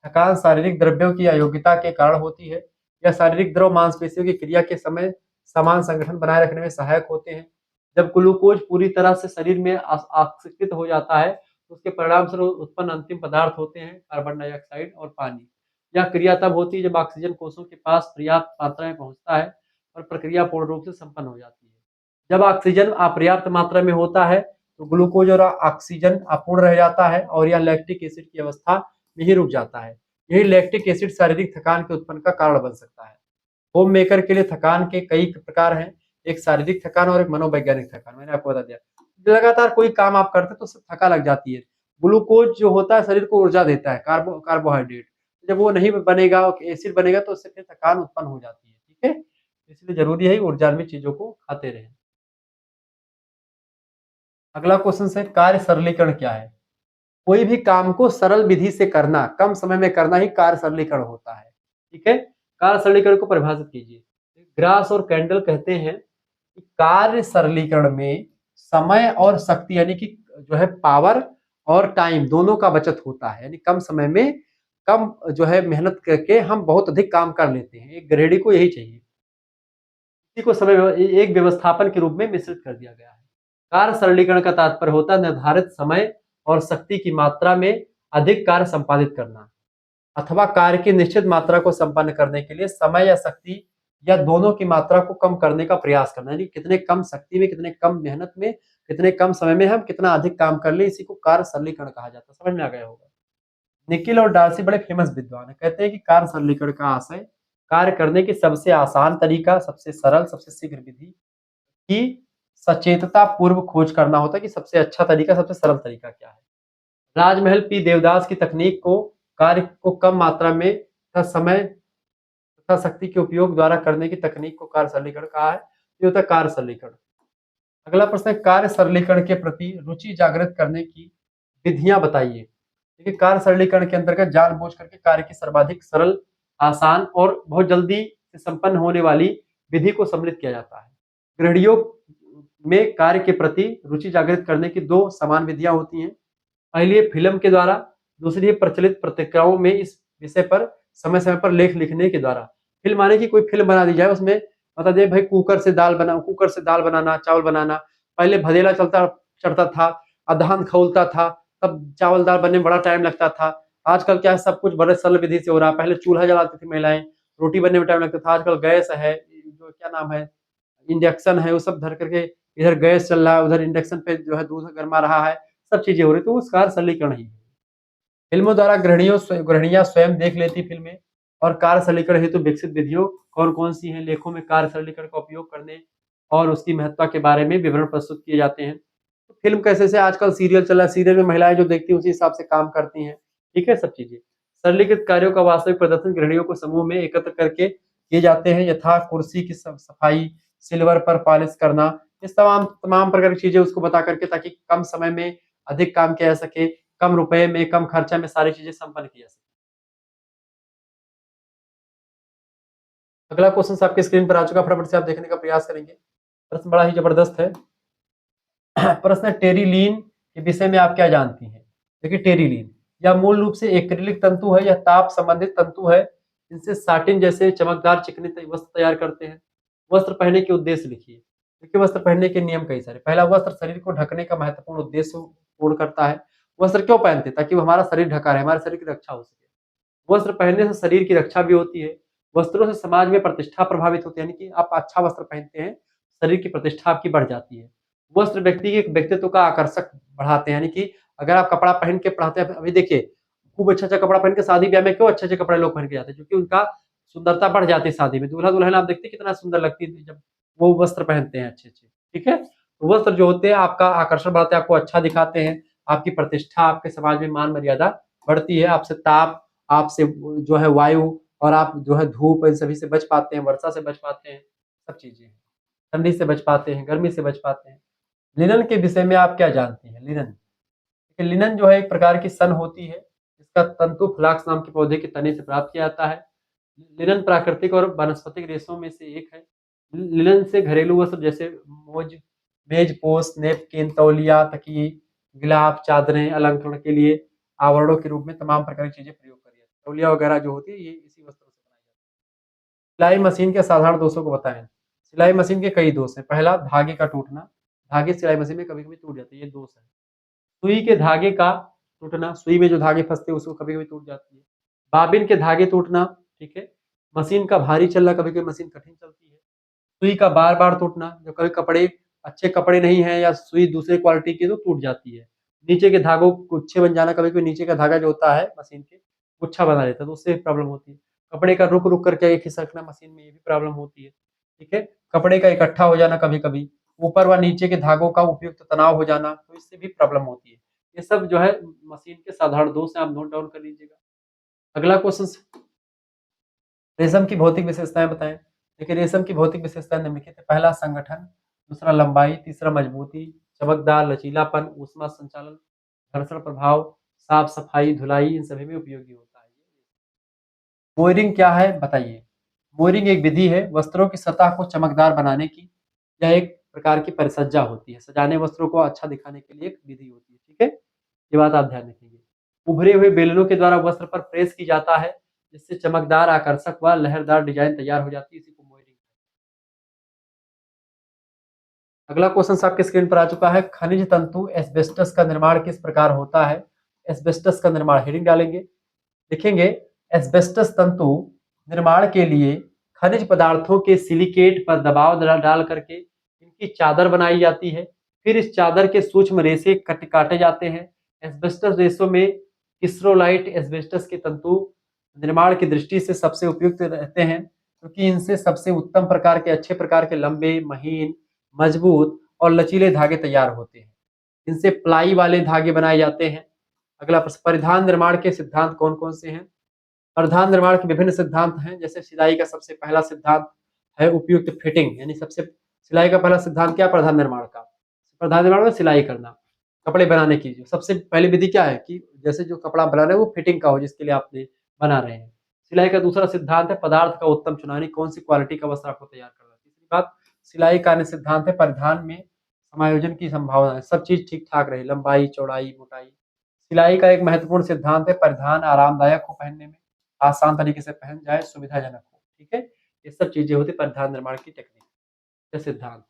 थकान शारीरिक द्रव्यों की अयोग्यता के कारण होती है। यह शारीरिक द्रव मांसपेशियों की क्रिया के समय समान संगठन बनाए रखने में सहायक होते हैं। जब ग्लूकोज पूरी तरह से शरीर में ऑक्सीकृत हो जाता है, तो उसके परिणाम स्वरूप उत्पन्न अंतिम पदार्थ होते हैं कार्बन डाइऑक्साइड और पानी। यह क्रिया तब होती है जब ऑक्सीजन कोशों के पास पर्याप्त मात्रा में पहुंचता है और प्रक्रिया पूर्ण रूप से संपन्न हो जाती है। जब ऑक्सीजन अपर्याप्त मात्रा में होता है, तो ग्लूकोज और ऑक्सीजन अपूर्ण रह जाता है और यह लैक्टिक एसिड की अवस्था में ही रुक जाता है। यही लैक्टिक एसिड शारीरिक थकान के उत्पन्न का कारण बन सकता है। होम मेकर के लिए थकान के कई प्रकार हैं, एक शारीरिक थकान और एक मनोवैज्ञानिक थकान, मैंने आपको बता दिया। लगातार कोई काम आप करते हैं तो उससे थका लग जाती है। ग्लूकोज जो होता है शरीर को ऊर्जा देता है, कार्बोहाइड्रेट। जब वो नहीं बनेगा, एसिड बनेगा, तो उससे फिर थकान उत्पन्न हो जाती है, ठीक है? इसलिए जरूरी है ऊर्जान्वित चीजों को खाते रहें। अगला क्वेश्चन है, कार्य सरलीकरण क्या है? कोई भी काम को सरल विधि से करना, कम समय में करना ही कार्य सरलीकरण होता है, ठीक है? कार्य सरलीकरण को परिभाषित कीजिए। ग्रास और कैंडल कहते हैं कि कार्य सरलीकरण में समय और शक्ति, यानी कि जो है पावर और टाइम, दोनों का बचत होता है। यानी कम समय में कम जो है मेहनत करके हम बहुत अधिक काम कर लेते हैं। एक गृहिणी को यही चाहिए। इसी को एक व्यवस्थापन के रूप में मिश्रित कर दिया गया है। कार्य सरलीकरण का तात्पर्य होता है निर्धारित समय और शक्ति की मात्रा में अधिक कार्य संपादित करना, अथवा कार्य की निश्चित मात्रा को संपन्न करने के लिए समय या शक्ति या दोनों की मात्रा को कम करने का प्रयास करना, यानी कितने कम शक्ति में, कितने कम मेहनत में, कितने कम समय में हम कितना अधिक काम कर ले, इसी को कार्य सरलीकरण कहा जाता है। समझ में आ गया होगा। निकिल और डार्सी बड़े फेमस विद्वान है। कहते हैं कि कार्य सरलीकरण का आशय कार्य करने की सबसे आसान तरीका, सबसे सरल, सबसे शीघ्र विधि की सचेतता पूर्व खोज करना होता है कि सबसे अच्छा तरीका, सबसे सरल तरीका क्या है। राजमहल पी देवदास की तकनीक को कार्य को कम मात्रा में तथा समय तथा शक्ति के उपयोग द्वारा करने की तकनीक को कार्य सरलीकरण कहा है। ये होता है कार्य सरलीकरण। अगला प्रश्न है, कार्य सरलीकरण के प्रति रुचि जागृत करने की विधियां बताइए। देखिए, कार्य सरलीकरण के अंतर्गत जानबूझ करके कार्य की सर्वाधिक सरल, आसान और बहुत जल्दी से संपन्न होने वाली विधि को सम्मिलित किया जाता है। गृहिणियों में कार्य के प्रति रुचि जागृत करने की दो समान विधियां होती हैं। पहली है फिल्म के द्वारा, दूसरी है प्रचलित पत्रिकाओं में इस विषय पर समय समय पर लेख लिखने के द्वारा। फिल्म माने कि कोई फिल्म बना दी जाए, उसमें बता दें भाई कुकर से दाल बनाना, चावल बनाना। पहले भदेला चढ़ता था, अधान खौलता था, तब चावल दाल बनने में बड़ा टाइम लगता था। आजकल क्या है, सब कुछ बड़े सरल विधि से हो रहा है। पहले चूल्हा जलाती थी महिलाएं, रोटी बनने में टाइम लगता था। आजकल गैस है, जो क्या नाम है, इंडक्शन है, वो सब धर करके इधर गैस चल रहा है, उधर इंडक्शन पे जो है दूध गर्मा रहा है, सब चीजें हो रही। तो उस कार्य सरलीकरण ही है। फिल्मों द्वारा गृहिणियां स्वयं देख लेती फिल्में और कार्य सरलीकरण हेतु विकसित विधियों कौन कौन सी हैं। लेखों में कार्य सरलीकरण का उपयोग करने और उसकी महत्ता के बारे में विवरण प्रस्तुत किए जाते हैं। तो फिल्म कैसे से आजकल सीरियल चला है, सीरियल में महिलाएं जो देखती हैं उसी हिसाब से काम करती हैं। ठीक है, सब चीजें। सरलीकृत कार्यों का वास्तविक प्रदर्शन गृहिणियों को समूह में एकत्र करके किए जाते हैं, यथा कुर्सी की सफाई, सिल्वर पर पॉलिश करना। इस तमाम तमाम प्रकार की चीजें उसको बता करके, ताकि कम समय में अधिक काम किया जा सके, कम रुपए में, कम खर्चा में सारी चीजें संपन्न की जा सके। अगला क्वेश्चन आपके स्क्रीन पर आ चुका, फटाफट से आप देखने का प्रयास करेंगे। प्रश्न बड़ा ही जबरदस्त है। प्रश्न टेरिलीन के विषय में आप क्या जानती हैं। देखिए, टेरिलीन यह मूल रूप से एक्रिलिक तंतु है, यह ताप संबंधित तंतु है। इनसे साटिन जैसे चमकदार चिकने वस्त्र तैयार करते हैं। वस्त्र पहनने के उद्देश्य लिखिए। देखिए, वस्त्र पहनने के नियम कई सारे। पहला, वस्त्र शरीर को ढकने का महत्वपूर्ण उद्देश्य पूर्ण करता है। वस्त्र क्यों पहनते हैं? ताकि हमारा शरीर ढका रहे, हमारे शरीर की रक्षा हो सके। वस्त्र पहनने से शरीर की रक्षा भी होती है। वस्त्रों से समाज में प्रतिष्ठा प्रभावित होती है, यानी कि आप अच्छा वस्त्र पहनते हैं, शरीर की प्रतिष्ठा आपकी बढ़ जाती है। वस्त्र व्यक्ति के व्यक्तित्व का आकर्षक बढ़ाते हैं, यानी कि अगर आप कपड़ा पहन के पढ़ाते हैं, अभी देखिए खूब अच्छा-अच्छा कपड़ा पहन के शादी ब्याह में क्यों अच्छे-अच्छे कपड़े लोग पहन के जाते हैं? क्योंकि उनका सुंदरता बढ़ जाती है शादी में। दूल्हा-दुल्हन आप देखते हैं कितना सुंदर लगती है जब वो वस्त्र पहनते हैं अच्छे-अच्छे, ठीक है? तो वस्त्र जो होते हैं आपका आकर्षण बढ़ाते हैं, आपको अच्छा दिखाते हैं, आपकी प्रतिष्ठा, आपके समाज में मान-मर्यादा बढ़ती है, आपसे ताप, आपसे जो है वायु, और आप जो है धूप, इन सभी से बच पाते हैं, वर्षा से बच पाते हैं, सब चीज़ें। ठंडी से बच पाते हैं, गर्मी से बच पाते हैं। लिनन के विषय में आप क्या जानती हैं? लिनन, देखिए लिनन जो है एक प्रकार की सन होती है। इसका तंतु फ्लाक्स नाम के पौधे के तने से प्राप्त किया जाता है। लिनन प्राकृतिक और वानस्पतिक रेशों में से एक है। लिनन से घरेलू वस्त्र जैसे मेजपोश, नेपकिन, तौलिया, तकिए, गिलाफ, चादरें, अलंकरण के लिए आवरणों के रूप में तमाम प्रकार की चीजें प्रयोग करी जाती है। तौलिया वगैरह जो होती है ये इसी वस्त्रों से बनाई जाती है। सिलाई मशीन के साधारण दोषों को बताएं। सिलाई मशीन के कई दोष हैं। पहला, धागे का टूटना। धागे सिलाई मशीन में कभी कभी टूट जाते हैं, ये दोष है। सुई के धागे का टूटना, सुई में जो धागे फंसते हैं उसको कभी कभी टूट जाती है। बाबिन के धागे टूटना, ठीक है। मशीन का भारी चलना, कभी कभी मशीन कठिन चलती है। सुई का बार बार टूटना, जो कभी कपड़े अच्छे कपड़े नहीं है या सुई दूसरे क्वालिटी की तो टूट जाती है। नीचे के धागों गुच्छे बन जाना, कभी कभी नीचे का धागा जो होता है मशीन के गुच्छा बना लेता है, तो उससे प्रॉब्लम होती है। कपड़े का रुक रुक करके एक खिसकना मशीन में, ये भी प्रॉब्लम होती है, ठीक है। कपड़े का इकट्ठा हो जाना, कभी कभी ऊपर व नीचे के धागों का उपयुक्त तनाव हो जाना, तो इससे भी प्रॉब्लम होती है। ये सब जो है मशीन के साधारण दोष है, आप नोट डाउन कर लीजिएगा। अगला क्वेश्चन, रेशम की भौतिक विशेषताएं बताएं। देखिए, रेशम की भौतिक विशेषताएं निम्नलिखित है। पहला, संगठन। दूसरा, लंबाई। तीसरा, मजबूती। चमकदार, लचीलापन, ऊष्मा संचालन, घर्षण प्रभाव, साफ सफाई, धुलाई, इन सभी में उपयोगी होता है। मोयरिंग क्या है बताइए। मोयरिंग एक विधि है वस्त्रों की सतह को चमकदार बनाने की। यह एक प्रकार की परिसज्जा होती है, सजाने वस्त्रों को अच्छा दिखाने के लिए एक विधि होती है, ठीक है। ये बात आप ध्यान रखेंगे। उभरे हुए बेलनों के द्वारा वस्त्र पर प्रेस की जाता है, जिससे चमकदार, आकर्षक व लहरदार डिजाइन तैयार हो जाती है। इसी को मोयरिंग अगला क्वेश्चन आपके स्क्रीन पर आ चुका है, खनिज तंतु एस्बेस्टस का निर्माण किस प्रकार होता है? एस्बेस्टस का निर्माण, हेडिंग डालेंगे, लिखेंगे एस्बेस्टस तंतु निर्माण के लिए खनिज पदार्थों के सिलिकेट पर दबाव डाल करके इनकी चादर बनाई जाती है। फिर इस चादर के सूक्ष्म रेशे काटे जाते हैं। एस्बेस्टस रेशों में किस्रोलाइट एस्बेस्टस के तंतु निर्माण की दृष्टि से सबसे उपयुक्त रहते हैं, क्योंकि इनसे सबसे उत्तम प्रकार के, अच्छे प्रकार के लंबे, महीन, मजबूत और लचीले धागे तैयार होते हैं। इनसे प्लाई वाले धागे बनाए जाते हैं। अगला प्रश्न, परिधान निर्माण के सिद्धांत कौन कौन से हैं? परिधान निर्माण के विभिन्न सिद्धांत हैं, जैसे सिलाई का सबसे पहला सिद्धांत है उपयुक्त फिटिंग, यानी सबसे सिलाई का पहला सिद्धांत क्या? प्रधान निर्माण का, प्रधान निर्माण में सिलाई करना, कपड़े बनाने की जो सबसे पहली विधि क्या है कि जैसे जो कपड़ा बना रहे हैं वो फिटिंग का हो, जिसके लिए आपने बना रहे हैं। सिलाई का दूसरा सिद्धांत है पदार्थ का उत्तम चुनाव, यानी कौन सी क्वालिटी का वस्त्र आपको तैयार करना है। तीसरी बात, सिलाई का अन्य सिद्धांत है परिधान में समायोजन की संभावना है, सब चीज ठीक ठाक रहे, लंबाई, चौड़ाई, मोटाई। सिलाई का एक महत्वपूर्ण सिद्धांत है परिधान आरामदायक हो, पहनने में आसान तरीके से पहन जाए, सुविधाजनक हो। ठीक है, ये सब चीजें होती परिधान निर्माण की टेक्निक या सिद्धांत।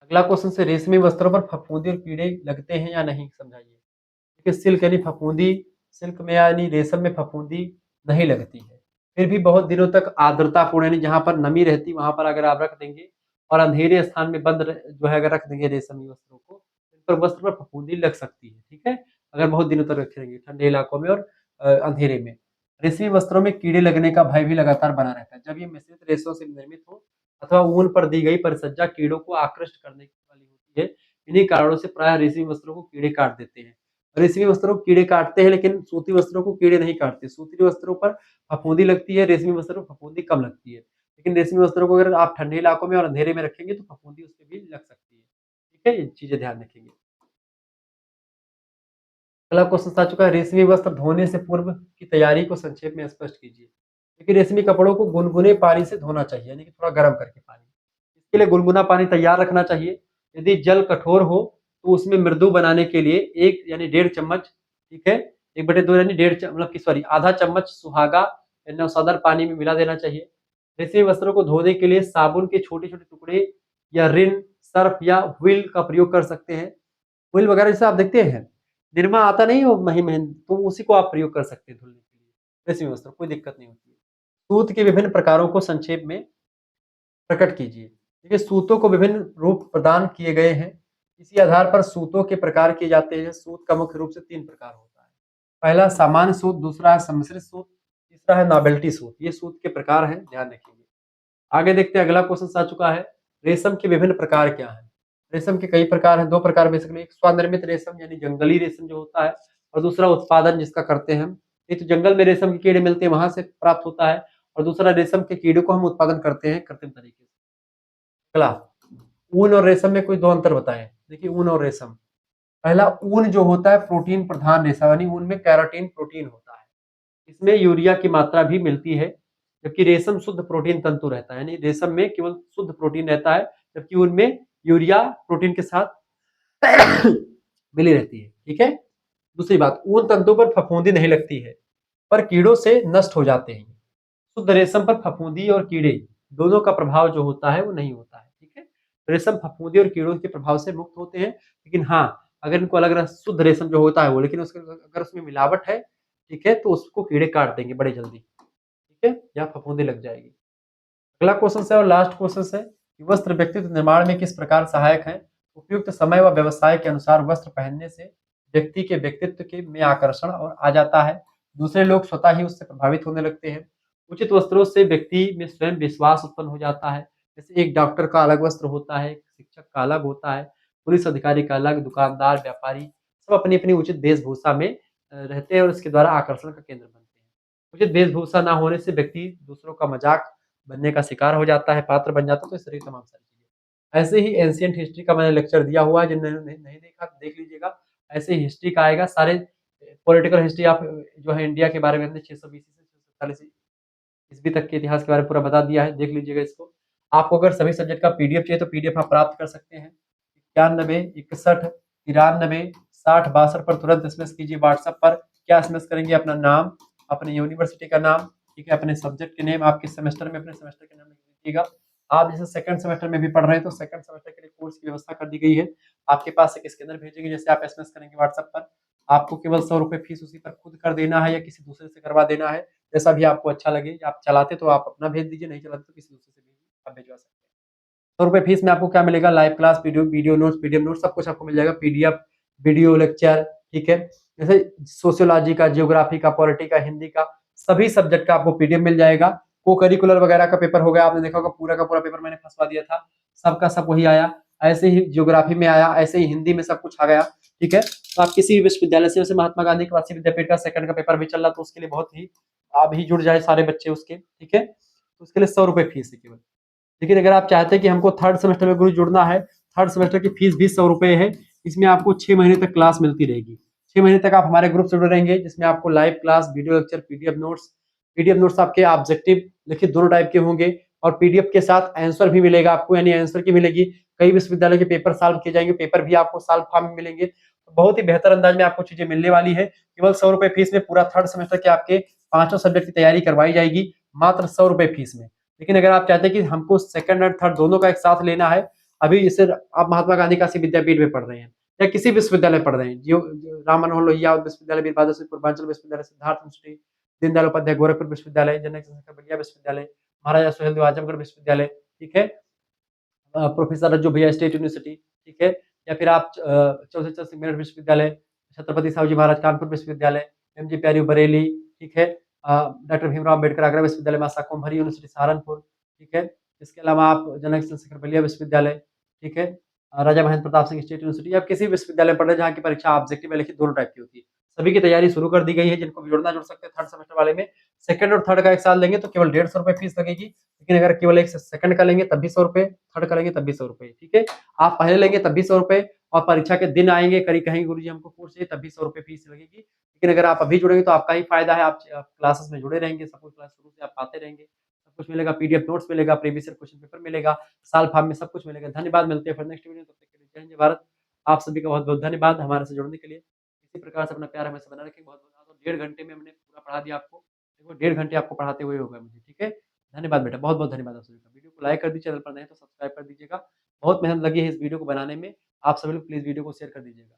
अगला क्वेश्चन से, रेशमी वस्त्रों पर फफूंदी और कीड़े लगते हैं या नहीं, समझाइए। देखिए सिल्क यानी फफूंदी, सिल्क में यानी रेशम में फफूंदी नहीं लगती है, फिर भी बहुत दिनों तक आर्द्रतापूर्ण यानी जहां पर नमी रहती वहां पर अगर आप रख देंगे और अंधेरे स्थान में बंद जो है अगर रख देंगे रेशमी वस्त्रों को, इन पर वस्त्र पर फफूंदी लग सकती है। ठीक है, अगर बहुत दिनों तक रखे रहेंगे ठंडे इलाकों में और अंधेरे में। रेशमी वस्त्रों में कीड़े लगने का भय भी लगातार बना रहता है, जब ये मिश्रित रेशों से निर्मित हो अथवा ऊन पर दी गई परिसज्जा कीड़ों को आकृष्ट करने वाली होती है। इन्हीं कारणों से प्राय रेशमी वस्त्रों को कीड़े काट देते हैं। रेशमी वस्त्रों को कीड़े काटते हैं, लेकिन सूती वस्त्रों को कीड़े नहीं काटते। सूती वस्त्रों पर फफूंदी लगती है, रेशमी वस्त्रों पर फफूंदी कम लगती है। लेकिन रेशमी वस्त्रों को अगर आप ठंडे इलाकों में और अंधेरे में रखेंगे तो फफूंदी उसपे भी लग सकती है। ठीक है, ये चीजें ध्यान रखेंगे। अगला क्वेश्चन आ चुका है, रेशमी वस्त्र धोने से पूर्व की तैयारी को संक्षेप में स्पष्ट कीजिए। देखिए रेशमी कपड़ों को गुनगुने पानी से धोना चाहिए, यानी कि थोड़ा गर्म करके पानी। इसके लिए गुनगुना पानी तैयार रखना चाहिए। यदि जल कठोर हो तो उसमें मृदु बनाने के लिए 1 यानी 1.5 चम्मच, ठीक है, 1/2 यानी मतलब कि सॉरी आधा चम्मच सुहागा या नौशादर पानी में मिला देना चाहिए। रेशमी वस्त्रों को धोने के लिए साबुन के छोटे-छोटे टुकड़े या रिन, सर्फ या व्हील का प्रयोग कर सकते हैं। व्हील वगैरह जैसे आप देखते हैं, निरमा आता नहीं हो महीन-महीन, तो उसी को आप प्रयोग कर सकते हैं धुलने के लिए। रेशमी वस्त्र कोई दिक्कत नहीं होती है। सूत के विभिन्न प्रकारों को संक्षेप में प्रकट कीजिए। देखिए सूतों को विभिन्न रूप प्रदान किए गए हैं। इसी आधार पर सूतों के प्रकार किए जाते हैं। सूत का मुख्य रूप से 3 प्रकार होता है। पहला सामान्य सूत, दूसरा है सम्मिश्रित सूत, तीसरा है नॉवेल्टी सूत। ये सूत के प्रकार हैं, ध्यान रखिए। आगे देखते हैं, अगला क्वेश्चन आ चुका है, रेशम के विभिन्न प्रकार क्या हैं? रेशम के कई प्रकार हैं, 2 प्रकार बेसिकली, एक स्वनिर्मित रेशम यानी जंगली रेशम जो होता है और दूसरा उत्पादन जिसका करते हैं हम। एक तो जंगल में रेशम के कीड़े मिलते हैं वहां से प्राप्त होता है, और दूसरा रेशम के कीड़े को हम उत्पादन करते हैं कृत्रिम तरीके से। अगला, ऊन और रेशम में कोई 2 अंतर बताएं। देखिए ऊन और रेशम, पहला ऊन जो होता है प्रोटीन प्रधान रेशा, यानी ऊन में केराटिन प्रोटीन होता है, इसमें यूरिया की मात्रा भी मिलती है। जबकि रेशम शुद्ध प्रोटीन तंतु रहता है, यानी रेशम में केवल शुद्ध प्रोटीन रहता है, जबकि उनमें यूरिया प्रोटीन के साथ मिली रहती है। ठीक है, दूसरी बात, ऊन तंतु पर फफूंदी नहीं लगती है, पर कीड़ों से नष्ट हो जाते हैं। शुद्ध रेशम पर फफूंदी और कीड़े दोनों का प्रभाव जो होता है वो नहीं होता है। ठीक है, रेशम फफूंदी और कीड़ों के प्रभाव से मुक्त होते हैं, लेकिन हाँ अगर इनको अलग शुद्ध रेशम जो होता है वो, लेकिन उसके अगर उसमें मिलावट है, ठीक है, तो उसको कीड़े काट देंगे बड़े जल्दी। ठीक है, या फफूंदी लग जाएगी। अगला क्वेश्चन है और लास्ट क्वेश्चन है कि वस्त्र व्यक्तित्व निर्माण में किस प्रकार सहायक है? उपयुक्त समय व व्यवसाय के अनुसार वस्त्र पहनने से व्यक्ति के व्यक्तित्व के में आकर्षण और आ जाता है। दूसरे लोग स्वतः ही उससे प्रभावित होने लगते हैं। उचित वस्त्रों से व्यक्ति में स्वयं विश्वास उत्पन्न हो जाता है। जैसे एक डॉक्टर का अलग वस्त्र होता है, एक शिक्षक का अलग होता है, पुलिस अधिकारी का अलग, दुकानदार, व्यापारी सब अपनी अपनी उचित वेशभूषा में रहते हैं और इसके द्वारा आकर्षण का केंद्र बनते हैं। उचित वेशभूषा ना होने से व्यक्ति दूसरों का मजाक बनने का शिकार हो जाता है, पात्र बन जाता है, तो इस तरह की तमाम सारी चीज़ें। ऐसे ही एंशिएंट हिस्ट्री का मैंने लेक्चर दिया हुआ है, जिन्होंने नहीं देखा देख लीजिएगा। ऐसे ही हिस्ट्री का आएगा, सारे पॉलिटिकल हिस्ट्री आप जो है इंडिया के बारे में हमने 620 से 647 ईस्वी तक के इतिहास के बारे में पूरा बता दिया है, देख लीजिएगा इसको। आपको अगर सभी सब्जेक्ट का पीडीएफ चाहिए तो पीडीएफ आप प्राप्त कर सकते हैं। 91 61 93 60 62 पर तुरंत एसएमएस कीजिए व्हाट्सएप पर। क्या एसएमएस करेंगे? अपना नाम, अपनी यूनिवर्सिटी का नाम, ठीक है, अपने सब्जेक्ट के नेम, आप किस सेमेस्टर में अपने सेमेस्टर के नाम लिख दीजिएगा। आप जैसे सेकंड सेमेस्टर में भी पढ़ रहे हैं तो सेकंड सेमेस्टर के लिए कोर्स की व्यवस्था कर दी गई है। आपके पास एक स्कैनर भेजेंगे, जैसे आप एसएमएस करेंगे व्हाट्सएप पर, आपको केवल 100 रुपए फीस उसी पर खुद कर देना है या किसी दूसरे से करवा देना है, जैसा भी आपको अच्छा लगे। आप चलाते तो आप अपना भेज दीजिए, नहीं चलाते तो किसी दूसरे से भी आप भिजवा सकते हैं। 100 रुपए फीस में आपको क्या मिलेगा, live class, video video notes, PDF notes सब कुछ आपको मिल जाएगा, पीडीएफ, वीडियो लेक्चर, ठीक है। जैसे सोशियोलॉजी का, ज्योग्राफी का, पॉलिटी का, हिंदी का, सभी सब्जेक्ट का आपको पीडीएफ मिल जाएगा। को करिकुलर वगैरह का पेपर हो गया, आपने देखा होगा पूरा का पूरा पेपर मैंने फंसवा दिया था, सबका सब वही आया। ऐसे ही ज्योग्राफी में आया, ऐसे ही हिंदी में सब कुछ आ गया, ठीक है। तो आप किसी भी विश्वविद्यालय से, जैसे महात्मा गांधी कृषि विद्यापीठ का सेकंड का पेपर भी चल रहा, तो उसके लिए बहुत ही आप ही जुड़ जाए सारे बच्चे उसके, ठीक है। तो उसके लिए 100 रुपए फीस है केवल। लेकिन अगर आप चाहते हैं कि हमको थर्ड सेमेस्टर में गुरु जुड़ना है, थर्ड सेमेस्टर की फीस भी 100 रुपए है। इसमें आपको 6 महीने तक क्लास मिलती रहेगी। 6 महीने तक आप हमारे ग्रुप से जुड़े रहेंगे, जिसमें आपको live class, video lecture, PDF notes आपके ऑब्जेक्टिव लिखित दोनों टाइप के होंगे, और पीडीएफ के साथ आंसर भी मिलेगा आपको, यानी आंसर की मिलेगी। कई विश्वविद्यालय के पेपर सॉल्व किए जाएंगे, पेपर भी आपको सॉल्व फॉर्म में मिलेंगे। तो बहुत ही बेहतर अंदाज में आपको चीजें मिलने वाली है। केवल 100 रुपए फीस में पूरा थर्ड सेमेस्टर के आपके पांचों सब्जेक्ट की तैयारी करवाई जाएगी, मात्र 100 रुपए फीस में। लेकिन अगर आप चाहते हैं कि हमको सेकंड और थर्ड दोनों का एक साथ लेना है, अभी जैसे आप महात्मा गांधी काशी विद्यापीठ में पढ़ रहे हैं या किसी विश्वविद्यालय पढ़ रहे हैं, जो राम मनोहर लोहिया विश्वविद्यालय, वीरभद्र सिंह पूर्वांचल विश्वविद्यालय, सिद्धार्थ यूनिवर्सिटी, दीनदयाल उपाध्याय गोरखपुर विश्वविद्यालय, जनक शंकर बलिया विश्वविद्यालय, महाराजा सुहेलदेव आजमगढ़ विश्वविद्यालय, ठीक है, प्रोफेसर रज्जू भैया स्टेट यूनिवर्सिटी, ठीक है, या फिर आप चौधरी सिंह मेरठ विश्वविद्यालय, छत्रपति साहू जी महाराज कानपुर विश्वविद्यालय, एमजी प्यारी बरेली, ठीक है, डॉक्टर भीमराव अम्बेडकर आगरा विश्वविद्यालय, मासा कुम्भरी यूनिवर्सिटी सहारनपुर, ठीक है। इसके अलावा आप जनक चंद्रशेखर बलिया विश्वविद्यालय, ठीक है, राजा महेंद्र प्रताप सिंह स्टेट यूनिवर्सिटी, आप किसी विश्वविद्यालय पढ़ रहे हैं जहाँ की परीक्षा ऑब्जेक्टिव में लिखित दोनों टाइप की होती है। सभी की तैयारी शुरू कर दी गई है, जिनको भी जुड़ना जुड़ सकते हैं थर्ड सेमेस्टर वाले में। सेकंड और थर्ड का एक साल लेंगे तो केवल 150 रुपए फीस लगेगी, लेकिन अगर केवल एक सेकंड का लेंगे तब भी 100 रुपए, थर्ड का लेंगे तब भी 100 रुपए, ठीक है। आप पहले लेंगे तब भी 100 रुपए, और परीक्षा के दिन आएंगे करी कहेंगे गुरुजी हमको कोर्स चाहिए, तब भी 100 रुपए फीस लगेगी। लेकिन अगर आप अभी जुड़ेंगे तो आपका ही फायदा है, आप क्लासेस में जुड़े रहेंगे, सब कुछ क्लास शुरू से आप पाते रहेंगे, सब कुछ मिलेगा, पीडीएफ नोट्स मिलेगा, प्रीवियस ईयर क्वेश्चन पेपर मिलेगा, साल फार्म में सब कुछ मिलेगा। धन्यवाद, मिलते हैं फिर नेक्स्ट वीडियो, तब तक के लिए जय हिंद जय भारत। आप सभी का बहुत बहुत धन्यवाद हमारे से जुड़ने के लिए। इसी प्रकार से अपना प्यार हमेशा बना रखें। बहुत बहुत 1.5 घंटे में हमने पूरा पढ़ा दिया आपको, देखो 1.5 घंटे आपको पढ़ाते हुए हो गए मुझे, ठीक है। धन्यवाद बेटा, बहुत बहुत धन्यवाद आप सभी का। वीडियो को लाइक कर दीजिए, चैनल पर नए हैं तो सब्सक्राइब कर दीजिएगा। बहुत मेहनत लगी है इस वीडियो को बनाने में, आप सभी लोग प्लीज वीडियो को शेयर कर दीजिएगा।